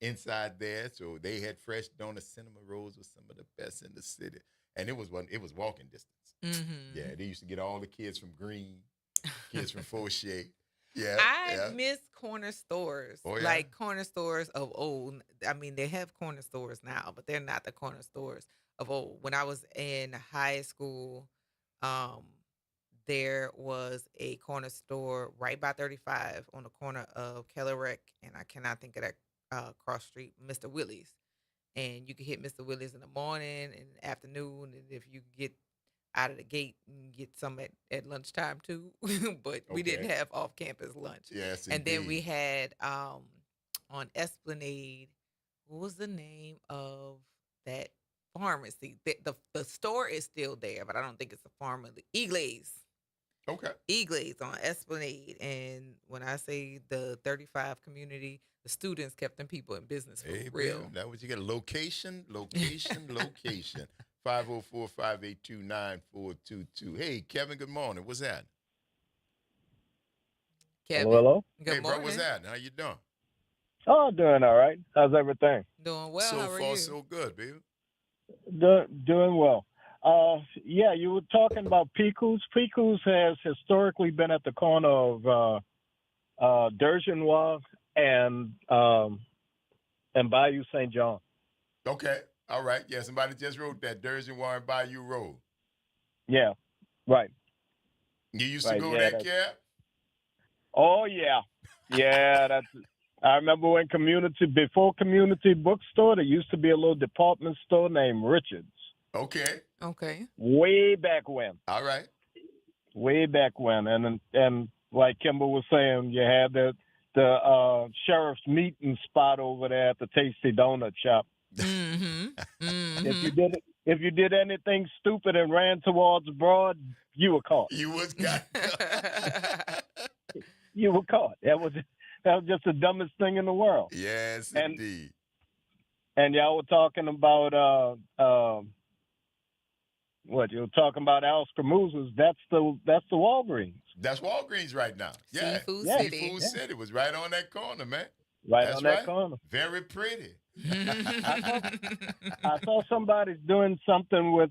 inside there. So they had fresh donuts. Cinnamon rolls was some of the best in the city, and it was walking distance. Mm-hmm. Yeah, they used to get all the kids from Green, kids from Fauché. Yeah, I miss corner stores. Oh, yeah? Like corner stores of old. I mean, they have corner stores now, but they're not the corner stores of old. When I was in high school, there was a corner store right by 35 on the corner of Kellerick, and I cannot think of that cross street, Mr. Willie's. And you could hit Mr. Willie's in the morning and afternoon, and if you get out of the gate and get some at lunchtime too. But we didn't have off-campus lunch. Yes, and then we indeed. had on Esplanade, what was the name of that pharmacy? The store is still there, but I don't think it's a pharmacy. Eglaze. Okay. Eglaze on Esplanade. And when I say the 35 community, the students kept them people in business for real. Man, that was you get location. 504-582-9422. Hey, Kevin, good morning. What's that? Kevin. Hello. Good hey, morning. bro, what's that? How you doing? Oh, doing all right. How's everything? Doing well. So How are far, you? so good, baby. Doing well. Yeah, you were talking about Pico's. Pico's has historically been at the corner of Dergenwald and Bayou St. John. Okay. All right. Yeah, somebody just wrote that. Dergenwald and Bayou Road. Yeah, right. You used Right, to go yeah, there, that's- Cap? Oh yeah, yeah. I remember when before Community Bookstore, there used to be a little department store named Richards. Okay. Okay. Way back when. All right. Way back when. And like Kimber was saying, you had the sheriff's meeting spot over there at the Tasty Donut Shop. If you did anything stupid and ran towards Broad, you were caught. You was got. You were caught. That was just the dumbest thing in the world. Yes, And- indeed. And y'all were talking about what you were talking about, Al's Camusas. That's the Walgreens. That's Walgreens right now. Yeah. Seafood Yeah. City. Seafood City was right on that corner, man. Right That's on that right. corner. Very pretty. I saw somebody's doing something with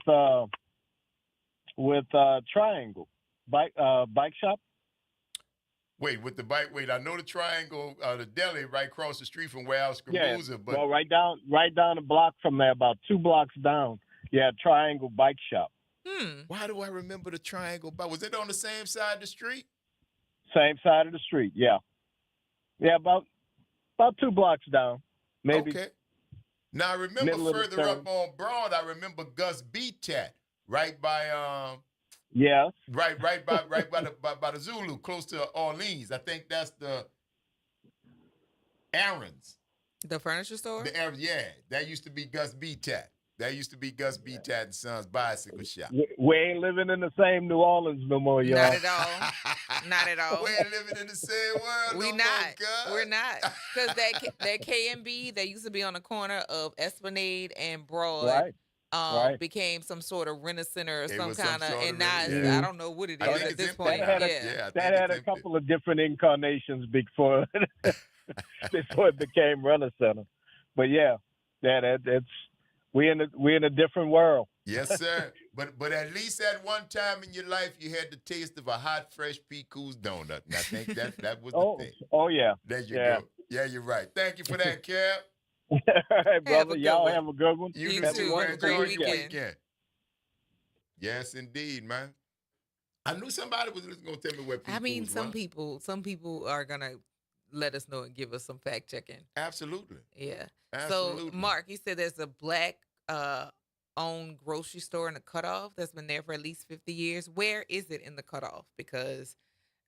Triangle bike shop. Wait, with the bike. Wait, I know the Triangle, the deli right across the street from where Al's Camusa, but well, right down the block from there, about 2 blocks down. Yeah, Triangle Bike Shop. why do I remember the Triangle bike? Was it on the same side of the street? Same side of the street. Yeah. Yeah, about 2 blocks down, maybe. Okay. Now I remember Middle of the further up turn. on Broad, I remember Gus Beatat right by Yeah. right by the Zulu, close to Orleans. I think that's the Aaron's. The furniture store? The Aaron's, yeah. That used to be Gus Beatat. That used to be Gus Beatat and Sons bicycle shop. We ain't living in the same New Orleans no more, y'all. Not at all. Not at all. We ain't living in the same world. We no not. More, God. We're not. Because that K&B that used to be on the corner of Esplanade and Broad Right. became some sort of rent-a-center or It some was some kind of, sort of and now rent- it's- yeah. I don't know what it I is think at it's this empty point. now. That had a- Yeah, I think That had it's a couple of different incarnations before before it became Rent-A-Center. But yeah, it's we in a different world. Yes, sir. But at least at one time in your life, you had the taste of a hot, fresh Piku's donut. And I think that was the thing. Oh yeah. There you Yeah. go. Yeah, you're right. Thank you for that, Cap. All right, brother. good Y'all one. have a good one. You You too, too. man. Have a great Enjoy your weekend. Yes, indeed, man. I knew somebody was going to tell me where Piku's I mean, was. some people are gonna let us know and give us some fact checking. Absolutely. Yeah. Absolutely. So, Mark, you said there's a black owned grocery store in the Cutoff that's been there for at least 50 years. Where is it in the Cutoff? Because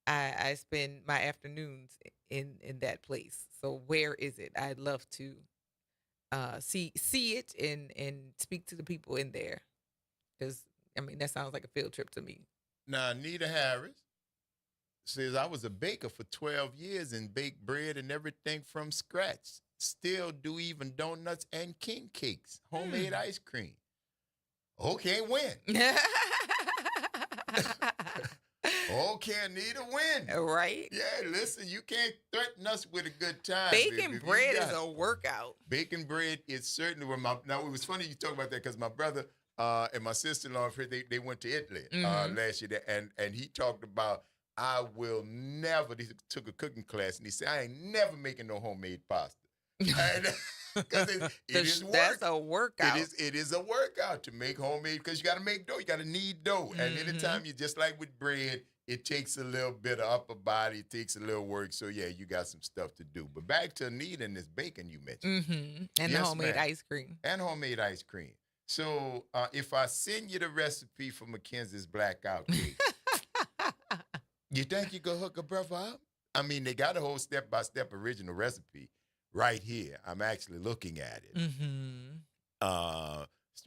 I spend my afternoons in that place. So where is it? I'd love to see it and speak to the people in there. Because, I mean, that sounds like a field trip to me. Now, Anita Harris says, I was a baker for 12 years and baked bread and everything from scratch. Still do even donuts and king cakes, homemade ice cream. Okay, win. Okay, Anita, win. Right? Yeah, listen, you can't threaten us with a good time. Baking if you bread got is it. a workout. Baking bread is certainly where now it was funny you talk about that because my brother and my sister-in-law, they went to Italy last year, and he talked about, I will never, he took a cooking class, and he said, I ain't never making no homemade pasta. Because it is work. That's a workout. It is a workout to make homemade because you got to make dough. You got to knead dough. And anytime you, just like with bread, it takes a little bit of upper body. It takes a little work. So, yeah, you got some stuff to do. But back to Anita and this bacon you mentioned. And Yes, the homemade ma'am. ice cream. And homemade ice cream. So, if I send you the recipe for Mackenzie's blackout cake, you think you can hook a brother up? I mean, they got a whole step-by-step original recipe right here. I'm actually looking at it.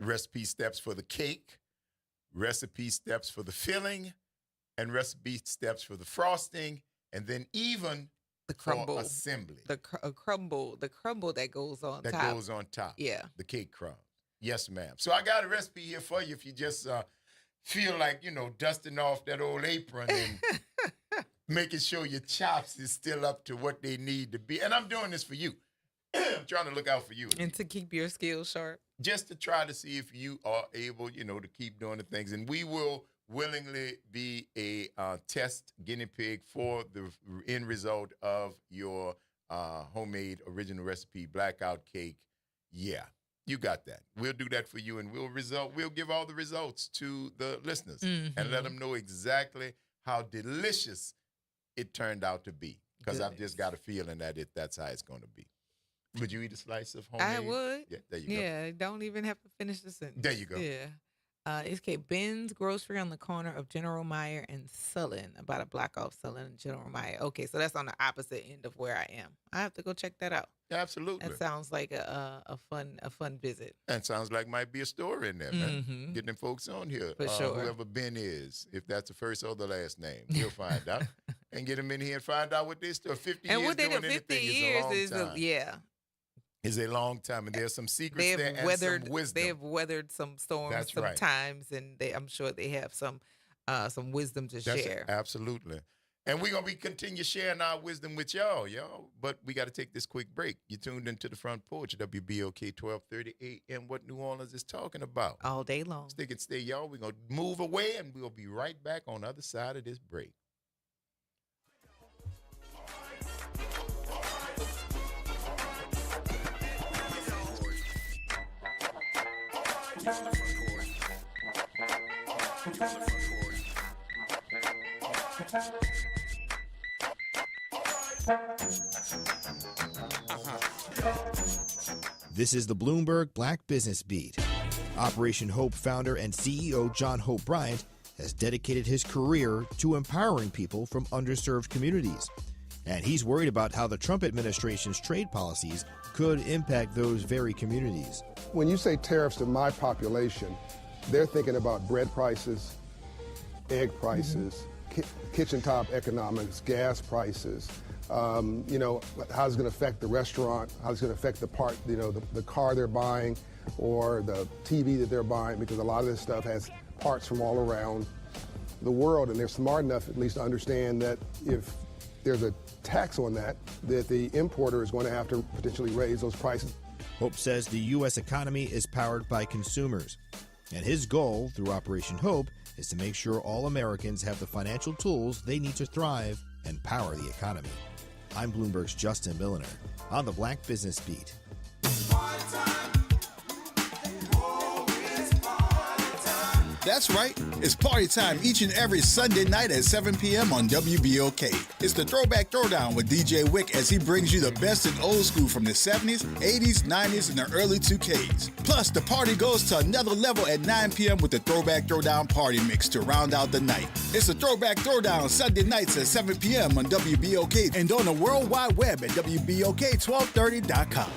Recipe steps for the cake, recipe steps for the filling, and recipe steps for the frosting, and then even The crumble. for assembly. The crumble that goes on top. That goes on top. Yeah. The cake crumb. Yes, ma'am. So I got a recipe here for you if you just feel like, dusting off that old apron and making sure your chops is still up to what they need to be. And I'm doing this for you. I'm trying to look out for you. And to keep your skills sharp. Just to try to see if you are able, to keep doing the things. And we will willingly be a test guinea pig for the end result of your homemade original recipe blackout cake. Yeah, you got that. We'll do that for you, and we'll give all the results to the listeners and let them know exactly how delicious it turned out to be. because I've just got a feeling that that's how it's going to be. Would you eat a slice of homemade? I would. Yeah, there you go. Yeah, don't even have to finish the sentence. There you go. Yeah. It's Ben's Grocery on the corner of General Meyer and Sullen, about a block off Sullen and General Meyer. Okay, so that's on the opposite end of where I am. I have to go check that out. Absolutely. That sounds like a fun visit. That sounds like might be a story in there, man. Mhm. Getting them folks on here. For sure. Whoever Ben is, if that's the first or the last name, we'll find out. And get them in here and find out what they still 50 And years what they doing do 50 anything years is a long time. yeah. Is a long time, and there's some secrets They there have weathered. and some wisdom. They have weathered some storms, That's some right. times, and I'm sure they have some wisdom to share. Absolutely. And we're going to continue sharing our wisdom with y'all. But we got to take this quick break. You tuned into the Front Porch, WBOK 1230 AM, what New Orleans is talking about. All day long. Stick and stay, y'all. We're going to move away, and we'll be right back on the other side of this break. This is the Bloomberg Black Business Beat. Operation Hope founder and CEO John Hope Bryant has dedicated his career to empowering people from underserved communities. And he's worried about how the Trump administration's trade policies could impact those very communities. When you say tariffs to my population, they're thinking about bread prices, egg prices, kitchen top economics, gas prices. How's it going to affect the restaurant? How's it going to affect the part, the car they're buying or the TV that they're buying? Because a lot of this stuff has parts from all around the world, and they're smart enough at least to understand that if there's a tax on that the importer is going to have to potentially raise those prices. Hope says the U.S. economy is powered by consumers. And his goal through Operation Hope is to make sure all Americans have the financial tools they need to thrive and power the economy. I'm Bloomberg's Justin Milliner on the Black Business Beat. That's right. It's party time each and every Sunday night at 7 p.m. on WBOK. It's the Throwback Throwdown with DJ Wick as he brings you the best in old school from the 70s, 80s, 90s, and the early 2Ks. Plus, the party goes to another level at 9 p.m. with the Throwback Throwdown Party Mix to round out the night. It's the Throwback Throwdown Sunday nights at 7 p.m. on WBOK and on the World Wide Web at WBOK1230.com.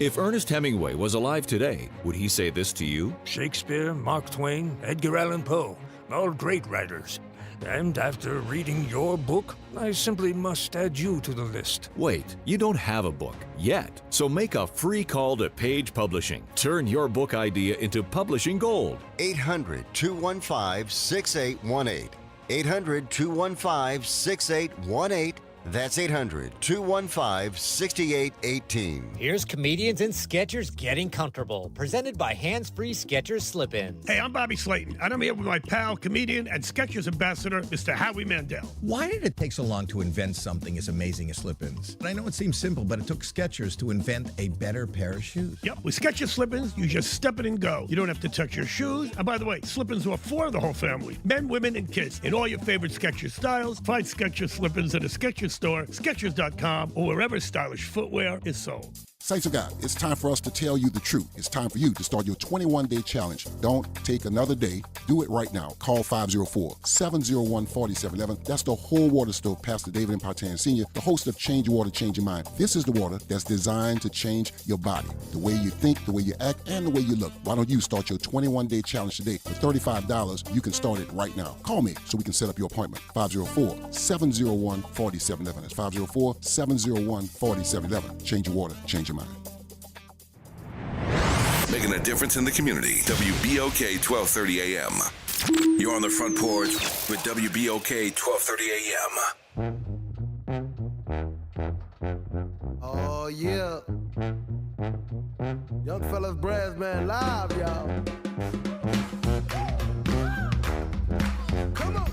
If Ernest Hemingway was alive today, would he say this to you? Shakespeare, Mark Twain, Edgar Allan Poe, all great writers. And after reading your book, I simply must add you to the list. Wait, you don't have a book yet. So make a free call to Page Publishing. Turn your book idea into publishing gold. 800-215-6818. 800-215-6818. That's 800-215-6818. Here's Comedians and Sketchers Getting Comfortable, presented by Hands Free Sketchers Slip-Ins. Hey, I'm Bobby Slayton, and I'm here with my pal, comedian, and Skechers ambassador, Mr. Howie Mandel. Why did it take so long to invent something as amazing as slip-ins? I know it seems simple, but it took Skechers to invent a better pair of shoes. Yep, with Skechers Slip-Ins, you just step it and go. You don't have to touch your shoes. And by the way, Slip-Ins are for the whole family, men, women, and kids, in all your favorite Skechers styles. Find Skechers Slip-Ins at a Skechers store, Skechers.com, or wherever stylish footwear is sold. Saints of God, it's time for us to tell you the truth. It's time for you to start your 21-day challenge. Don't take another day. Do it right now. Call 504-701-4711. That's the whole water stove, Pastor David Impartan Sr., the host of Change Your Water, Change Your Mind. This is the water that's designed to change your body, the way you think, the way you act, and the way you look. Why don't you start your 21-day challenge today? For $35, you can start it right now. Call me so we can set up your appointment. 504-701-4711. That's 504-701-4711. Change your water, change your mind. Making a difference in the community. WBOK 1230 AM. You're on the Front Porch with WBOK 1230 AM. Oh, yeah. Young Fellas Brass Band live, y'all. Come on.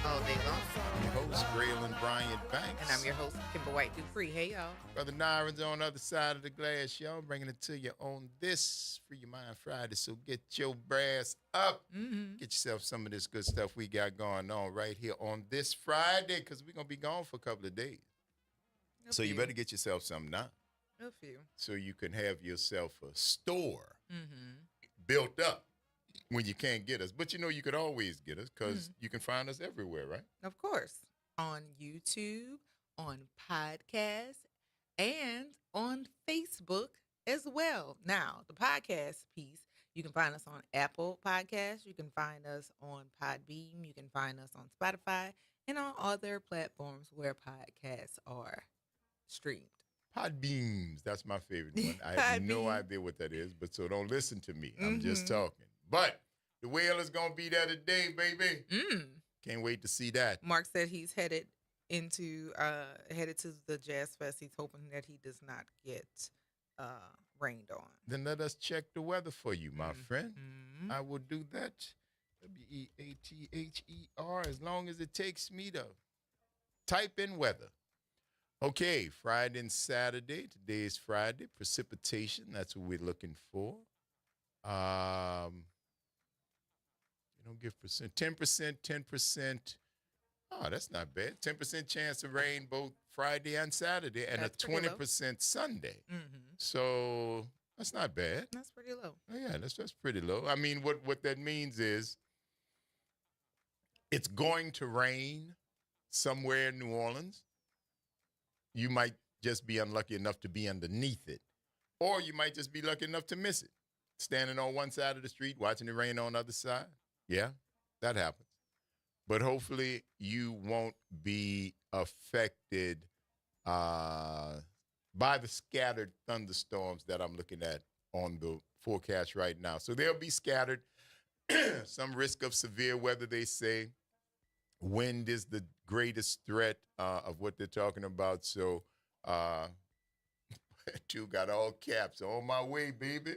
All day long. I'm your host, Braylon Bryant Banks. And I'm your host, Kimber White Dupree. Hey, y'all. Brother Nyron's on the other side of the glass, y'all. Bringing it to you on this Free Your Mind Friday. So get your brass up. Mm-hmm. Get yourself some of this good stuff we got going on right here on this Friday, because we're going to be gone for a couple of days. So you better get yourself something now. A few. So you can have yourself a store built up when you can't get us. But you know you could always get us because you can find us everywhere, right? Of course. On YouTube, on podcasts, and on Facebook as well. Now, the podcast piece, you can find us on Apple Podcasts. You can find us on Podbeam. You can find us on Spotify and on other platforms where podcasts are streamed. Podbeams, that's my favorite one. I have no idea what that is, but so don't listen to me. I'm just talking. But the whale is going to be there today, baby. Can't wait to see that. Mark said he's headed to the Jazz Fest. He's hoping that he does not get rained on. Then let us check the weather for you, my friend. I will do that. WEATHER, as long as it takes me to type in weather. Okay, Friday and Saturday. Today is Friday. Precipitation, that's what we're looking for. You don't give percent. 10%, 10%. Oh, that's not bad. 10% chance of rain both Friday and Saturday, and that's a 20% Sunday. So that's not bad. That's pretty low. Oh, yeah, that's pretty low. I mean, what that means is it's going to rain somewhere in New Orleans. You might just be unlucky enough to be underneath it, or you might just be lucky enough to miss it. Standing on one side of the street, watching it rain on the other side. Yeah, that happens. But hopefully you won't be affected by the scattered thunderstorms that I'm looking at on the forecast right now. So they'll be scattered. Some risk of severe weather, they say. Wind is the greatest threat of what they're talking about. So, two got all caps. On my way, baby.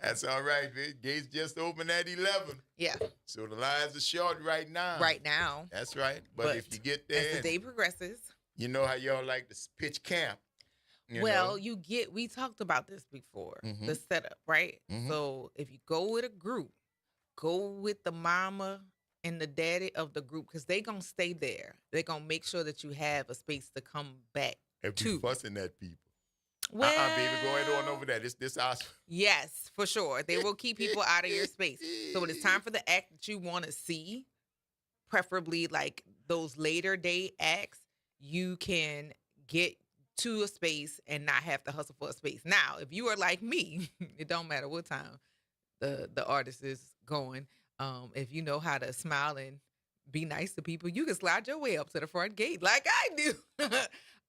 That's all right, man. Gates just opened at 11. Yeah. So the lines are short right now. Right now. That's right. But if you get there, as the day progresses, you know how y'all like to pitch camp. We talked about this before, the setup, right? So if you go with a group, go with the mama and the daddy of the group, because they're going to stay there. They're going to make sure that you have a space to come back if to. You fussing at people. Well, baby, go ahead on over there. This house. Yes, for sure. They will keep people out of your space. So when it's time for the act that you want to see, preferably like those later day acts, you can get to a space and not have to hustle for a space. Now, if you are like me, it don't matter what time the artist is going. If you know how to smile and be nice to people, you can slide your way up to the front gate like I do.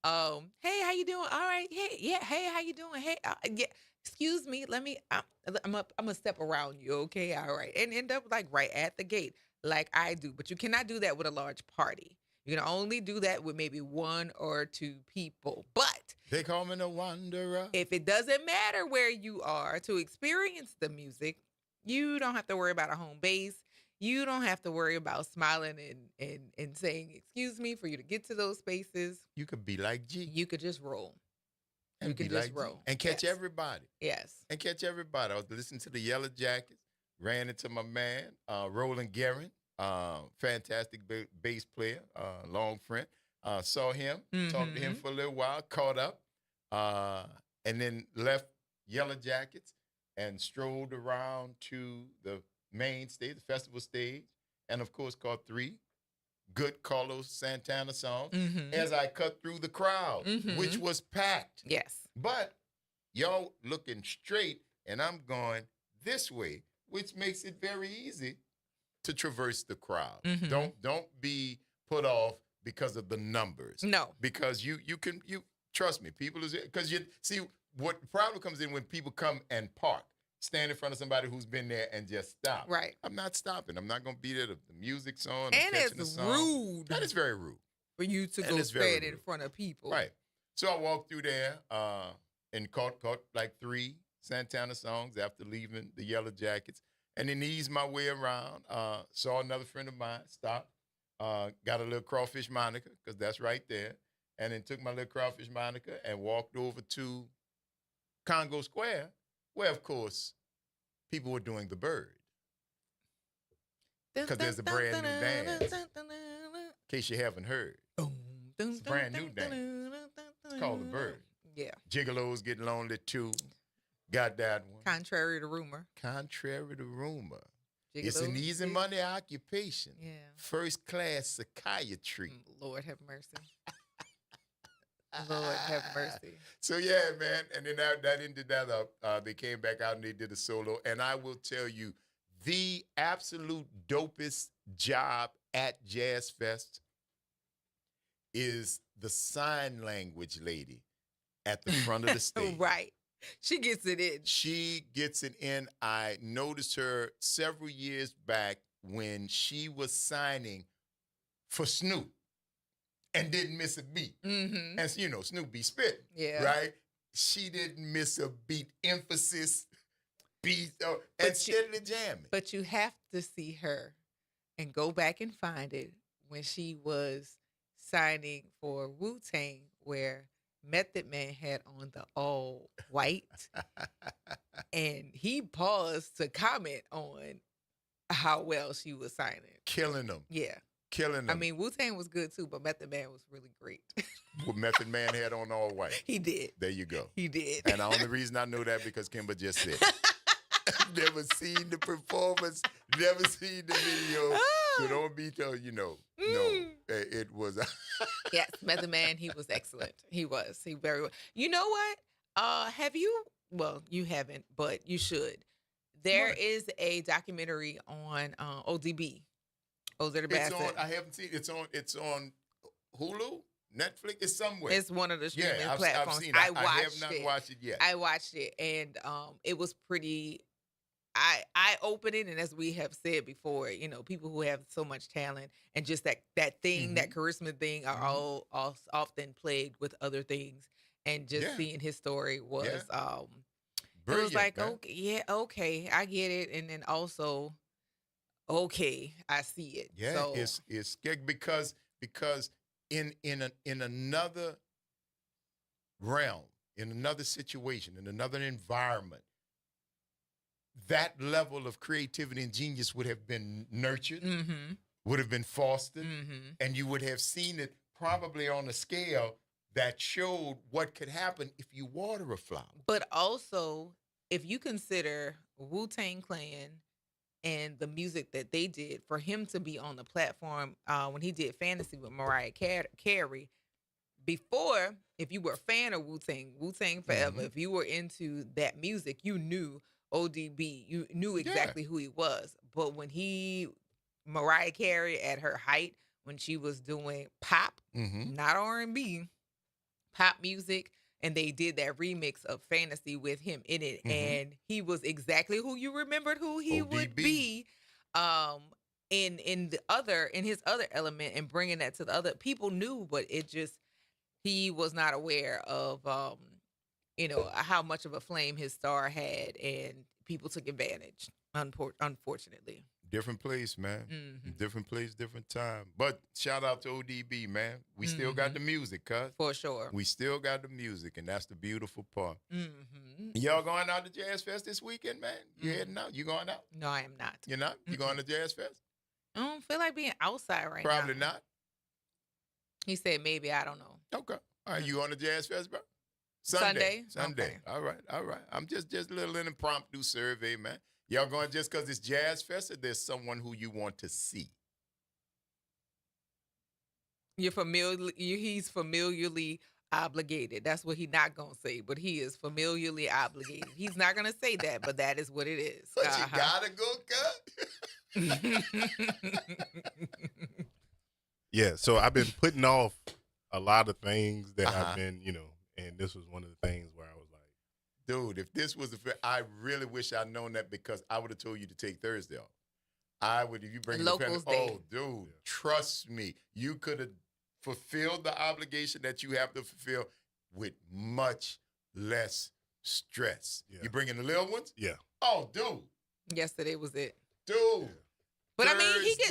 Hey, how you doing? All right. Hey, yeah. Hey, how you doing? Hey, yeah. Excuse me. Let me. I'm up. I'm gonna step around you. Okay. All right. And end up like right at the gate, like I do. But you cannot do that with a large party. You can only do that with maybe one or two people. But They call me the wanderer. if it doesn't matter where you are to experience the music, you don't have to worry about a home base. You don't have to worry about smiling and saying, excuse me, for you to get to those spaces. You could be like G. You could just roll. And You could be just like G. roll. And catch Yes. everybody. Yes. And catch everybody. I was listening to the Yellow Jackets, ran into my man, Roland Guerin, fantastic bass player, long friend. Saw him, talked to him for a little while, caught up, and then left Yellow Jackets and strolled around to the main stage, the festival stage, and of course caught 3 good Carlos Santana songs as I cut through the crowd, which was packed. Yes. But y'all looking straight, and I'm going this way, which makes it very easy to traverse the crowd. Don't be put off because of the numbers. No. Because you trust me, people is because you see what the problem comes in when people come and park, stand in front of somebody who's been there and just stop. Right. I'm not stopping. I'm not gonna be there. The music's on. And I'm catching it's the song. rude. That is very rude. For you to And go it's very stand in rude. front of people. Right. So I walked through there and caught like 3 Santana songs after leaving the Yellow Jackets, and then eased my way around. Saw another friend of mine, stopped, got a little crawfish Monica, because that's right there, and then took my little crawfish Monica and walked over to Congo Square, where, of course, people were doing the bird. Because there's a brand new dance, in case you haven't heard. It's a brand new dance. It's called the bird. Yeah. Gigolos Get Lonely too. Got that one. Contrary to rumor. Contrary to rumor. It's an Gigolos easy get- money occupation. Yeah. First class psychiatry. Lord have mercy. Lord have mercy. So yeah, man. And then that ended that up. They came back out and they did a solo. And I will tell you, the absolute dopest job at Jazz Fest is the sign language lady at the front of the stage. Right. She gets it in. She gets it in. I noticed her several years back when she was signing for Snoop and didn't miss a beat. Mm-hmm. And you know, Snoop be spitting. Yeah. Right? She didn't miss a beat. Emphasis, beat, and steadily jamming. But you have to see her and go back and find it when she was signing for Wu-Tang, where Method Man had on the all white. And he paused to comment on how well she was signing. Killing them. Yeah. Killing them. I mean, Wu-Tang was good too, but Method Man was really great. What Method Man had on all white. He did. There you go. He did. And the only reason I know that because Kimber just said it. Never seen the performance, never seen the video. So don't be told, no, it was. Yes, Method Man, he was excellent. He was. He very well. You know what? Have you? Well, you haven't, but you should. There is a documentary on ODB. Ozzy the It's Bastard. on. I haven't seen. It's on Hulu, Netflix. It's somewhere. It's one of the streaming I've platforms. seen it. I watched I have not it. watched it yet. I watched it, and it was pretty eye-opening. And as we have said before, people who have so much talent and just that thing, that charisma thing, are all often plagued with other things. And just seeing his story was, it was Brilliant, like, man. okay, I get it, and then also, okay, I see it. Yeah, so, it's scary because in another realm, in another situation, in another environment, that level of creativity and genius would have been nurtured, would have been fostered, and you would have seen it probably on a scale that showed what could happen if you water a flower. But also, if you consider Wu-Tang Clan and the music that they did, for him to be on the platform when he did Fantasy with Mariah Carey, before, if you were a fan of Wu-Tang Forever, if you were into that music, you knew ODB, you knew exactly who he was. But when Mariah Carey at her height, when she was doing pop, not R&B, pop music, and they did that remix of Fantasy with him in it, and he was exactly who you remembered who he would be. In his other element, and bringing that to the other people knew, but it just he was not aware of how much of a flame his star had, and people took advantage. Unfortunately, different place, man. Different place, different time. But shout out to ODB, man. We still got the music, cuz. For sure. We still got the music, and that's the beautiful part. Y'all going out to Jazz Fest this weekend, man? You heading out? You going out? No, I am not. You're not? You going to Jazz Fest? I don't feel like being outside right now. Probably not. He said maybe. I don't know. Okay. All right. You on the Jazz Fest, bro? Sunday. Okay. All right. I'm just a little impromptu survey, man. Y'all going just because it's Jazz Fest, or there's someone who you want to see? You're familiar. He's familiarly obligated. That's what he's not gonna say, but he is familiarly obligated. He's not gonna say that, but that is what it is. But you gotta go, cut. Yeah, so I've been putting off a lot of things that I've been, and this was one of the things where I was like, dude, if this was I really wish I'd known that, because I would have told you to take Thursday off. I would, if you bring Locals Day. Oh, dude, trust me, you could have fulfilled the obligation that you have to fulfill with much less stress. Yeah. You bringing the little ones? Yeah. Oh, dude. Yesterday was it. Dude. But I mean,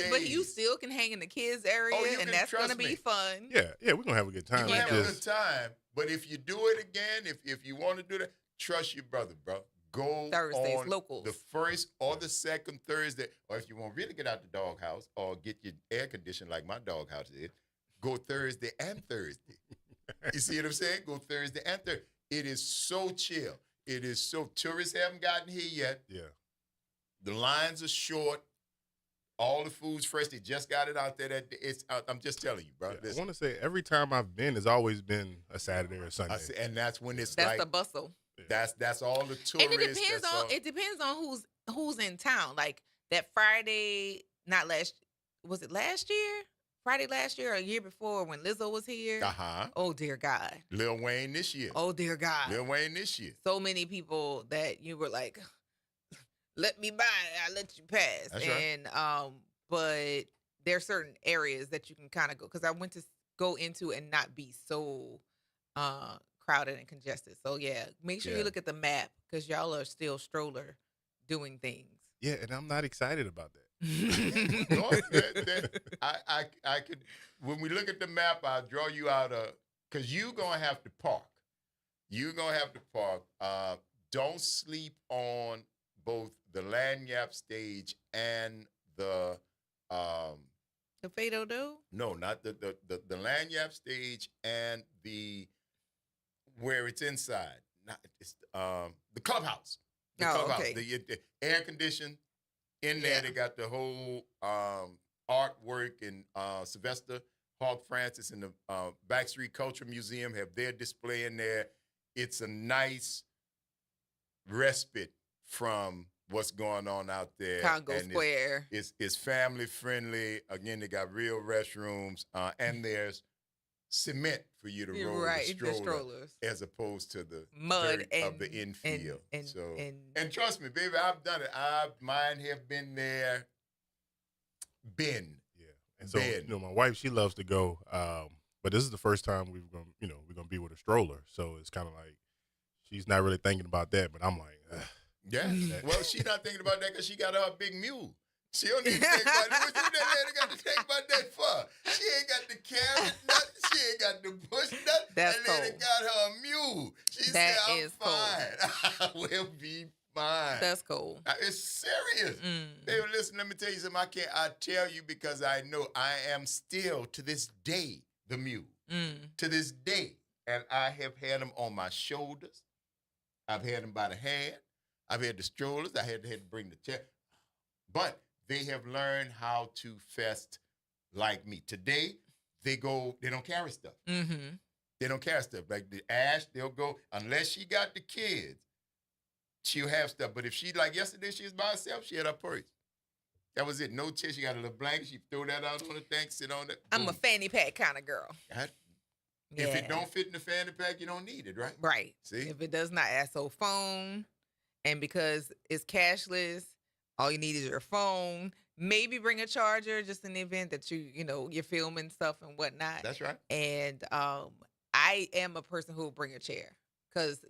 but you still can hang in the kids area, and that's gonna be fun. Yeah, we're gonna have a good time. You're gonna have a good time. But if you do it again, if you want to do that, trust your brother, bro. Go Thursdays, on locals. the first or the second Thursday, or if you want to really get out the doghouse or get your air conditioned like my doghouse is, go Thursday and Thursday. You see what I'm saying? Go Thursday and Thursday. It is so chill. It is so, tourists haven't gotten here yet. Yeah. The lines are short. All the food's fresh. They just got it out there. I'm just telling you, bro. I want to say every time I've been, it's always been a Saturday or Sunday. And that's when it's That's the bustle. That's all the tourists. And it depends on who's in town. Like that Friday, was it last year? Friday last year or a year before when Lizzo was here? Oh, dear God. Lil Wayne this year. Oh, dear God. Lil Wayne this year. So many people that you were like, let me by, I let you pass. That's right. And but there are certain areas that you can kind of go, because I went to go into and not be so crowded and congested. So yeah, make sure you look at the map, because y'all are still stroller doing things. Yeah, and I'm not excited about that. I could, when we look at the map, I'll draw you out because you're gonna have to park. You're gonna have to park. Don't sleep on both the Lanyap stage and the Fado Do? No, not the Lanyap stage and the where it's inside. Not it's the clubhouse. The clubhouse. Okay. The air conditioned in there. They got the whole artwork, and Sylvester Hawk Francis and the Backstreet Culture Museum have their display in there. It's a nice respite from what's going on out there. Congo Square. It's family friendly. Again, they got real restrooms, and there's cement for you to roll the strollers, as opposed to the mud of the infield. And trust me, baby, I've done it. Mine have been there. Yeah, and so my wife, she loves to go, but this is the first time we're gonna be with a stroller, so it's kind of like she's not really thinking about that, but I'm like, ugh. Yeah. Well, she's not thinking about that because she got her big mule. She don't need to think about it. What that lady got to think about that for? She ain't got the carrot nothing. She ain't got the bush nothing. That's that lady got her a mule. She said, I'm fine. I will be fine. That's cool. It's serious. Baby, listen, let me tell you something. I tell you because I know I am still, to this day, the mule. To this day. And I have had them on my shoulders. I've had them by the hand. I've had the strollers. I had to bring the chair. But they have learned how to fest like me. Today, they don't carry stuff. They don't carry stuff. Like the Ash, they'll go, unless she got the kids, she'll have stuff. But if she, like yesterday, she was by herself, she had her purse. That was it. No chair. She got a little blanket. She throw that out on the thing, sit on it. I'm a fanny pack kind of girl. If it don't fit in the fanny pack, you don't need it, right? Right. See? If it does not, so phone, and because it's cashless, all you need is your phone. Maybe bring a charger just in the event that you're filming stuff and whatnot. That's right. And I am a person who will bring a chair because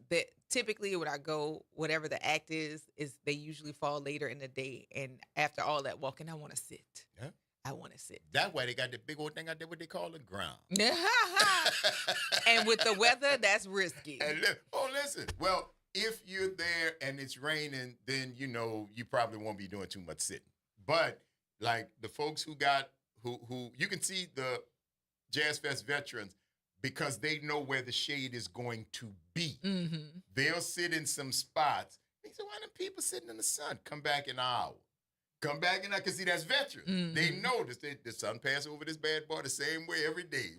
typically when I go, whatever the act is they usually fall later in the day. And after all that walking, I want to sit. Yeah. I want to sit. That way they got the big old thing out there, what they call the ground. And with the weather, that's risky. And listen. Well, if you're there and it's raining, then you probably won't be doing too much sitting. But like the folks who you can see the Jazz Fest veterans because they know where the shade is going to be. Mm-hmm. They'll sit in some spots. They say, why them people sitting in the sun? Come back in an hour. Come back and I can see that's veterans. Mm-hmm. They know the sun passes over this bad boy the same way every day.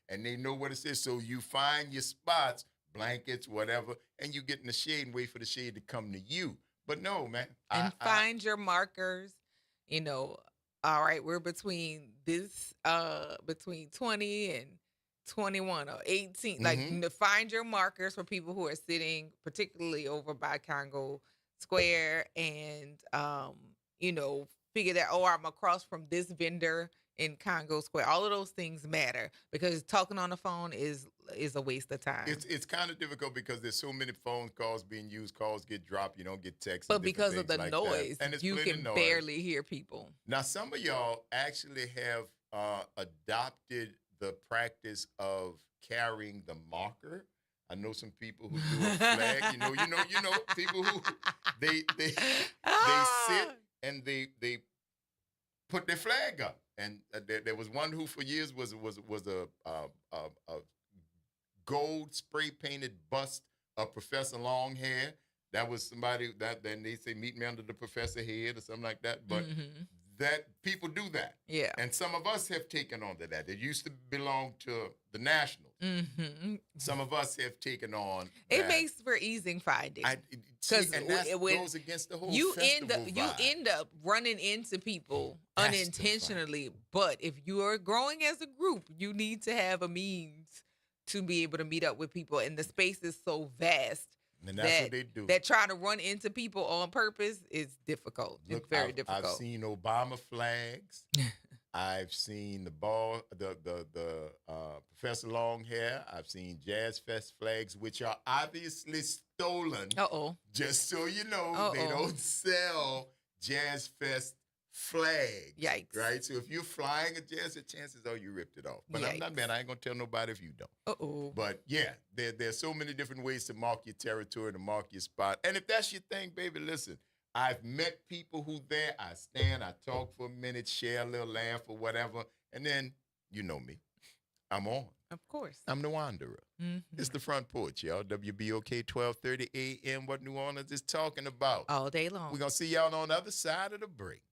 And they know what it is. So you find your spots, blankets, whatever, and you get in the shade and wait for the shade to come to you. But no, man. And find your markers. All right, we're between 20 and 21 or 18. Mm-hmm. Like, find your markers for people who are sitting, particularly over by Congo Square, and figure that, I'm across from this vendor in Congo Square. All of those things matter because talking on the phone is a waste of time. It's kind of difficult because there's so many phone calls being used. Calls get dropped. You don't get texts. But because of the like noise, and you can barely hear people. Now, some of y'all actually have adopted the practice of carrying the marker. I know some people who do a flag. you know people who they sit and they put their flag up. And there was one who for years was a gold spray painted bust of Professor Longhair. That was somebody that then they say meet me under the professor head or something like that. But that people do that. Yeah. And some of us have taken on to that. It used to belong to the Nationals. Mm-hmm. Some of us have taken on it that. makes for easing finding. Because that goes against the whole festival you end up running into people unintentionally. But if you are growing as a group, you need to have a means to be able to meet up with people. And the space is so vast. And that's what they do. That trying to run into people on purpose is difficult. Look, it's very difficult. I've seen Obama flags. I've seen the Professor Longhair. I've seen Jazz Fest flags, which are obviously stolen. Just so you know, they don't sell Jazz Fest flags. Yikes. Right? So if you're flying a Jazz Fest, chances are you ripped it off. But I'm not mad. I ain't going to tell nobody if you don't. But yeah, there's so many different ways to mark your territory, to mark your spot. And if that's your thing, baby, listen. I've met people who there. I stand, I talk for a minute, share a little laugh or whatever, and then you know me. I'm on. Of course. I'm the wanderer. Mm-hmm. It's the Front Porch, y'all. WBOK 1230 AM. What New Orleans is talking about. All day long. We're going to see y'all on the other side of the break.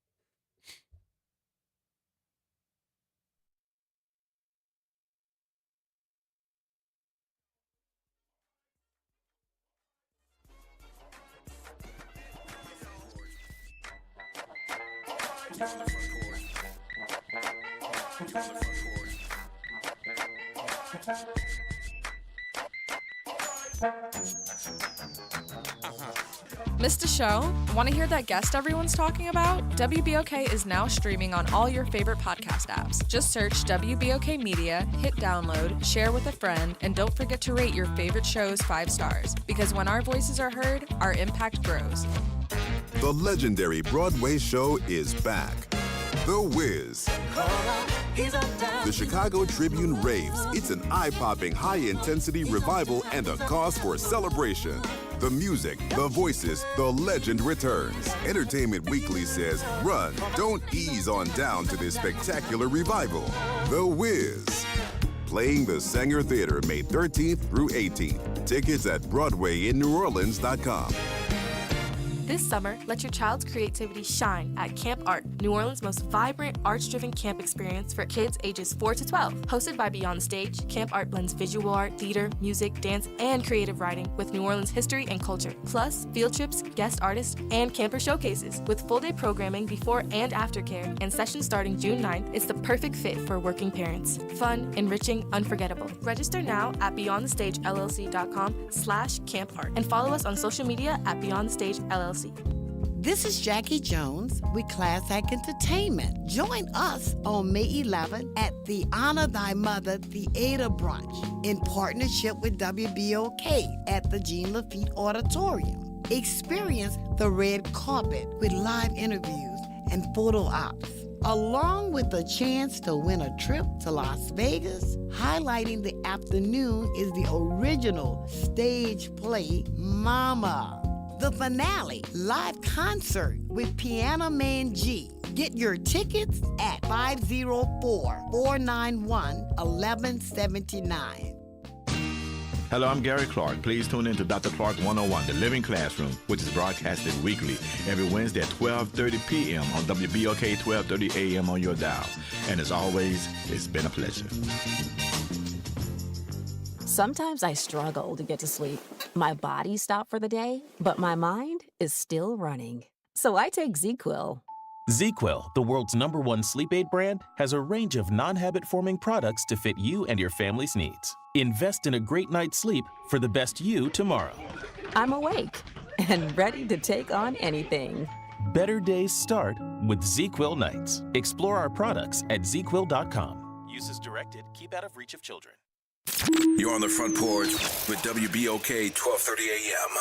Missed a show? Want to hear that guest everyone's talking about? WBOK is now streaming on all your favorite podcast apps. Just search WBOK Media, hit download, share with a friend, and don't forget to rate your favorite shows 5 stars. Because when our voices are heard, our impact grows. The legendary Broadway show is back. The Wiz. The Chicago Tribune raves. It's an eye-popping, high-intensity revival and a cause for celebration. The music, the voices, the legend returns. Entertainment Weekly says, run, don't ease on down to this spectacular revival. The Wiz. Playing the Sanger Theater May 13th through 18th. Tickets at BroadwayInNewOrleans.com. This summer, let your child's creativity shine at Camp Art, New Orleans' most vibrant, arts-driven camp experience for kids ages 4 to 12. Hosted by Beyond the Stage, Camp Art blends visual art, theater, music, dance, and creative writing with New Orleans history and culture. Plus, field trips, guest artists, and camper showcases. With full-day programming before and after care and sessions starting June 9th, it's the perfect fit for working parents. Fun, enriching, unforgettable. Register now at beyondthestagellc.com/campart and follow us on social media at Beyond the Stage LLC. This is Jackie Jones with Class Act Entertainment. Join us on May 11th at the Honor Thy Mother Theater Brunch in partnership with WBOK at the Jean Lafitte Auditorium. Experience the red carpet with live interviews and photo ops, along with a chance to win a trip to Las Vegas. Highlighting the afternoon is the original stage play, Mama. The finale, live concert with Piano Man G. Get your tickets at 504-491-1179. Hello, I'm Gary Clark. Please tune in to Dr. Clark 101, The Living Classroom, which is broadcasted weekly every Wednesday at 12:30 p.m. on WBOK 12:30 a.m. on your dial. And as always, it's been a pleasure. Sometimes I struggle to get to sleep. My body stopped for the day, but my mind is still running. So I take ZQuil. ZQuil, the world's #1 sleep aid brand, has a range of non-habit-forming products to fit you and your family's needs. Invest in a great night's sleep for the best you tomorrow. I'm awake and ready to take on anything. Better days start with ZQuil nights. Explore our products at ZQuil.com. Use as directed. Keep out of reach of children. You're on the Front Porch with WBOK 1230 AM.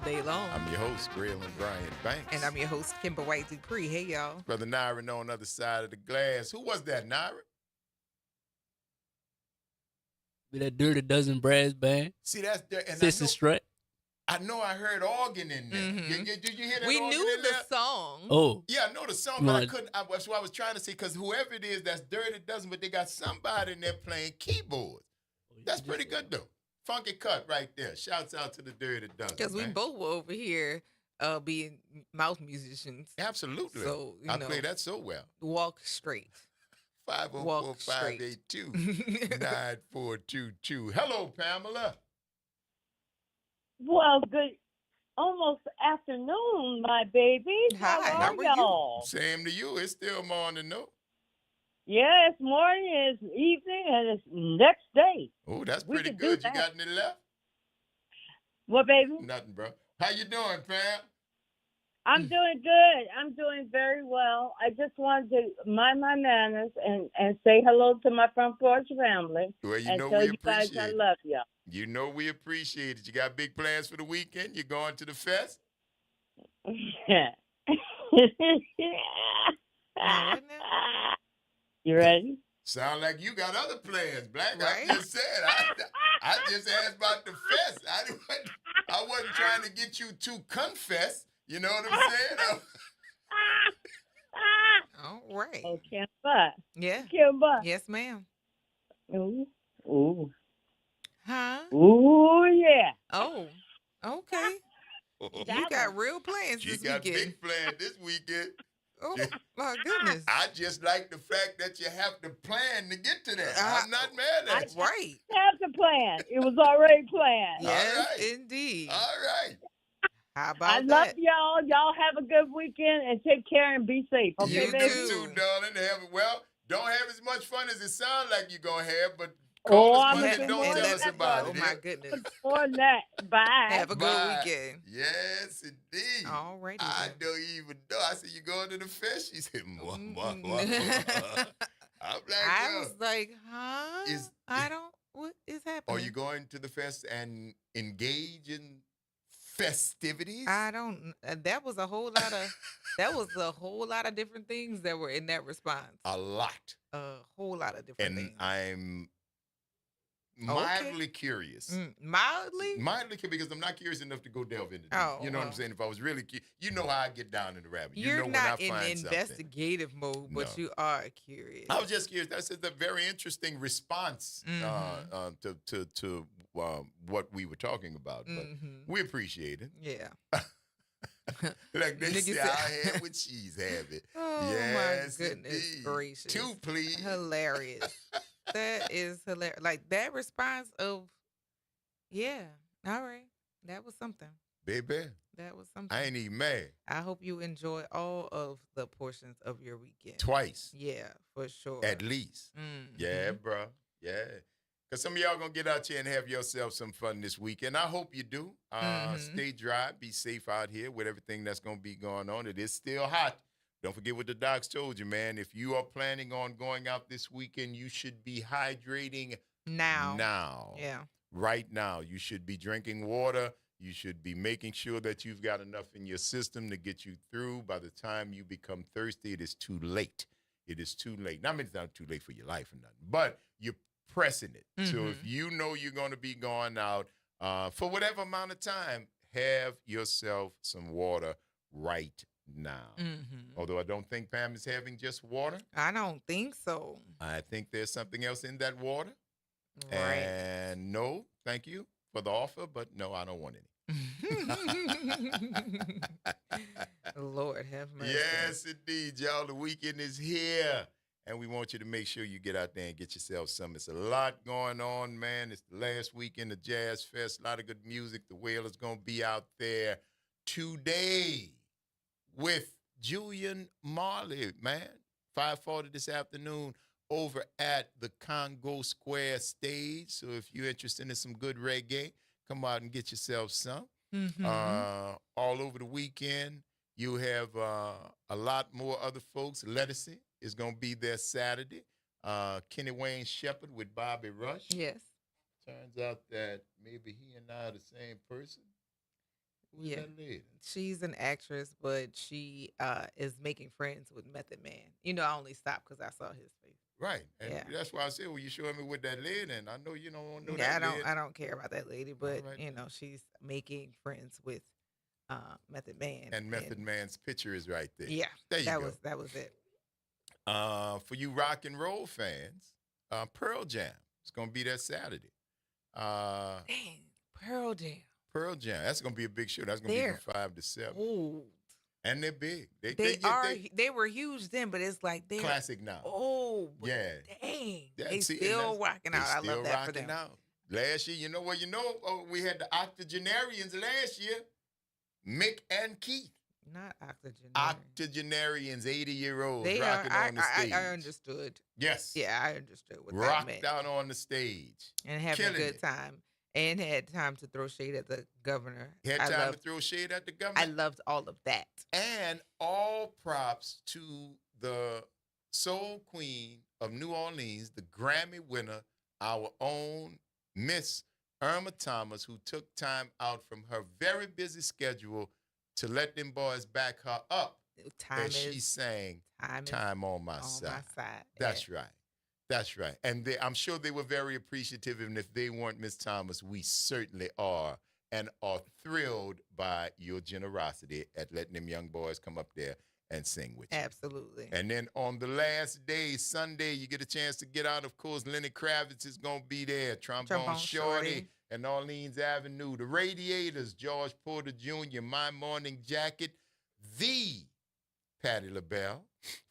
Day long. I'm your host, Graylin Bryant Banks. And I'm your host, Kimber White Dupree. Hey, y'all. Brother Naira on the other side of the glass. Who was that, Naira? With that Dirty Dozen brass band. See, that's there. And Sister Strut. I know I heard organ in there. Mm-hmm. Did you hear that? We organ knew in the there? song. Oh. Yeah, I know the song, but I couldn't. That's what I was trying to say, because whoever it is, that's Dirty Dozen, but they got somebody in there playing keyboards. That's pretty good, though. Funky cut right there. Shouts out to the Dirty Dozen. Because we both were over here being mouth musicians. Absolutely. So, I play that so well. Walk straight. 504-582-9422. Hello, Pamela. Well, almost afternoon, my babies. How are y'all? Same to you. It's still morning, no? Yeah, it's morning, it's evening, and it's next day. Oh, that's pretty good. You got any left? What, baby? Nothing, bro. How you doing, Pam? I'm doing good. I'm doing very well. I just wanted to mind my manners and say hello to my Front Porch family. Well, you and know tell we you guys appreciate I it. love y'all. You know we appreciate it. You got big plans for the weekend? You going to the fest? You ready? Sound like you got other plans, Black. Right? I just said. I just asked about the fest. I wasn't trying to get you to confess. You know what I'm saying? All right. Oh, Kimba. Yeah. Kimba. Yes, ma'am. Ooh. Ooh. Huh? Ooh, yeah. Oh, okay. You got real plans She this got weekend. big plans this weekend. Oh, my goodness. I just like the fact that you have to plan to get to that. I'm not mad at you. Right. Have to plan. It was already planned. Yes, indeed. All right. How about I love y'all. Y'all have a good weekend and take care and be safe. Okay, you baby? too, darling. Don't have as much fun as it sounds like you're going to have, but Oh, call us I'm back looking and don't forward tell to us that, about though. it. Oh, my goodness. For that. Bye. Have a good weekend. Yes, indeed. All righty. I don't even know. I said, you going to the fest? She said, I'm like, I was like, huh? What is happening? Are you going to the fest and engage in festivities? I don't. That was a whole lot of different things that were in that response. A lot. A whole lot of different things. And I'm mildly curious. Mildly? Mildly curious because I'm not curious enough to go delve into deep. You know what I'm saying? If I was really curious, you know how I get down in the rabbit. You're you know not when I find in investigative mode, but you are curious. I was just curious. That's a very interesting response to what we were talking about. But we appreciate it. Yeah. Like they say, I'll have what she's having. Oh, yes, my goodness gracious. 2, please. Hilarious. That is hilarious. Like that response of, yeah, all right. That was something. Baby. That was something. I ain't even mad. I hope you enjoy all of the portions of your weekend. Twice. Yeah, for sure. At least. Yeah, bro. Yeah. Because some of y'all going to get out here and have yourself some fun this weekend. I hope you do. Stay dry. Be safe out here with everything that's going to be going on. It is still hot. Don't forget what the docs told you, man. If you are planning on going out this weekend, you should be hydrating now. Yeah. Right now. You should be drinking water. You should be making sure that you've got enough in your system to get you through. By the time you become thirsty, it is too late. It is too late. Not I mean, it's not too late for your life or nothing, but you're pressing it. So if you know you're going to be going out for whatever amount of time, have yourself some water right now. Although I don't think Pam is having just water. I don't think so. I think there's something else in that water. Right. And no, thank you for the offer, but no, I don't want any. Lord have mercy. Yes, indeed, y'all. The weekend is here. And we want you to make sure you get out there and get yourself some. It's a lot going on, man. It's the last weekend of Jazz Fest. A lot of good music. The Whale is going to be out there today with Julian Marley, man. 5:40 this afternoon over at the Congo Square stage. So if you're interested in some good reggae, come out and get yourself some. All over the weekend, you have a lot more other folks. Lettucey is going to be there Saturday. Kenny Wayne Shepherd with Bobby Rush. Yes. Turns out that maybe he and I are the same person. Who's that lady? She's an actress, but she is making friends with Method Man. You know, I only stopped because I saw his face. Right. And that's why I said, well, you showing me with that lady, and I know you don't want to know Yeah, that lady. I don't care about that lady, but you know, she's making friends with Method Man. And Method Man's picture is right there. Yeah. There you go. That was it. For you rock and roll fans, Pearl Jam is going to be there Saturday. Dang, Pearl Jam. Pearl Jam. That's going to be a big show. That's going to be from 5 to 7. Old. And they're big. They were huge then, but it's like they're classic now. Oh, yeah. Dang. Yeah, they still rocking out. I love that for them. Out. Last year, we had the octogenarians last year. Mick and Keith. Not octogenarian. Octogenarians, 80-year-olds They rocking are. on the stage. I understood. Yes. Yeah, I understood what that Rocked meant. out on the stage. And having Killing a good it. time. And had time to throw shade at the governor. Had time to throw shade at the governor. I loved all of that. And all props to the soul queen of New Orleans, the Grammy winner, our own Miss Irma Thomas, who took time out from her very busy schedule to let them boys back her up. She sang Time on My Side. That's right. That's right. And I'm sure they were very appreciative. And if they weren't Miss Thomas, we certainly are and are thrilled by your generosity at letting them young boys come up there and sing with you. Absolutely. And then on the last day, Sunday, you get a chance to get out. Of course, Lenny Kravitz is going to be there. Trombone Shorty and Orleans Avenue. The Radiators, George Porter Jr., My Morning Jacket, the Patti LaBelle,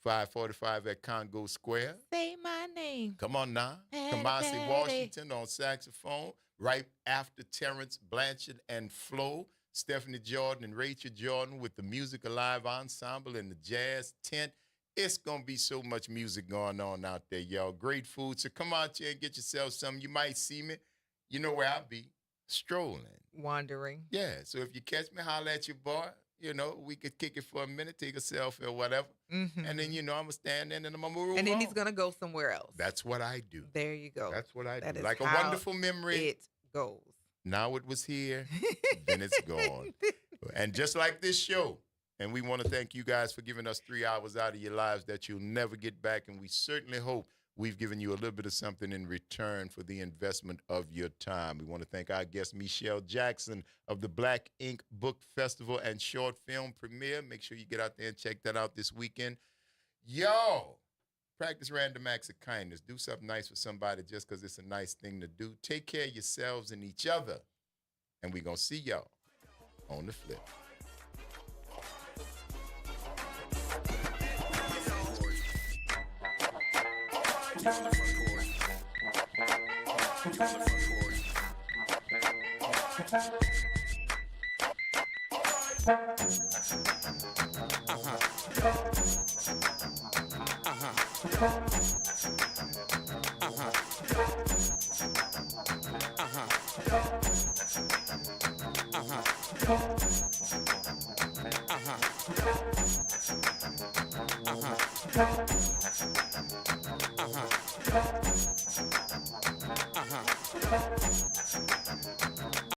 545 at Congo Square. Say my name. Come on now. Patti, Kamasi Patti. Washington on saxophone. Right after Terrence Blanchard and Flo, Stephanie Jordan and Rachel Jordan with the Music Alive Ensemble and the Jazz Tent. It's going to be so much music going on out there, y'all. Great food. So come out here and get yourself something. You might see me. You know where I'll be. Strolling. Wandering. Yeah. So if you catch me, holler at your boy. You know, we could kick it for a minute, take a selfie or whatever. Mm-hmm. And then, I'm going to stand there and I'm going to move And then on. he's going to go somewhere else. That's what I do. There you go. That's what I That do. is Like a how wonderful memory. It goes. Now it was here, then it's gone. And just like this show, and we want to thank you guys for giving us 3 hours out of your lives that you'll never get back. And we certainly hope we've given you a little bit of something in return for the investment of your time. We want to thank our guest, Michelle Jackson of the Black Ink Book Festival and Short Film Premiere. Make sure you get out there and check that out this weekend. Y'all, practice random acts of kindness. Do something nice for somebody just because it's a nice thing to do. Take care of yourselves and each other. And we're going to see y'all on the flip. Uh-huh.